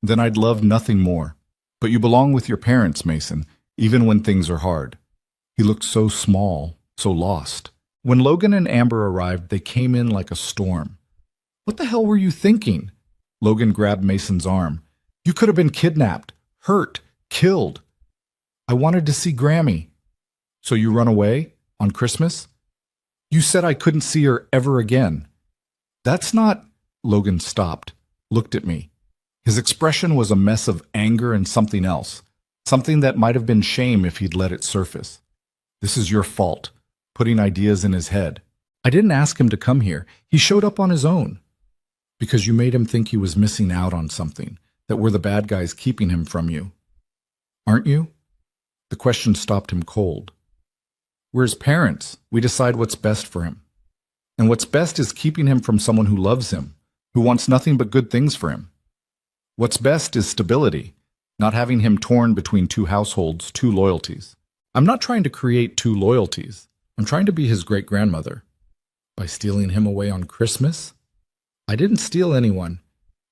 then I'd love nothing more. But you belong with your parents, Mason, even when things are hard. He looked so small, so lost. When Logan and Amber arrived, they came in like a storm. What the hell were you thinking? Logan grabbed Mason's arm. You could have been kidnapped, hurt, killed. I wanted to see Grammy. So you run away on Christmas? You said I couldn't see her ever again. That's not... Logan stopped, looked at me. His expression was a mess of anger and something else, something that might have been shame if he'd let it surface. This is your fault, putting ideas in his head. I didn't ask him to come here. He showed up on his own. Because you made him think he was missing out on something, that we're the bad guys keeping him from you. Aren't you? The question stopped him cold. We're his parents. We decide what's best for him. And what's best is keeping him from someone who loves him, who wants nothing but good things for him. What's best is stability, not having him torn between two households, two loyalties. I'm not trying to create two loyalties. I'm trying to be his great-grandmother. By stealing him away on Christmas? I didn't steal anyone.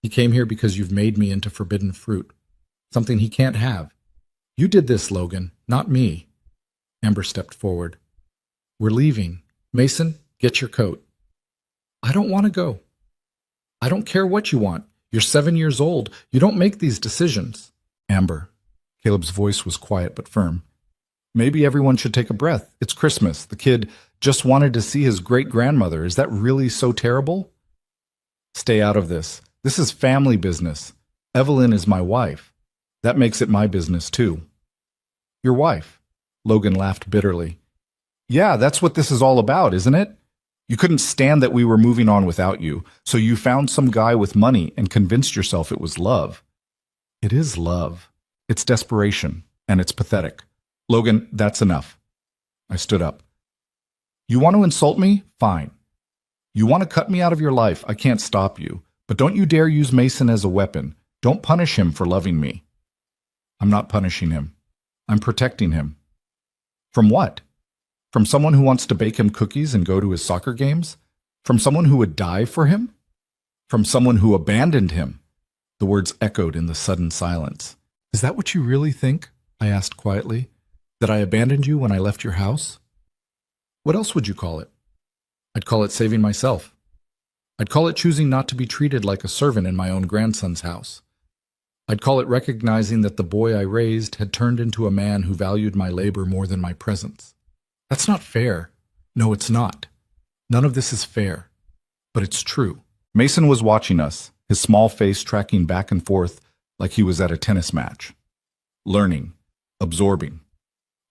He came here because you've made me into forbidden fruit, something he can't have. You did this, Logan, not me. Amber stepped forward. We're leaving. Mason, get your coat. I don't want to go. I don't care what you want. You're 7 years old. You don't make these decisions. Amber. Caleb's voice was quiet but firm. Maybe everyone should take a breath. It's Christmas. The kid Just wanted to see his great-grandmother. Is that really so terrible? Stay out of this. This is family business. Evelyn is my wife. That makes it my business, too. Your wife? Logan laughed bitterly. Yeah, that's what this is all about, isn't it? You couldn't stand that we were moving on without you, so you found some guy with money and convinced yourself it was love. It is love. It's desperation, and it's pathetic. Logan, that's enough. I stood up. You want to insult me? Fine. You want to cut me out of your life? I can't stop you. But don't you dare use Mason as a weapon. Don't punish him for loving me. I'm not punishing him. I'm protecting him. From what? From someone who wants to bake him cookies and go to his soccer games? From someone who would die for him? From someone who abandoned him? The words echoed in the sudden silence. Is that what you really think? I asked quietly. That I abandoned you when I left your house? What else would you call it? I'd call it saving myself. I'd call it choosing not to be treated like a servant in my own grandson's house. I'd call it recognizing that the boy I raised had turned into a man who valued my labor more than my presence. That's not fair. No, it's not. None of this is fair. But it's true. Mason was watching us, his small face tracking back and forth like he was at a tennis match. Learning, absorbing,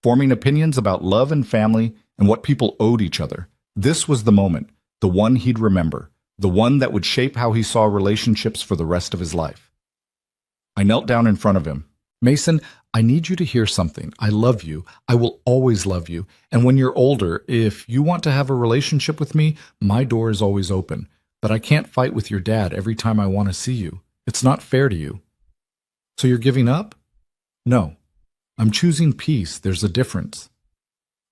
forming opinions about love and family and what people owed each other. This was the moment, the one he'd remember, the one that would shape how he saw relationships for the rest of his life. I knelt down in front of him. Mason, I need you to hear something. I love you. I will always love you. And when you're older, if you want to have a relationship with me, my door is always open. But I can't fight with your dad every time I want to see you. It's not fair to you. So you're giving up? No. I'm choosing peace. There's a difference.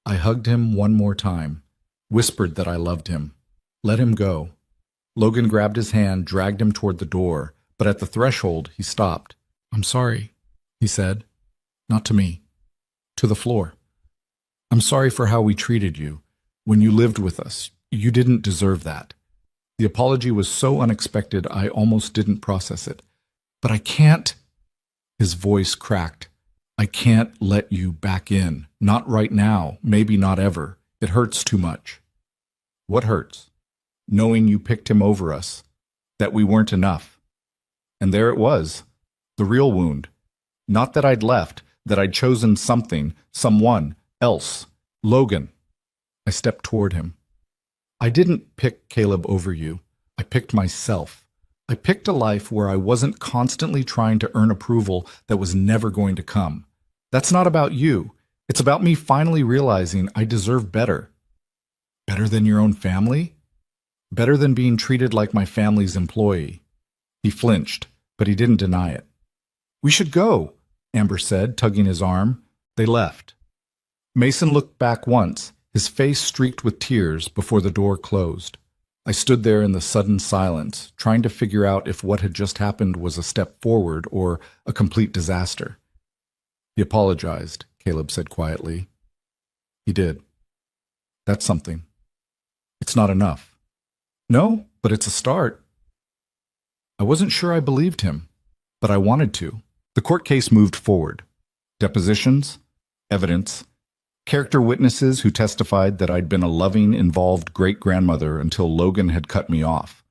I hugged him one more time, whispered that I loved him. Let him go. Logan grabbed his hand, dragged him toward the door, but at the threshold, he stopped. I'm sorry, he said. Not to me. To the floor. I'm sorry for how we treated you. When you lived with us, you didn't deserve that. The apology was so unexpected, I almost didn't process it. But I can't. His voice cracked. I can't let you back in. Not right now. Maybe not ever. It hurts too much. What hurts? Knowing you picked him over us. That we weren't enough. And there it was. The real wound. Not that I'd left, that I'd chosen something, someone else. Logan. I stepped toward him. I didn't pick Caleb over you. I picked myself. I picked a life where I wasn't constantly trying to earn approval that was never going to come. That's not about you. It's about me finally realizing I deserve better. Better than your own family? Better than being treated like my family's employee. He flinched, but he didn't deny it. We should go, Amber said, tugging his arm. They left. Mason looked back once, his face streaked with tears before the door closed. I stood there in the sudden silence, trying to figure out if what had just happened was a step forward or a complete disaster. He apologized, Caleb said quietly. He did. That's something. It's not enough. No, but it's a start. I wasn't sure I believed him, but I wanted to. The court case moved forward. Depositions, evidence, character witnesses who testified that I'd been a loving, involved great-grandmother until Logan had cut me off.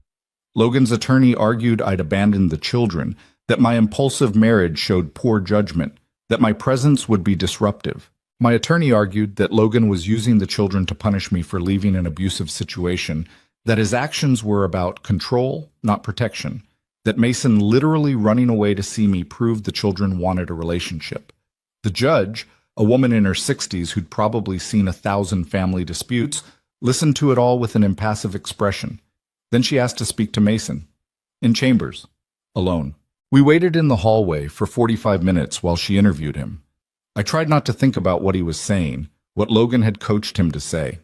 Logan's attorney argued I'd abandoned the children, that my impulsive marriage showed poor judgment, that my presence would be disruptive. My attorney argued that Logan was using the children to punish me for leaving an abusive situation, that his actions were about control, not protection, that Mason literally running away to see me proved the children wanted a relationship. The judge, a woman in her 60s who'd probably seen 1,000 family disputes, listened to it all with an impassive expression. Then she asked to speak to Mason. In chambers. Alone. We waited in the hallway for 45 minutes while she interviewed him. I tried not to think about what he was saying, what Logan had coached him to say.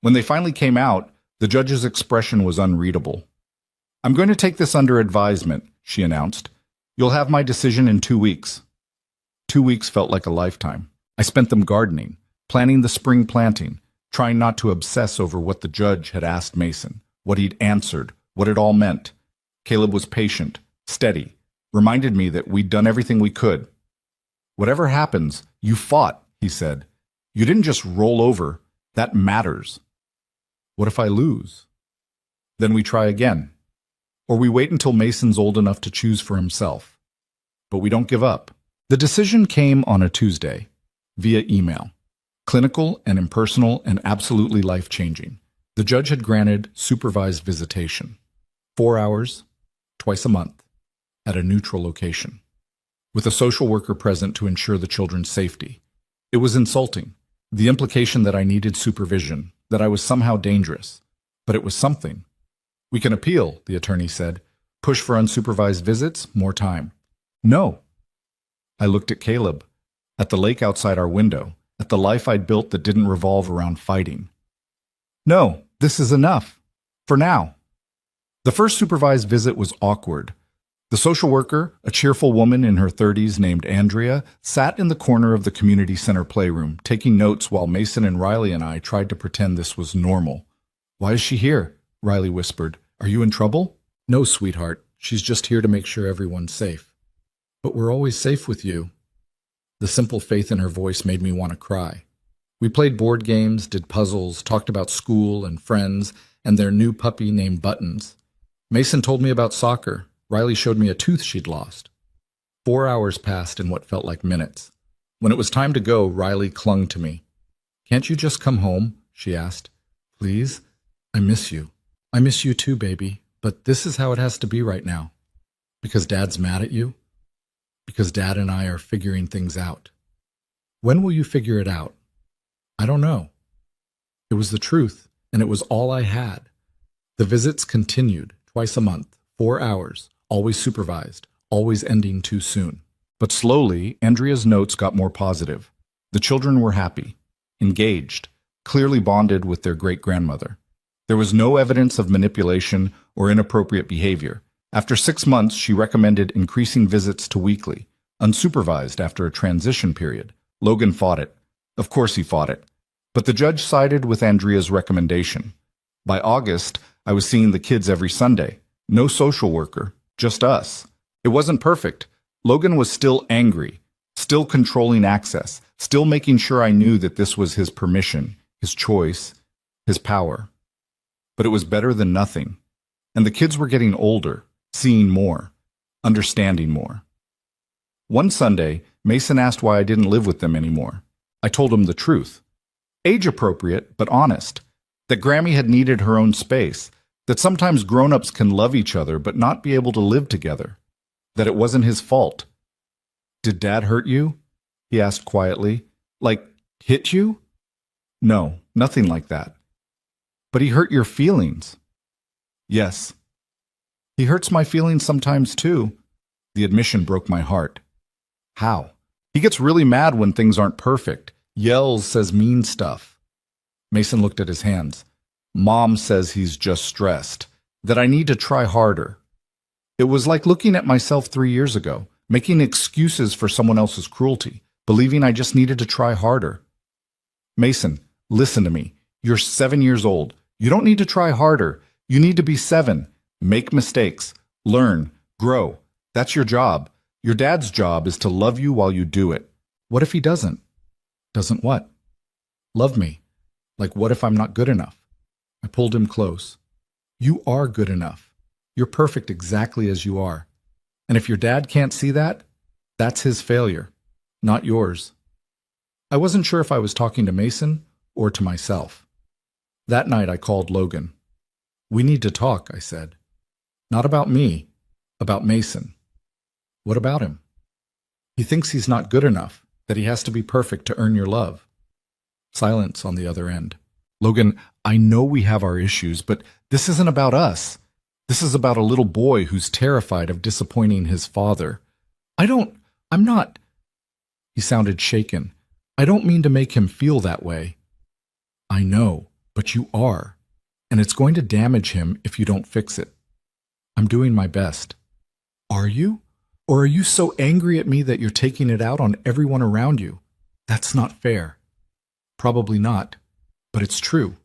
When they finally came out, the judge's expression was unreadable. I'm going to take this under advisement, she announced. You'll have my decision in 2 weeks. 2 weeks felt like a lifetime. I spent them gardening, planning the spring planting, trying not to obsess over what the judge had asked Mason, what he'd answered, what it all meant. Caleb was patient, steady, reminded me that we'd done everything we could. Whatever happens, you fought, he said. You didn't just roll over. That matters. What if I lose? Then we try again. Or we wait until Mason's old enough to choose for himself. But we don't give up. The decision came on a Tuesday, via email. Clinical and impersonal and absolutely life-changing. The judge had granted supervised visitation. 4 hours, twice a month, at a neutral location, with a social worker present to ensure the children's safety. It was insulting. The implication that I needed supervision, that I was somehow dangerous. But it was something. We can appeal, the attorney said. Push for unsupervised visits, more time. No. I looked at Caleb, at the lake outside our window, at the life I'd built that didn't revolve around fighting. No, this is enough. For now. The first supervised visit was awkward. The social worker, a cheerful woman in her 30s named Andrea, sat in the corner of the community center playroom, taking notes while Mason and Riley and I tried to pretend this was normal. Why is she here? Riley whispered. Are you in trouble? No, sweetheart. She's just here to make sure everyone's safe. But we're always safe with you. The simple faith in her voice made me want to cry. We played board games, did puzzles, talked about school and friends, and their new puppy named Buttons. Mason told me about soccer. Riley showed me a tooth she'd lost. 4 hours passed in what felt like minutes. When it was time to go, Riley clung to me. Can't you just come home? She asked. Please? I miss you. I miss you too, baby. But this is how it has to be right now. Because Dad's mad at you? Because Dad and I are figuring things out. When will you figure it out? I don't know. It was the truth, and it was all I had. The visits continued, twice a month, 4 hours, always supervised, always ending too soon. But slowly, Andrea's notes got more positive. The children were happy, engaged, clearly bonded with their great-grandmother. There was no evidence of manipulation or inappropriate behavior. After 6 months, she recommended increasing visits to weekly, unsupervised after a transition period. Logan fought it. Of course he fought it. But the judge sided with Andrea's recommendation. By August, I was seeing the kids every Sunday. No social worker, just us. It wasn't perfect. Logan was still angry, still controlling access, still making sure I knew that this was his permission, his choice, his power. But it was better than nothing. And the kids were getting older, seeing more, understanding more. One Sunday, Mason asked why I didn't live with them anymore. I told him the truth. Age-appropriate, but honest. That Grammy had needed her own space. That sometimes grown-ups can love each other but not be able to live together. That it wasn't his fault. Did Dad hurt you? He asked quietly. Like, hit you? No, nothing like that. But he hurt your feelings. Yes. He hurts my feelings sometimes too. The admission broke my heart. How? He gets really mad when things aren't perfect. Yells, says mean stuff. Mason looked at his hands. Mom says he's just stressed. That I need to try harder. It was like looking at myself 3 years ago, making excuses for someone else's cruelty, believing I just needed to try harder. Mason, listen to me. You're 7 years old. You don't need to try harder. You need to be 7. Make mistakes. Learn. Grow. That's your job. Your dad's job is to love you while you do it. What if he doesn't? Doesn't what? Love me. Like, what if I'm not good enough? I pulled him close. You are good enough. You're perfect exactly as you are. And if your dad can't see that, that's his failure, not yours. I wasn't sure if I was talking to Mason or to myself. That night I called Logan. We need to talk, I said. Not about me, about Mason. What about him? He thinks he's not good enough, that he has to be perfect to earn your love. Silence on the other end. Logan, I know we have our issues, but this isn't about us. This is about a little boy who's terrified of disappointing his father. I'm not. He sounded shaken. I don't mean to make him feel that way. I know, but you are. And it's going to damage him if you don't fix it. I'm doing my best. Are you? Or are you so angry at me that you're taking it out on everyone around you? That's not fair. Probably not, but it's true.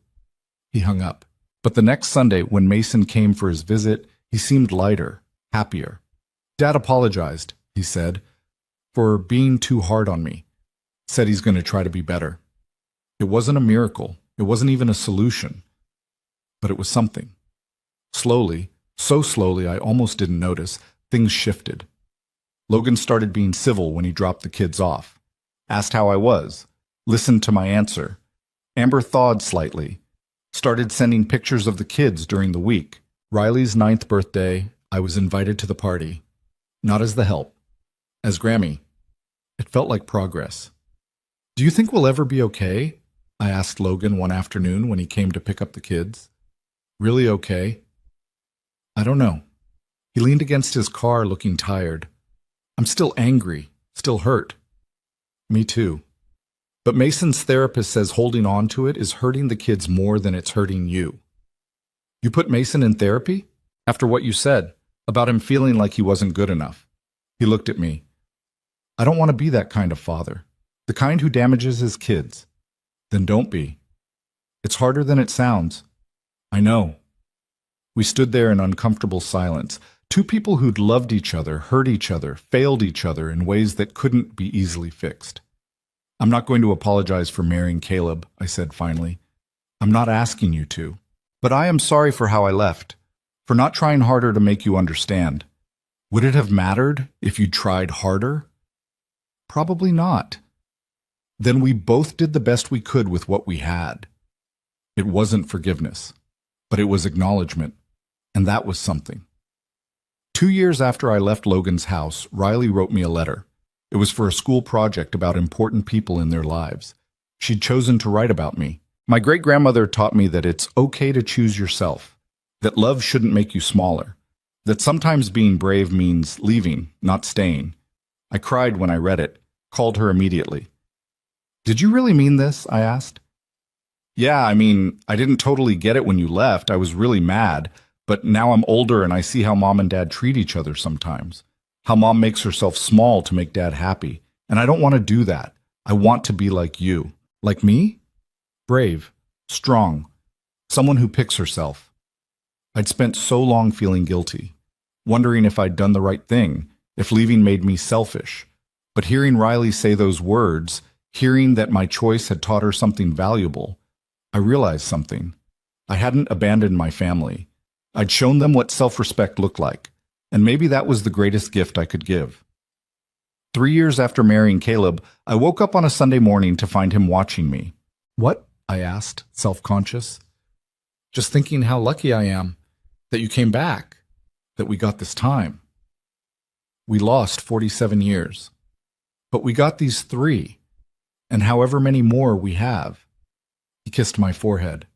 He hung up. But the next Sunday, when Mason came for his visit, he seemed lighter, happier. Dad apologized, he said, for being too hard on me. Said he's going to try to be better. It wasn't a miracle. It wasn't even a solution, but it was something. Slowly, so slowly I almost didn't notice, things shifted. Logan started being civil when he dropped the kids off, asked how I was, listened to my answer. Amber thawed slightly, started sending pictures of the kids during the week. Riley's 9th birthday, I was invited to the party, not as the help, as Grammy. It felt like progress. Do you think we'll ever be okay? I asked Logan one afternoon when he came to pick up the kids. Really okay? I don't know. He leaned against his car looking tired. I'm still angry, still hurt. Me too. But Mason's therapist says holding on to it is hurting the kids more than it's hurting you. You put Mason in therapy? After what you said, about him feeling like he wasn't good enough. He looked at me. I don't want to be that kind of father. The kind who damages his kids. Then don't be. It's harder than it sounds. I know. We stood there in uncomfortable silence. Two people who'd loved each other, hurt each other, failed each other in ways that couldn't be easily fixed. I'm not going to apologize for marrying Caleb, I said finally. I'm not asking you to. But I am sorry for how I left, for not trying harder to make you understand. Would it have mattered if you'd tried harder? Probably not. Then we both did the best we could with what we had. It wasn't forgiveness, but it was acknowledgement, and that was something. 2 years after I left Logan's house, Riley wrote me a letter. It was for a school project about important people in their lives. She'd chosen to write about me. My great-grandmother taught me that it's okay to choose yourself, that love shouldn't make you smaller, that sometimes being brave means leaving, not staying. I cried when I read it, called her immediately. Did you really mean this? I asked. Yeah, I didn't totally get it when you left. I was really mad. But now I'm older and I see how mom and dad treat each other sometimes. How mom makes herself small to make dad happy. And I don't want to do that. I want to be like you. Like me? Brave. Strong. Someone who picks herself. I'd spent so long feeling guilty, wondering if I'd done the right thing, if leaving made me selfish. But hearing Riley say those words, hearing that my choice had taught her something valuable, I realized something. I hadn't abandoned my family. I'd shown them what self-respect looked like, and maybe that was the greatest gift I could give. 3 years after marrying Caleb, I woke up on a Sunday morning to find him watching me. What? I asked, self-conscious. Just thinking how lucky I am that you came back, that we got this time. We lost 47 years, but we got these 3, and however many more we have. He kissed my forehead.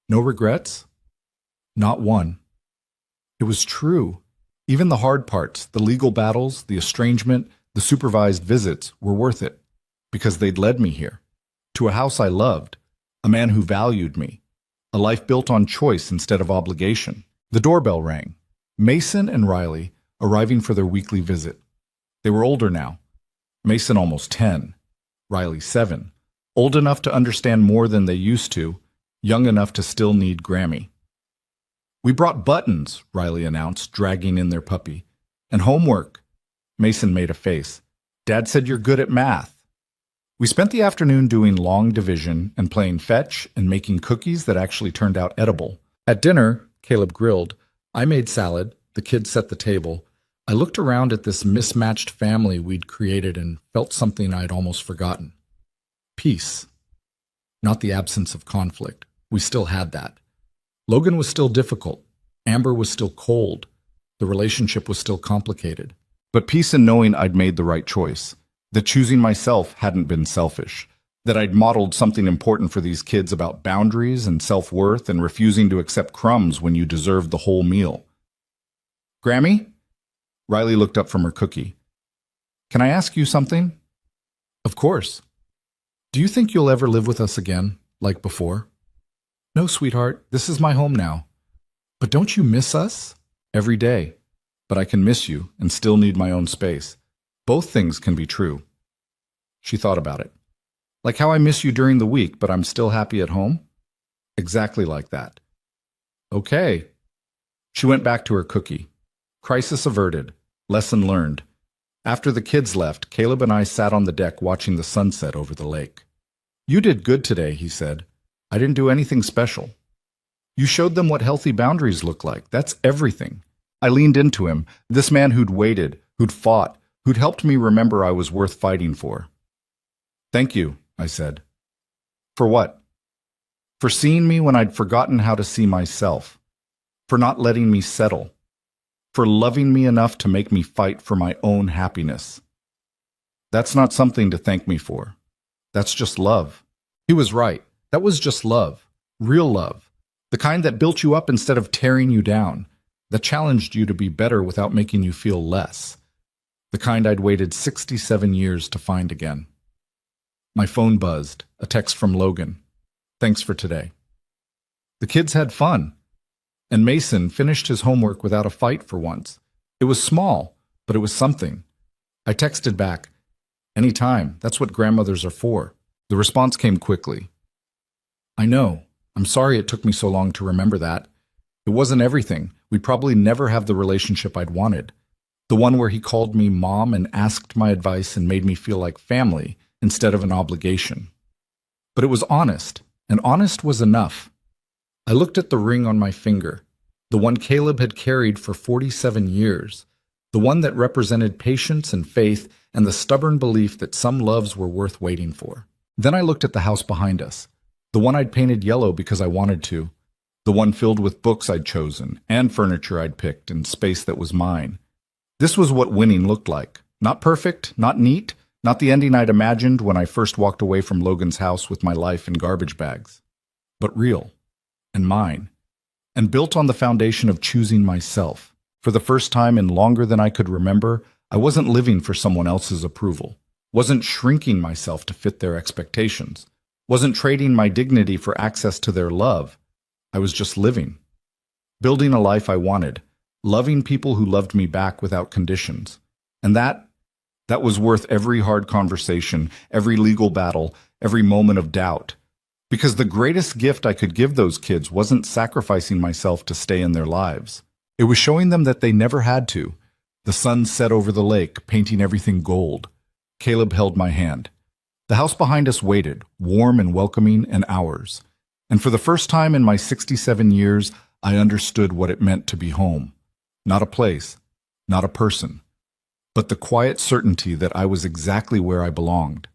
No regrets? Not one. It was true. Even the hard parts, the legal battles, the estrangement, the supervised visits were worth it, because they'd led me here, to a house I loved, a man who valued me, a life built on choice instead of obligation. The doorbell rang. Mason and Riley arriving for their weekly visit. They were older now. Mason almost 10, Riley 7, old enough to understand more than they used to, young enough to still need Grammy. We brought buttons, Riley announced, dragging in their puppy. And homework. Mason made a face. Dad said you're good at math. We spent the afternoon doing long division and playing fetch and making cookies that actually turned out edible. At dinner, Caleb grilled. I made salad. The kids set the table. I looked around at this mismatched family we'd created and felt something I'd almost forgotten. Peace. Not the absence of conflict. We still had that. Logan was still difficult. Amber was still cold. The relationship was still complicated. But peace in knowing I'd made the right choice, that choosing myself hadn't been selfish, that I'd modeled something important for these kids about boundaries and self-worth and refusing to accept crumbs when you deserved the whole meal. Grammy? Riley looked up from her cookie. Can I ask you something? Of course. Do you think you'll ever live with us again, like before? No, sweetheart, this is my home now. But don't you miss us? Every day. But I can miss you and still need my own space. Both things can be true. She thought about it. Like how I miss you during the week, but I'm still happy at home? Exactly like that. Okay. She went back to her cookie. Crisis averted. Lesson learned. After the kids left, Caleb and I sat on the deck watching the sunset over the lake. You did good today, he said. I didn't do anything special. You showed them what healthy boundaries look like. That's everything. I leaned into him, this man who'd waited, who'd fought, who'd helped me remember I was worth fighting for. Thank you, I said. For what? For seeing me when I'd forgotten how to see myself. For not letting me settle. For loving me enough to make me fight for my own happiness. That's not something to thank me for. That's just love. He was right. That was just love. Real love. The kind that built you up instead of tearing you down. That challenged you to be better without making you feel less. The kind I'd waited 67 years to find again. My phone buzzed. A text from Logan. Thanks for today. The kids had fun. And Mason finished his homework without a fight for once. It was small, but it was something. I texted back, anytime, that's what grandmothers are for. The response came quickly. I know. I'm sorry it took me so long to remember that. It wasn't everything. We'd probably never have the relationship I'd wanted. The one where he called me mom and asked my advice and made me feel like family instead of an obligation. But it was honest, and honest was enough. I looked at the ring on my finger, the one Caleb had carried for 47 years, the one that represented patience and faith and the stubborn belief that some loves were worth waiting for. Then I looked at the house behind us, the one I'd painted yellow because I wanted to, the one filled with books I'd chosen and furniture I'd picked and space that was mine. This was what winning looked like. Not perfect, not neat, not the ending I'd imagined when I first walked away from Logan's house with my life in garbage bags, but real. And mine, and built on the foundation of choosing myself. For the first time in longer than I could remember, I wasn't living for someone else's approval, wasn't shrinking myself to fit their expectations, wasn't trading my dignity for access to their love. I was just living, building a life I wanted, loving people who loved me back without conditions. And that was worth every hard conversation, every legal battle, every moment of doubt. Because the greatest gift I could give those kids wasn't sacrificing myself to stay in their lives. It was showing them that they never had to. The sun set over the lake, painting everything gold. Caleb held my hand. The house behind us waited, warm and welcoming, and ours. And for the first time in my 67 years, I understood what it meant to be home. Not a place, not a person, but the quiet certainty that I was exactly where I belonged.